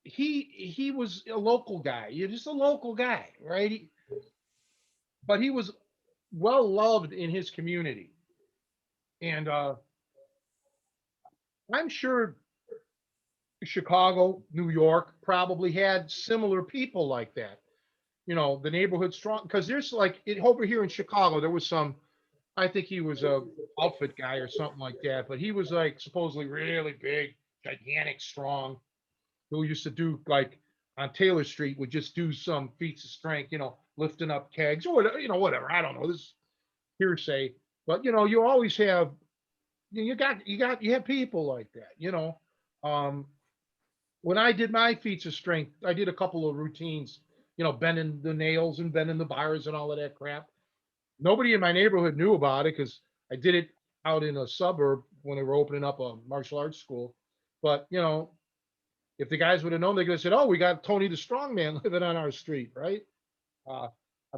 he was a local guy. You're just a local guy, right? But he was well loved in his community, and I'm sure Chicago, New York probably had similar people like that. The neighborhood strong, because there's like over here in Chicago, there was some. I think he was a outfit guy or something like that, but he was like supposedly really big, gigantic, strong, who used to do like on Taylor Street would just do some feats of strength, lifting up kegs or whatever, whatever. I don't know. This is hearsay, but you always have, you have people like that, when I did my feats of strength, I did a couple of routines, bending the nails and bending the bars and all of that crap. Nobody in my neighborhood knew about it because I did it out in a suburb when they were opening up a martial arts school. But if the guys would have known, they could have said, "Oh, we got Tony the Strongman living on our street," right? I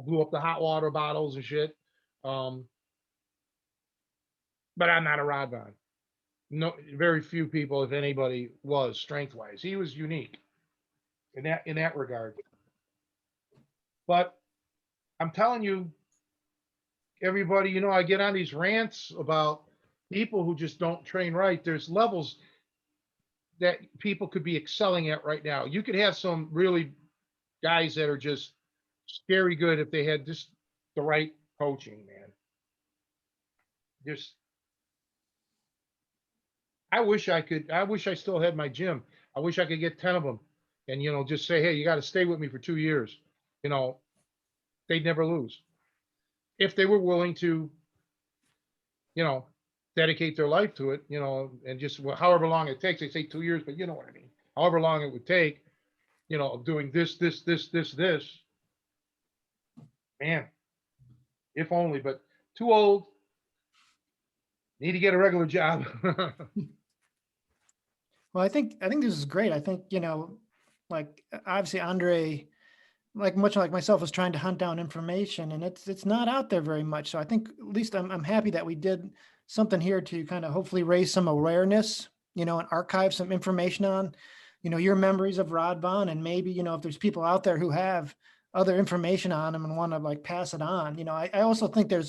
blew up the hot water bottles and shit. But I'm not a Rodvan. No, very few people, if anybody, was strength-wise. He was unique in that regard. But I'm telling you, everybody, I get on these rants about people who just don't train right. There's levels that people could be excelling at right now. You could have some really guys that are just scary good if they had just the right coaching, man. Just, I wish I still had my gym. I wish I could get 10 of them and, just say, hey, you got to stay with me for 2 years. They'd never lose if they were willing to, dedicate their life to it, and just however long it takes. They say 2 years, but you know what I mean. However long it would take, of doing this, this. Man, if only, but too old. Need to get a regular job. Well, I think this is great. I think, like obviously Andre, like much like myself, was trying to hunt down information, and it's not out there very much. So I think at least I'm happy that we did something here to kind of hopefully raise some awareness, and archive some information on, your memories of Rodvan, and maybe, if there's people out there who have other information on him and want to like pass it on. I also think there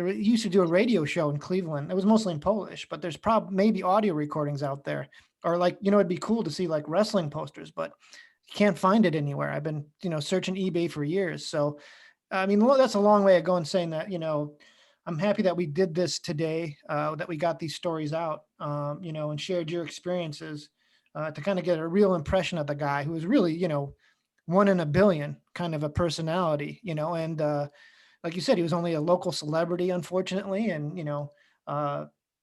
used to do a radio show in Cleveland. It was mostly in Polish, but there's probably maybe audio recordings out there, or like, it'd be cool to see like wrestling posters, but you can't find it anywhere. I've been, searching eBay for years. So, I mean, that's a long way of going, saying that, I'm happy that we did this today, that we got these stories out, and shared your experiences, to kind of get a real impression of the guy who was really, one in a billion kind of a personality, and like you said, he was only a local celebrity, unfortunately, and,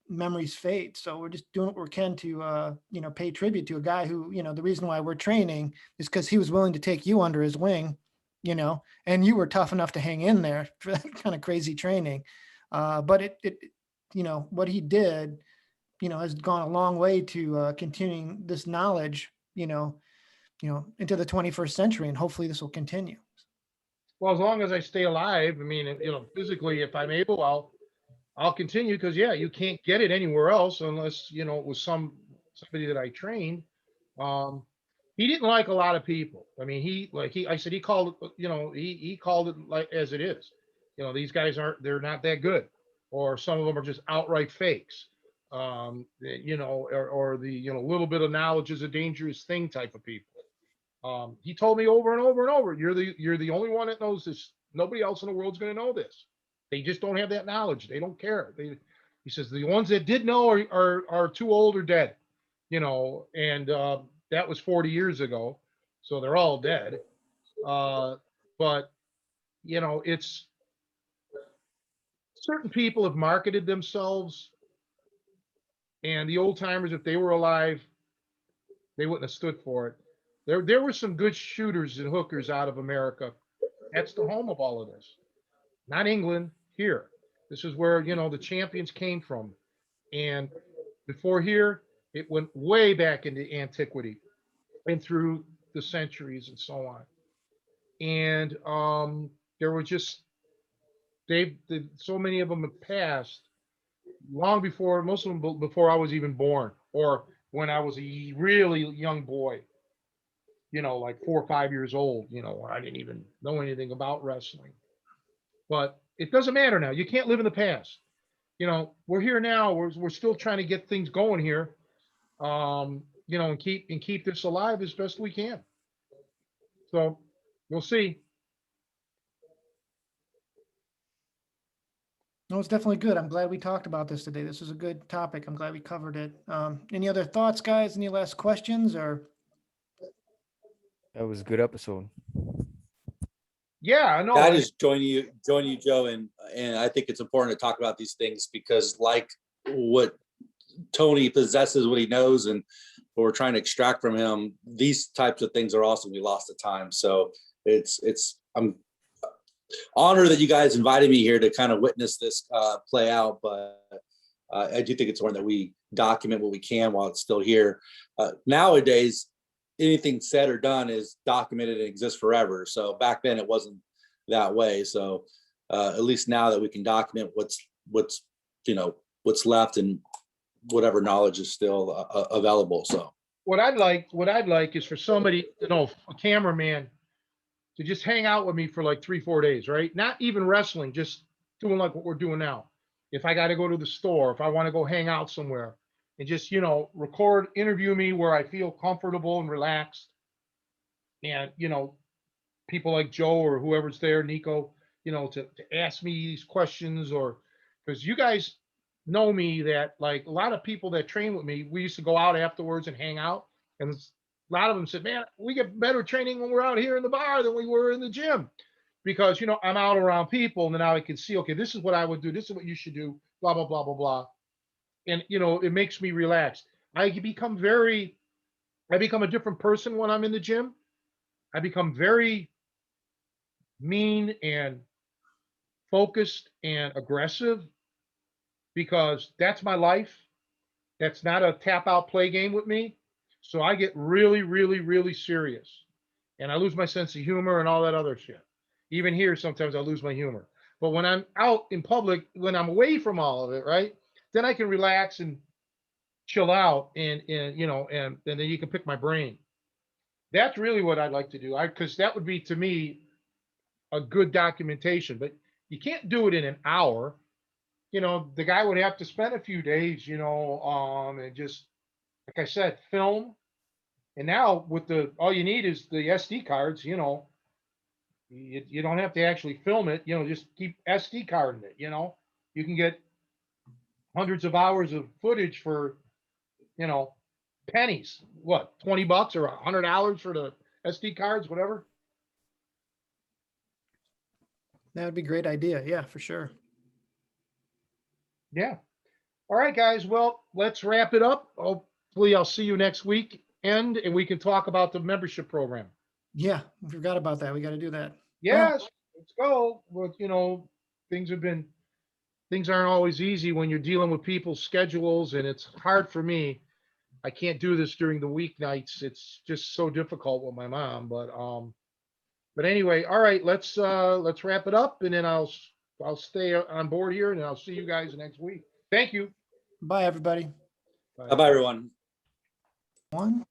memories fade. So we're just doing what we can to, pay tribute to a guy who, the reason why we're training is because he was willing to take you under his wing, and you were tough enough to hang in there for that kind of crazy training. But it, what he did, has gone a long way to continuing this knowledge, into the 21st century, and hopefully this will continue. Well, as long as I stay alive, I mean, physically, if I'm able, I'll continue, because yeah, you can't get it anywhere else unless, it was somebody that I trained. He didn't like a lot of people. I mean, I said, he called it, he called it like as it is. These guys they're not that good, or some of them are just outright fakes. Or the, little bit of knowledge is a dangerous thing type of people. He told me over and over and over, you're the only one that knows this. Nobody else in the world's going to know this. They just don't have that knowledge. They don't care. He says the ones that did know are too old or dead, and that was 40 years ago, so they're all dead. But it's certain people have marketed themselves, and the old timers, if they were alive, they wouldn't have stood for it. There were some good shooters and hookers out of America. That's the home of all of this. Not England, here. This is where, the champions came from. And before here, it went way back into antiquity and through the centuries and so on. And there were just, so many of them have passed long before, most of them before I was even born, or when I was a really young boy, like 4 or 5 years old, I didn't even know anything about wrestling. But it doesn't matter now. You can't live in the past. We're here now. We're still trying to get things going here, and keep this alive as best we can. So we'll see. No, it's definitely good. I'm glad we talked about this today. This was a good topic. I'm glad we covered it. Any other thoughts, guys? Any last questions? Or That was a good episode. Yeah, I know. I just join you, Joe, and I think it's important to talk about these things because, like what Tony possesses, what he knows, and what we're trying to extract from him, these types of things are also we lost the time. So I'm honored that you guys invited me here to kind of witness this play out. But I do think it's important that we document what we can while it's still here. Nowadays, anything said or done is documented and exists forever. So back then it wasn't that way. So at least now that we can document what's left and whatever knowledge is still available. So what I'd like is for somebody, a cameraman, to just hang out with me for like 3-4 days, right? Not even wrestling, just doing like what we're doing now. If I got to go to the store, if I want to go hang out somewhere, and just, record, interview me where I feel comfortable and relaxed, and, people like Joe or whoever's there, Nico, to ask me these questions, or because you guys know me that like a lot of people that train with me, we used to go out afterwards and hang out. And a lot of them said, man, we get better training when we're out here in the bar than we were in the gym. Because, I'm out around people and now I can see, okay, this is what I would do. This is what you should do, blah, blah, blah, blah, blah. And, it makes me relax. I become a different person when I'm in the gym. I become very mean and focused and aggressive because that's my life. That's not a tap out play game with me. So I get really, really, really serious and I lose my sense of humor and all that other shit. Even here, sometimes I lose my humor. But when I'm out in public, when I'm away from all of it, right, then I can relax and chill out and then you can pick my brain. That's really what I'd like to do. Because that would be to me a good documentation, but you can't do it in an hour. The guy would have to spend a few days, and just, like I said, film. And now with all you need is the SD cards, you don't have to actually film it, just keep SD carding it, you can get hundreds of hours of footage for, pennies, what, $20 or $100 for the SD cards, whatever. That would be a great idea. Yeah, for sure. Yeah. All right, guys. Well, let's wrap it up. Hopefully I'll see you next week and we can talk about the membership program. Yeah, I forgot about that. We got to do that. Yes, let's go. Well, things aren't always easy when you're dealing with people's schedules, and it's hard for me. I can't do this during the weeknights. It's just so difficult with my mom. But anyway, all right, let's wrap it up, and then I'll stay on board here, and I'll see you guys next week. Thank you. Bye, everybody. Bye-bye, everyone. One.